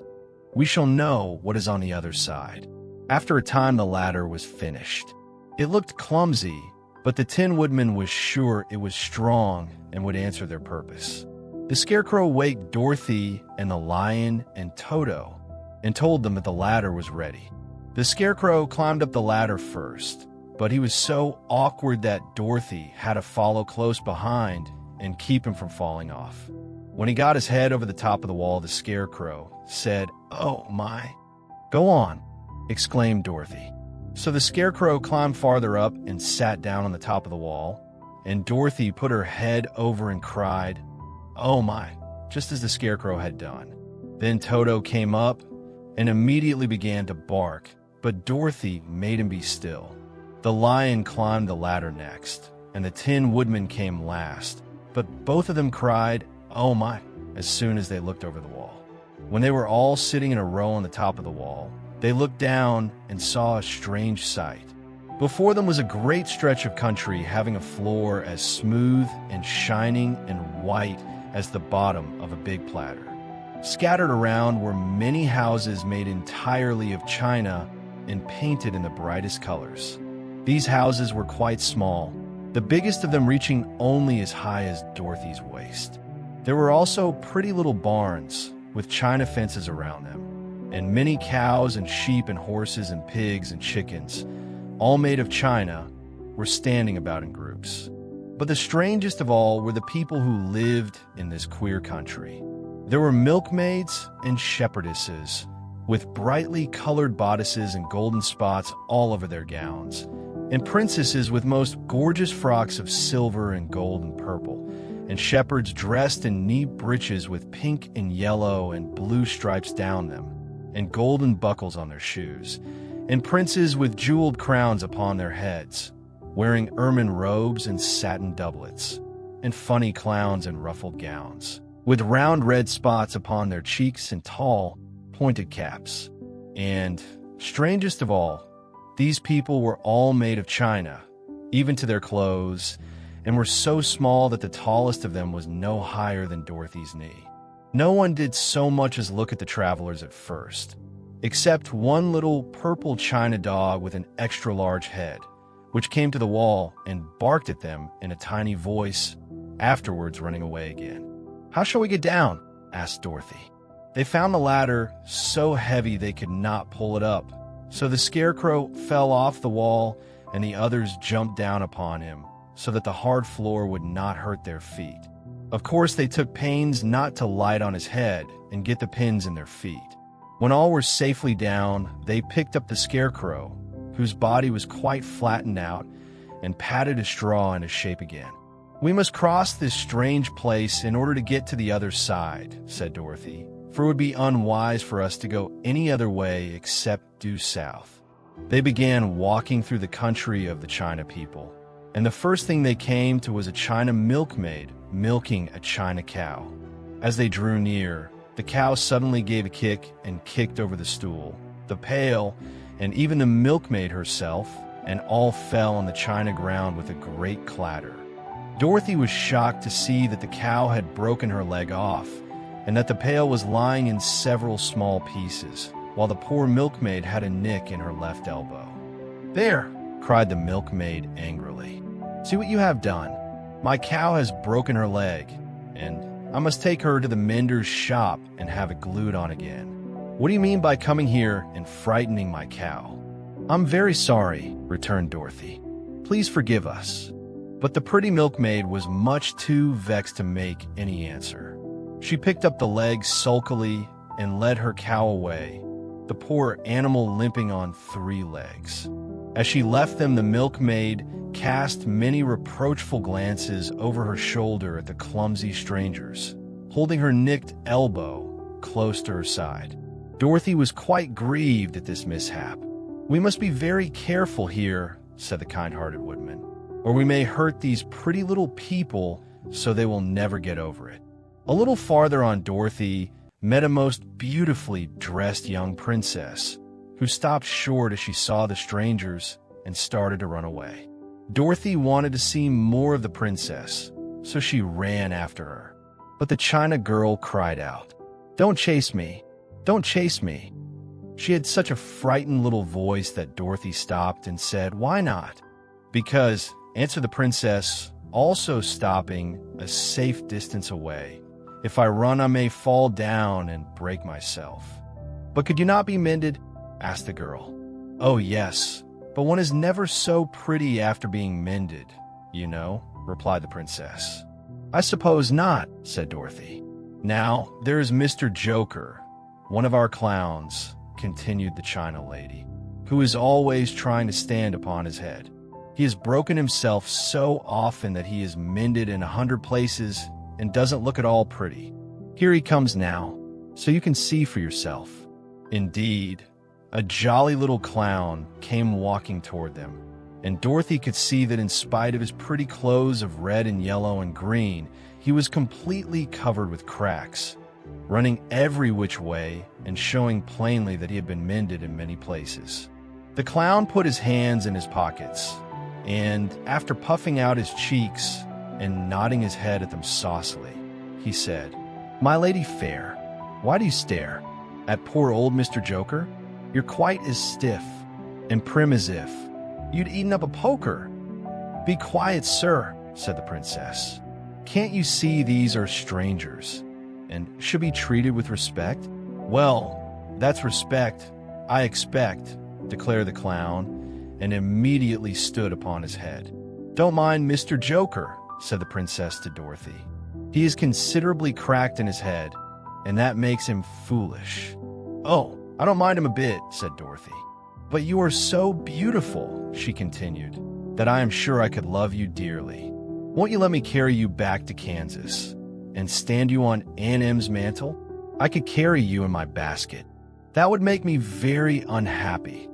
we shall know what is on the other side." After a time, the ladder was finished. It looked clumsy, but the Tin Woodman was sure it was strong and would answer their purpose. The Scarecrow waked Dorothy and the lion and Toto and told them that the ladder was ready. The Scarecrow climbed up the ladder first, but he was so awkward that Dorothy had to follow close behind and keep him from falling off. When he got his head over the top of the wall, the Scarecrow said, "Oh my." "Go on," exclaimed Dorothy. So the Scarecrow climbed farther up and sat down on the top of the wall, and Dorothy put her head over and cried, "Oh my," just as the Scarecrow had done. Then Toto came up and immediately began to bark, but Dorothy made him be still. The lion climbed the ladder next, and the Tin Woodman came last, but both of them cried, "Oh my," as soon as they looked over the wall. When they were all sitting in a row on the top of the wall, they looked down and saw a strange sight. Before them was a great stretch of country having a floor as smooth and shining and white as the bottom of a big platter. Scattered around were many houses made entirely of china and painted in the brightest colors. These houses were quite small, the biggest of them reaching only as high as Dorothy's waist. There were also pretty little barns with china fences around them, and many cows and sheep and horses and pigs and chickens, all made of china, were standing about in groups. But the strangest of all were the people who lived in this queer country. There were milkmaids and shepherdesses with brightly colored bodices and golden spots all over their gowns, and princesses with most gorgeous frocks of silver and gold and purple, and shepherds dressed in neat breeches with pink and yellow and blue stripes down them, and golden buckles on their shoes, and princes with jeweled crowns upon their heads, wearing ermine robes and satin doublets, and funny clowns in ruffled gowns, with round red spots upon their cheeks and tall, pointed caps. And, strangest of all, these people were all made of china, even to their clothes, and were so small that the tallest of them was no higher than Dorothy's knee. No one did so much as look at the travelers at first, except one little purple china dog with an extra-large head, which came to the wall and barked at them in a tiny voice, afterwards running away again. "How shall we get down?" asked Dorothy. They found the ladder so heavy they could not pull it up, so the Scarecrow fell off the wall and the others jumped down upon him so that the hard floor would not hurt their feet. Of course, they took pains not to light on his head and get the pins in their feet. When all were safely down, they picked up the Scarecrow, whose body was quite flattened out, and patted his straw into shape again. "We must cross this strange place in order to get to the other side," said Dorothy, "for it would be unwise for us to go any other way except due south." They began walking through the country of the China people, and the first thing they came to was a China milkmaid milking a China cow. As they drew near, the cow suddenly gave a kick and kicked over the stool, the pail, and even the milkmaid herself, and all fell on the China ground with a great clatter. Dorothy was shocked to see that the cow had broken her leg off, and that the pail was lying in several small pieces, while the poor milkmaid had a nick in her left elbow. "There!" cried the milkmaid angrily. "See what you have done. My cow has broken her leg, and I must take her to the mender's shop and have it glued on again. What do you mean by coming here and frightening my cow?" "I'm very sorry," returned Dorothy. "Please forgive us." But the pretty milkmaid was much too vexed to make any answer. She picked up the leg sulkily and led her cow away, the poor animal limping on 3 legs. As she left them, the milkmaid cast many reproachful glances over her shoulder at the clumsy strangers, holding her nicked elbow close to her side. Dorothy was quite grieved at this mishap. "We must be very careful here," said the kind-hearted woodman, "or we may hurt these pretty little people so they will never get over it." A little farther on, Dorothy met a most beautifully dressed young princess, who stopped short as she saw the strangers and started to run away. Dorothy wanted to see more of the princess, so she ran after her. But the China girl cried out, "Don't chase me! Don't chase me!" She had such a frightened little voice that Dorothy stopped and said, "Why not?" "Because," answered the princess, also stopping a safe distance away, "if I run, I may fall down and break myself." "But could you not be mended?" asked the girl. "Oh, yes, but one is never so pretty after being mended, you know," replied the princess. "I suppose not," said Dorothy. "Now, there is Mr. Joker, one of our clowns," continued the China lady, "who is always trying to stand upon his head. He has broken himself so often that he is mended in 100 places and doesn't look at all pretty. Here he comes now, so you can see for yourself." Indeed, a jolly little clown came walking toward them, and Dorothy could see that in spite of his pretty clothes of red and yellow and green, he was completely covered with cracks, running every which way and showing plainly that he had been mended in many places. The clown put his hands in his pockets, and after puffing out his cheeks and nodding his head at them saucily, he said, "My lady fair, why do you stare at poor old Mr. Joker? You're quite as stiff and prim as if you'd eaten up a poker." "Be quiet, sir," said the princess. "Can't you see these are strangers and should be treated with respect?" "Well, that's respect, I expect," declared the clown, and immediately stood upon his head. "Don't mind Mr. Joker," said the princess to Dorothy. "He is considerably cracked in his head, and that makes him foolish." "Oh, I don't mind him a bit," said Dorothy. "But you are so beautiful," she continued, "that I am sure I could love you dearly. Won't you let me carry you back to Kansas and stand you on Aunt Em's mantle? I could carry you in my basket." "That would make me very unhappy,"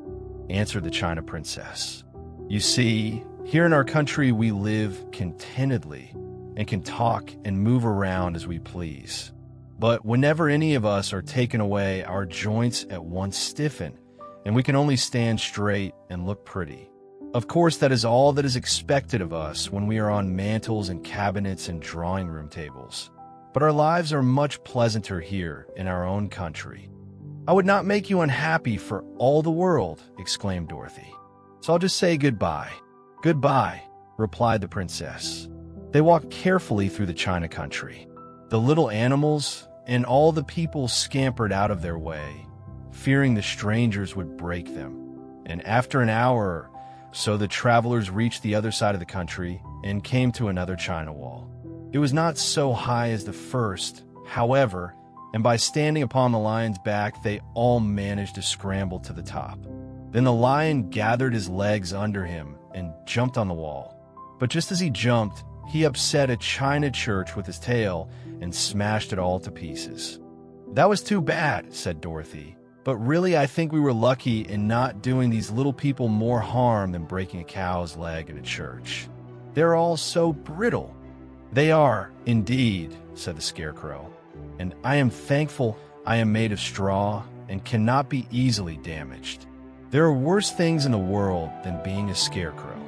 answered the China princess. "You see, here in our country we live contentedly and can talk and move around as we please. But whenever any of us are taken away, our joints at once stiffen, and we can only stand straight and look pretty. Of course, that is all that is expected of us when we are on mantels and cabinets and drawing-room tables. But our lives are much pleasanter here in our own country. I would not make you unhappy for all the world, exclaimed Dorothy. So I'll just say goodbye. Goodbye, replied the princess. They walked carefully through the China country. The little animals and all the people scampered out of their way, fearing the strangers would break them. And after an hour or so, the travelers reached the other side of the country and came to another China wall. It was not so high as the first, however, and by standing upon the lion's back, they all managed to scramble to the top. Then the lion gathered his legs under him and jumped on the wall. But just as he jumped, he upset a china church with his tail and smashed it all to pieces. That was too bad, said Dorothy. But really, I think we were lucky in not doing these little people more harm than breaking a cow's leg in a church. They're all so brittle. They are, indeed, said the Scarecrow. And I am thankful I am made of straw and cannot be easily damaged. There are worse things in the world than being a scarecrow.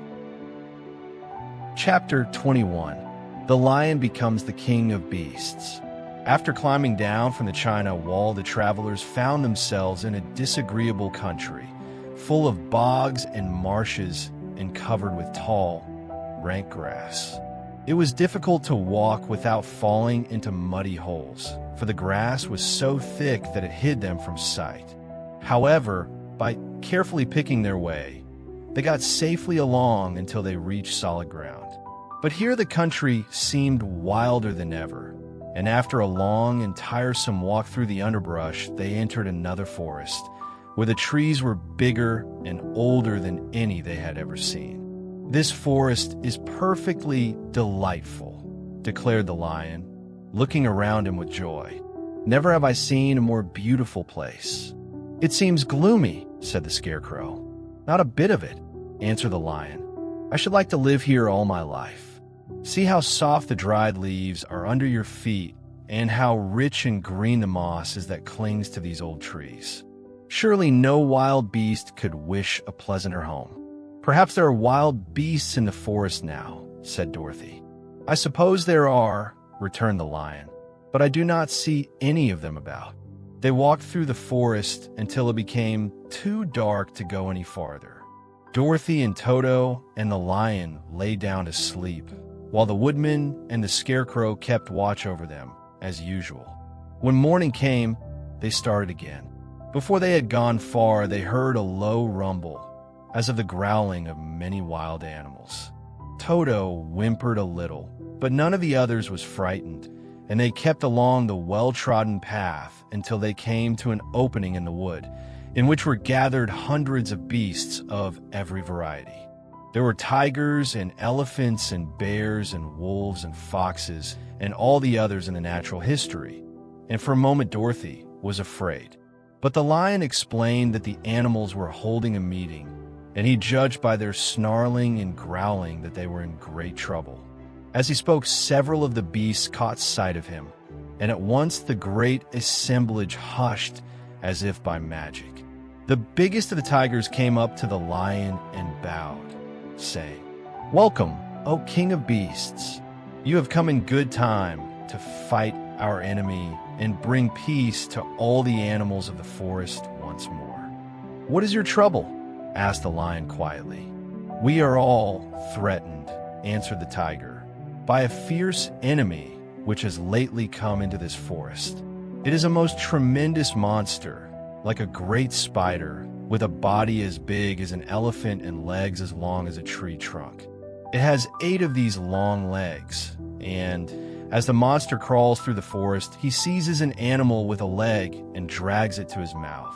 Chapter 21. The Lion Becomes the King of Beasts. After climbing down from the China wall, the travelers found themselves in a disagreeable country, full of bogs and marshes and covered with tall, rank grass. It was difficult to walk without falling into muddy holes, for the grass was so thick that it hid them from sight. However, by carefully picking their way, they got safely along until they reached solid ground. But here the country seemed wilder than ever, and after a long and tiresome walk through the underbrush, they entered another forest, where the trees were bigger and older than any they had ever seen. This forest is perfectly delightful, declared the lion, looking around him with joy. Never have I seen a more beautiful place. It seems gloomy, said the Scarecrow. Not a bit of it, answered the lion. I should like to live here all my life. See how soft the dried leaves are under your feet, and how rich and green the moss is that clings to these old trees. Surely no wild beast could wish a pleasanter home. Perhaps there are wild beasts in the forest now, said Dorothy. I suppose there are, returned the lion, but I do not see any of them about. They walked through the forest until it became too dark to go any farther. Dorothy and Toto and the lion lay down to sleep, while the woodman and the Scarecrow kept watch over them, as usual. When morning came, they started again. Before they had gone far, they heard a low rumble, as of the growling of many wild animals. Toto whimpered a little, but none of the others was frightened, and they kept along the well-trodden path until they came to an opening in the wood, in which were gathered hundreds of beasts of every variety. There were tigers and elephants and bears and wolves and foxes and all the others in the natural history, and for a moment Dorothy was afraid. But the lion explained that the animals were holding a meeting, and he judged by their snarling and growling that they were in great trouble. As he spoke, several of the beasts caught sight of him, and at once the great assemblage hushed as if by magic. The biggest of the tigers came up to the lion and bowed, saying, "Welcome, O King of Beasts. You have come in good time to fight our enemy and bring peace to all the animals of the forest once more." "What is your trouble?" asked the lion quietly. "We are all threatened," answered the tiger, "by a fierce enemy which has lately come into this forest. It is a most tremendous monster, like a great spider, with a body as big as an elephant and legs as long as a tree trunk. It has 8 of these long legs, and as the monster crawls through the forest, he seizes an animal with a leg and drags it to his mouth,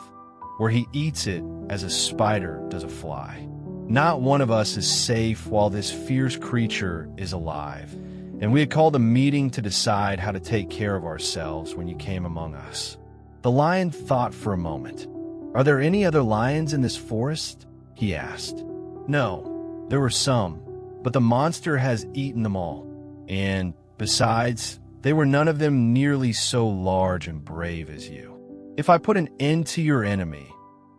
where he eats it as a spider does a fly. Not one of us is safe while this fierce creature is alive, and we had called a meeting to decide how to take care of ourselves when you came among us." The lion thought for a moment. "Are there any other lions in this forest?" he asked. "No, there were some, but the monster has eaten them all, and besides, they were none of them nearly so large and brave as you. If I put an end to your enemy,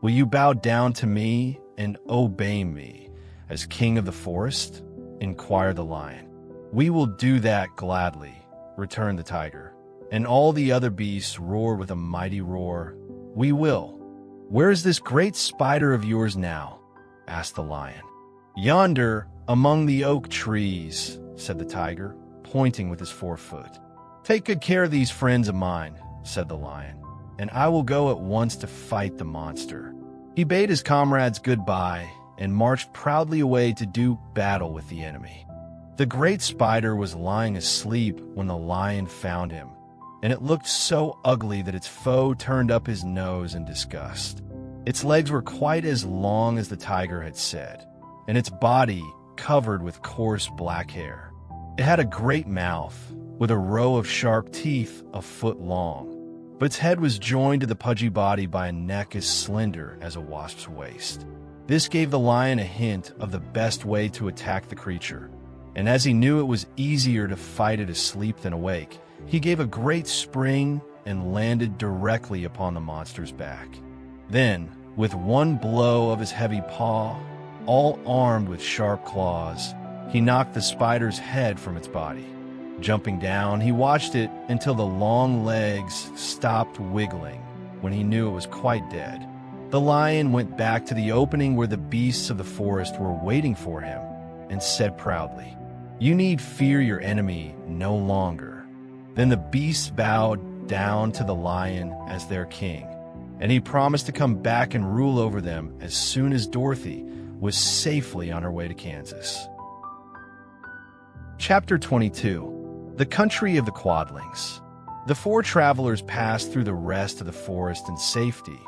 will you bow down to me and obey me as king of the forest?" inquired the lion. "We will do that gladly," returned the tiger, and all the other beasts roared with a mighty roar, "We will." "Where is this great spider of yours now?" asked the lion. "Yonder, among the oak trees," said the tiger, pointing with his forefoot. "Take good care of these friends of mine," said the lion, "and I will go at once to fight the monster." He bade his comrades goodbye and marched proudly away to do battle with the enemy. The great spider was lying asleep when the lion found him, and it looked so ugly that its foe turned up his nose in disgust. Its legs were quite as long as the tiger had said, and its body covered with coarse black hair. It had a great mouth, with a row of sharp teeth a foot long, but its head was joined to the pudgy body by a neck as slender as a wasp's waist. This gave the lion a hint of the best way to attack the creature, and as he knew it was easier to fight it asleep than awake, he gave a great spring and landed directly upon the monster's back. Then, with one blow of his heavy paw, all armed with sharp claws, he knocked the spider's head from its body. Jumping down, he watched it until the long legs stopped wiggling when he knew it was quite dead. The lion went back to the opening where the beasts of the forest were waiting for him and said proudly, "You need fear your enemy no longer." Then the beasts bowed down to the lion as their king, and he promised to come back and rule over them as soon as Dorothy was safely on her way to Kansas. Chapter 22. The Country of the Quadlings. The four travelers passed through the rest of the forest in safety,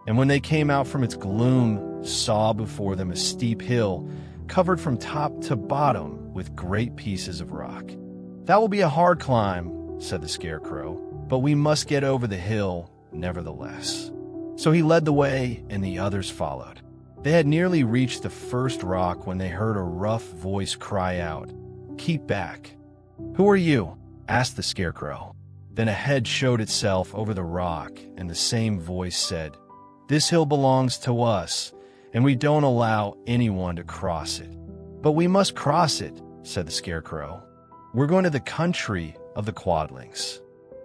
and when they came out from its gloom, saw before them a steep hill covered from top to bottom with great pieces of rock. "That will be a hard climb," said the Scarecrow, "but we must get over the hill nevertheless." So he led the way, and the others followed. They had nearly reached the first rock when they heard a rough voice cry out, "Keep back." "Who are you?" asked the Scarecrow. Then a head showed itself over the rock, and the same voice said, "This hill belongs to us, and we don't allow anyone to cross it." "But we must cross it," said the Scarecrow. "We're going to the country of the Quadlings."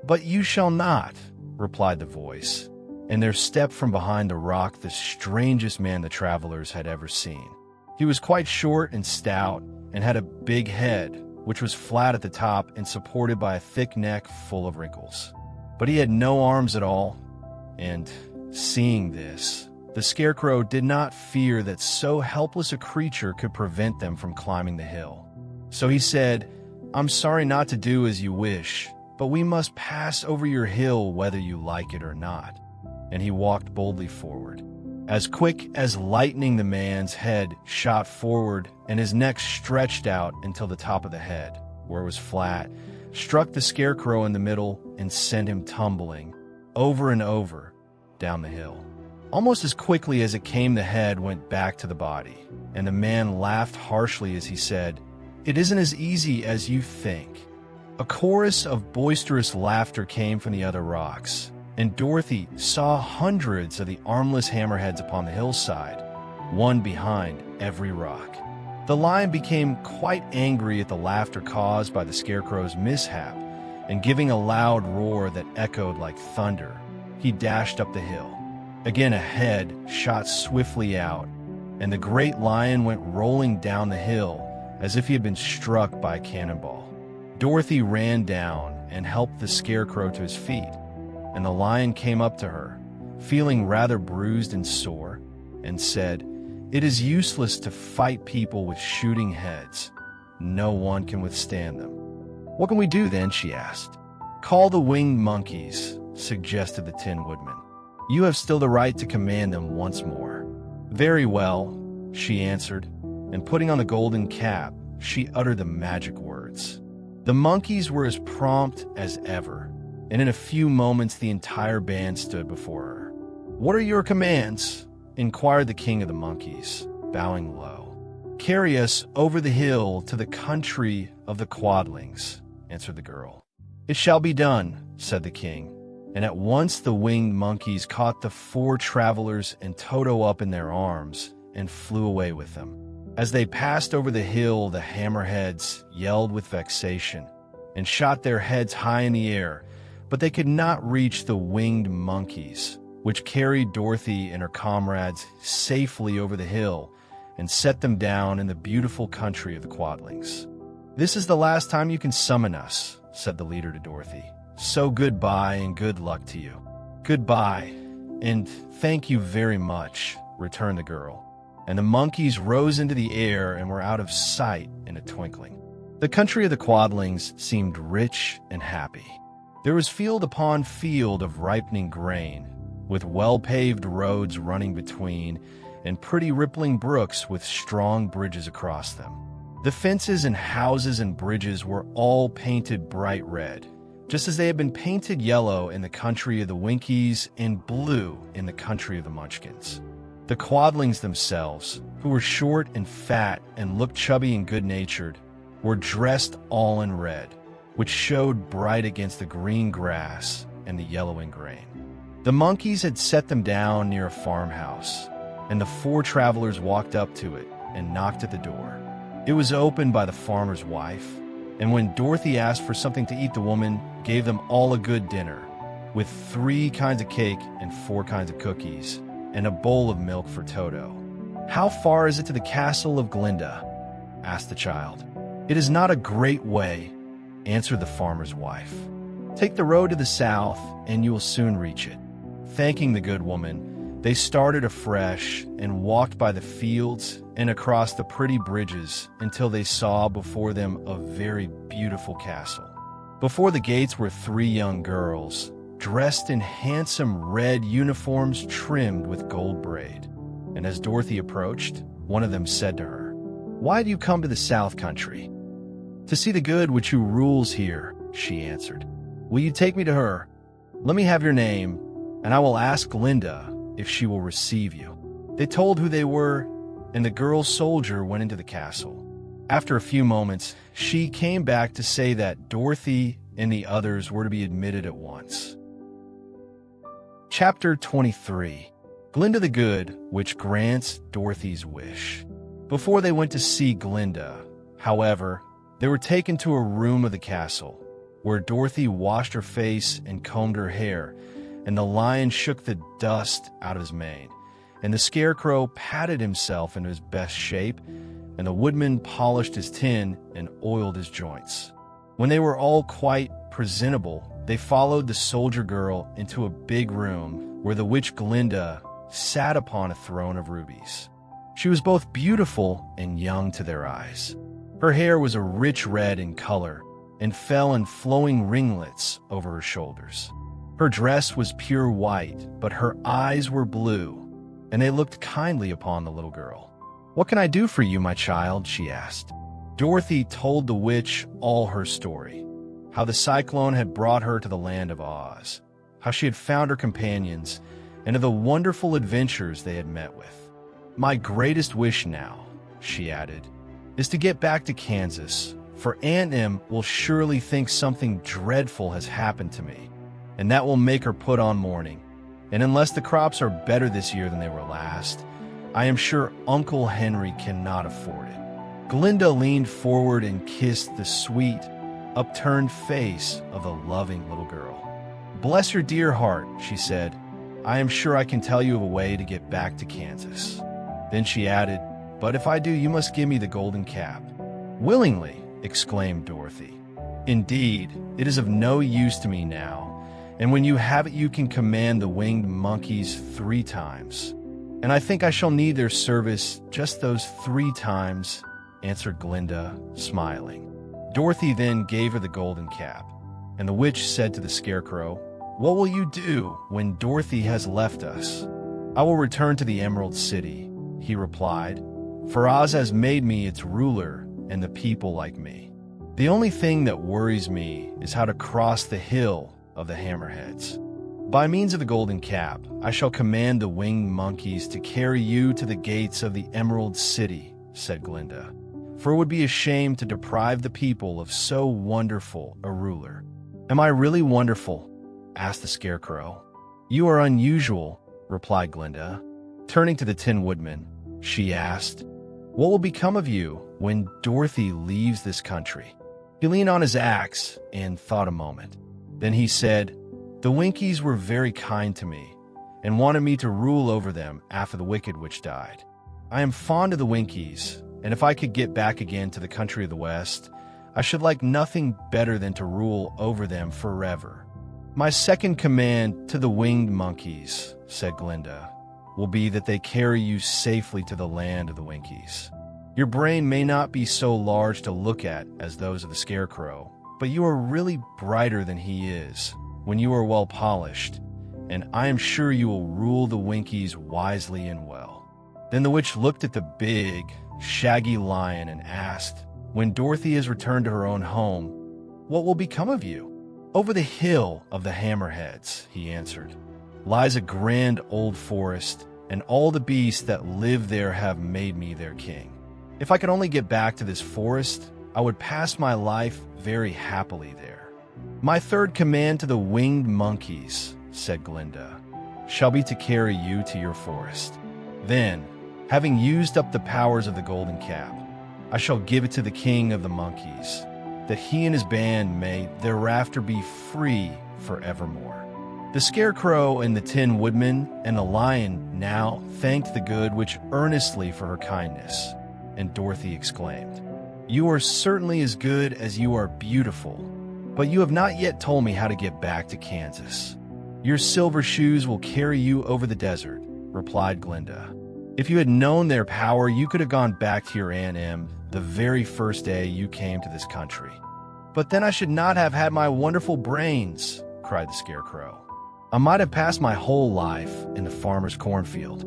"But you shall not," replied the voice, and there stepped from behind the rock the strangest man the travelers had ever seen. He was quite short and stout, and had a big head, which was flat at the top and supported by a thick neck full of wrinkles. But he had no arms at all, and, seeing this, the Scarecrow did not fear that so helpless a creature could prevent them from climbing the hill. So he said, "I'm sorry not to do as you wish, but we must pass over your hill whether you like it or not." And he walked boldly forward. As quick as lightning, the man's head shot forward, and his neck stretched out until the top of the head, where it was flat, struck the Scarecrow in the middle and sent him tumbling, over and over, down the hill. Almost as quickly as it came, the head went back to the body, and the man laughed harshly as he said, "It isn't as easy as you think." A chorus of boisterous laughter came from the other rocks, and Dorothy saw hundreds of the armless hammerheads upon the hillside, one behind every rock. The lion became quite angry at the laughter caused by the Scarecrow's mishap, and giving a loud roar that echoed like thunder, he dashed up the hill. Again a head shot swiftly out, and the great lion went rolling down the hill as if he had been struck by a cannonball. Dorothy ran down and helped the Scarecrow to his feet, and the lion came up to her, feeling rather bruised and sore, and said, "It is useless to fight people with shooting heads. No one can withstand them." "What can we do then?" she asked. "Call the winged monkeys," suggested the Tin Woodman. "You have still the right to command them once more." "Very well," she answered, and putting on the golden cap, she uttered the magic words. The monkeys were as prompt as ever, and in a few moments the entire band stood before her. "What are your commands?" inquired the king of the monkeys, bowing low. "Carry us over the hill to the country of the Quadlings," answered the girl. "It shall be done," said the king, and at once the winged monkeys caught the four travelers and Toto up in their arms and flew away with them. As they passed over the hill, the hammerheads yelled with vexation and shot their heads high in the air, but they could not reach the winged monkeys, which carried Dorothy and her comrades safely over the hill and set them down in the beautiful country of the Quadlings. "This is the last time you can summon us," said the leader to Dorothy. "So goodbye and good luck to you." "Goodbye, and thank you very much," returned the girl, and the monkeys rose into the air and were out of sight in a twinkling. The country of the Quadlings seemed rich and happy. There was field upon field of ripening grain, with well-paved roads running between, and pretty rippling brooks with strong bridges across them. The fences and houses and bridges were all painted bright red, just as they had been painted yellow in the country of the Winkies and blue in the country of the Munchkins. The Quadlings themselves, who were short and fat and looked chubby and good-natured, were dressed all in red, which showed bright against the green grass and the yellowing grain. The monkeys had set them down near a farmhouse, and the four travelers walked up to it and knocked at the door. It was opened by the farmer's wife, and when Dorothy asked for something to eat, the woman gave them all a good dinner, with 3 kinds of cake and 4 kinds of cookies, and a bowl of milk for Toto. "How far is it to the castle of Glinda?" asked the child. "It is not a great way," answered the farmer's wife. "Take the road to the south, and you will soon reach it." Thanking the good woman, they started afresh and walked by the fields and across the pretty bridges until they saw before them a very beautiful castle. Before the gates were 3 young girls, dressed in handsome red uniforms trimmed with gold braid. And as Dorothy approached, one of them said to her, "Why do you come to the South Country?" "To see the good which who rules here," she answered. "Will you take me to her? Let me have your name, and I will ask Glinda if she will receive you." They told who they were, and the girl soldier went into the castle. After a few moments, she came back to say that Dorothy and the others were to be admitted at once. Chapter 23. Glinda the Good, which grants Dorothy's wish. Before they went to see Glinda, however, they were taken to a room of the castle, where Dorothy washed her face and combed her hair, and the lion shook the dust out of his mane, and the Scarecrow patted himself into his best shape, and the Woodman polished his tin and oiled his joints. When they were all quite presentable, they followed the soldier girl into a big room where the witch Glinda sat upon a throne of rubies. She was both beautiful and young to their eyes. Her hair was a rich red in color and fell in flowing ringlets over her shoulders. Her dress was pure white, but her eyes were blue, and they looked kindly upon the little girl. "What can I do for you, my child?" she asked. Dorothy told the witch all her story, how the Cyclone had brought her to the land of Oz, how she had found her companions, and of the wonderful adventures they had met with. "My greatest wish now," she added, "is to get back to Kansas, for Aunt Em will surely think something dreadful has happened to me, and that will make her put on mourning. And unless the crops are better this year than they were last, I am sure Uncle Henry cannot afford it." Glinda leaned forward and kissed the sweet, upturned face of the loving little girl. "Bless your dear heart," she said. "I am sure I can tell you of a way to get back to Kansas." Then she added, "But if I do, you must give me the golden cap." "Willingly," exclaimed Dorothy. "Indeed, it is of no use to me now, and when you have it you can command the winged monkeys 3 times. And I think I shall need their service just those 3 times," answered Glinda, smiling. Dorothy then gave her the golden cap, and the witch said to the Scarecrow, "What will you do when Dorothy has left us?" "I will return to the Emerald City," he replied, "for Oz has made me its ruler and the people like me. The only thing that worries me is how to cross the hill of the Hammerheads. By means of the golden cap, I shall command the winged monkeys to carry you to the gates of the Emerald City," said Glinda, "for it would be a shame to deprive the people of so wonderful a ruler." "Am I really wonderful?" asked the Scarecrow. "You are unusual," replied Glinda. Turning to the Tin Woodman, she asked, "What will become of you when Dorothy leaves this country?" He leaned on his axe and thought a moment. Then he said, "The Winkies were very kind to me, and wanted me to rule over them after the Wicked Witch died. I am fond of the Winkies, and if I could get back again to the country of the West, I should like nothing better than to rule over them forever. My second command to the winged monkeys, said Glinda, will be that they carry you safely to the land of the Winkies. Your brain may not be so large to look at as those of the Scarecrow, but you are really brighter than he is when you are well polished, and I am sure you will rule the Winkies wisely and well. Then the witch looked at the big, shaggy lion and asked, when Dorothy has returned to her own home, what will become of you? Over the hill of the Hammerheads, he answered, lies a grand old forest, and all the beasts that live there have made me their king. If I could only get back to this forest, I would pass my life very happily there. My third command to the winged monkeys, said Glinda, shall be to carry you to your forest. Then, having used up the powers of the golden cap, I shall give it to the king of the monkeys, that he and his band may thereafter be free forevermore. The Scarecrow and the Tin Woodman and the Lion now thanked the Good Witch earnestly for her kindness, and Dorothy exclaimed, You are certainly as good as you are beautiful, but you have not yet told me how to get back to Kansas. Your silver shoes will carry you over the desert, replied Glinda. If you had known their power, you could have gone back to your Aunt Em the very first day you came to this country. But then I should not have had my wonderful brains, cried the Scarecrow. I might have passed my whole life in the farmer's cornfield.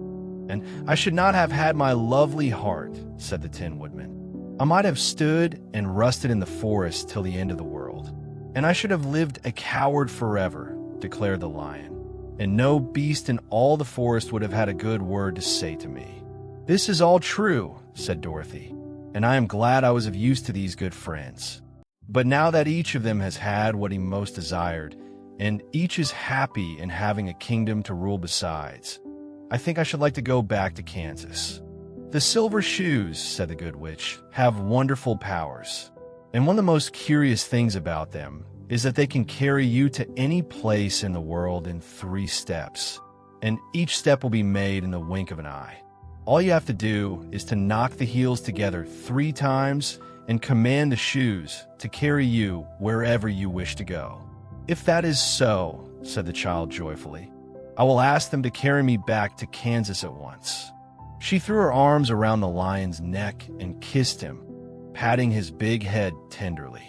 And I should not have had my lovely heart, said the Tin Woodman. I might have stood and rusted in the forest till the end of the world. And I should have lived a coward forever, declared the Lion. And no beast in all the forest would have had a good word to say to me. This is all true, said Dorothy, and I am glad I was of use to these good friends. But now that each of them has had what he most desired, and each is happy in having a kingdom to rule besides, I think I should like to go back to Kansas. The silver shoes, said the Good Witch, have wonderful powers, and one of the most curious things about them is that they can carry you to any place in the world in 3 steps, and each step will be made in the wink of an eye. All you have to do is to knock the heels together 3 times and command the shoes to carry you wherever you wish to go. If that is so, said the child joyfully, I will ask them to carry me back to Kansas at once. She threw her arms around the lion's neck and kissed him, patting his big head tenderly.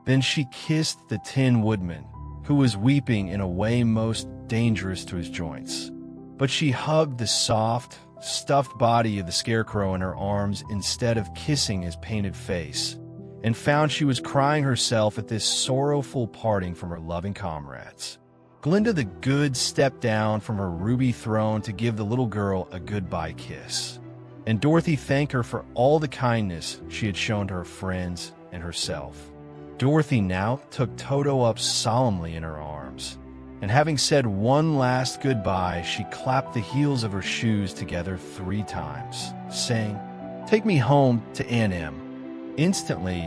Then she kissed the Tin Woodman, who was weeping in a way most dangerous to his joints. But she hugged the soft, stuffed body of the Scarecrow in her arms instead of kissing his painted face, and found she was crying herself at this sorrowful parting from her loving comrades. Glinda the Good stepped down from her ruby throne to give the little girl a goodbye kiss, and Dorothy thanked her for all the kindness she had shown to her friends and herself. Dorothy now took Toto up solemnly in her arms, and having said one last goodbye, she clapped the heels of her shoes together 3 times, saying, Take me home to Aunt Em. Instantly,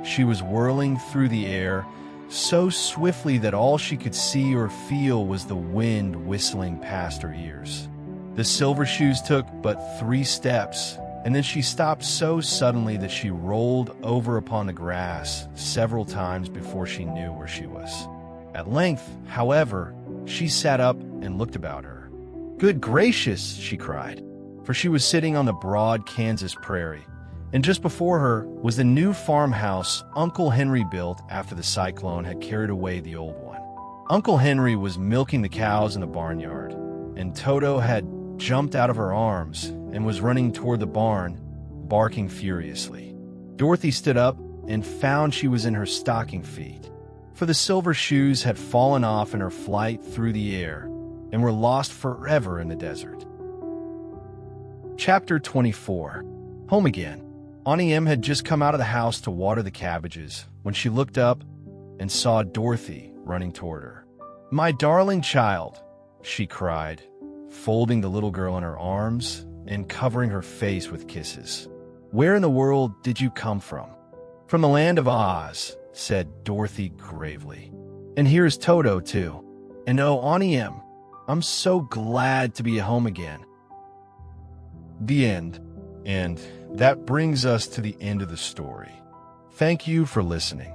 she was whirling through the air so swiftly that all she could see or feel was the wind whistling past her ears. The silver shoes took but 3 steps, and then she stopped so suddenly that she rolled over upon the grass several times before she knew where she was. At length, however, she sat up and looked about her. Good gracious, she cried, for she was sitting on the broad Kansas prairie, and just before her was the new farmhouse Uncle Henry built after the cyclone had carried away the old one. Uncle Henry was milking the cows in the barnyard, and Toto had jumped out of her arms and was running toward the barn, barking furiously. Dorothy stood up and found she was in her stocking feet, for the silver shoes had fallen off in her flight through the air and were lost forever in the desert. Chapter 24. Home again. Auntie Em had just come out of the house to water the cabbages when she looked up and saw Dorothy running toward her. My darling child, she cried, folding the little girl in her arms and covering her face with kisses. Where in the world did you come from? From the land of Oz, said Dorothy gravely. And here's Toto, too. And oh, Auntie Em, I'm so glad to be home again. The end. And that brings us to the end of the story. Thank you for listening.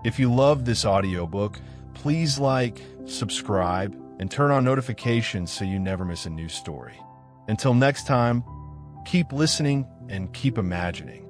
If you love this audiobook, please like, subscribe, and turn on notifications so you never miss a new story. Until next time, keep listening and keep imagining.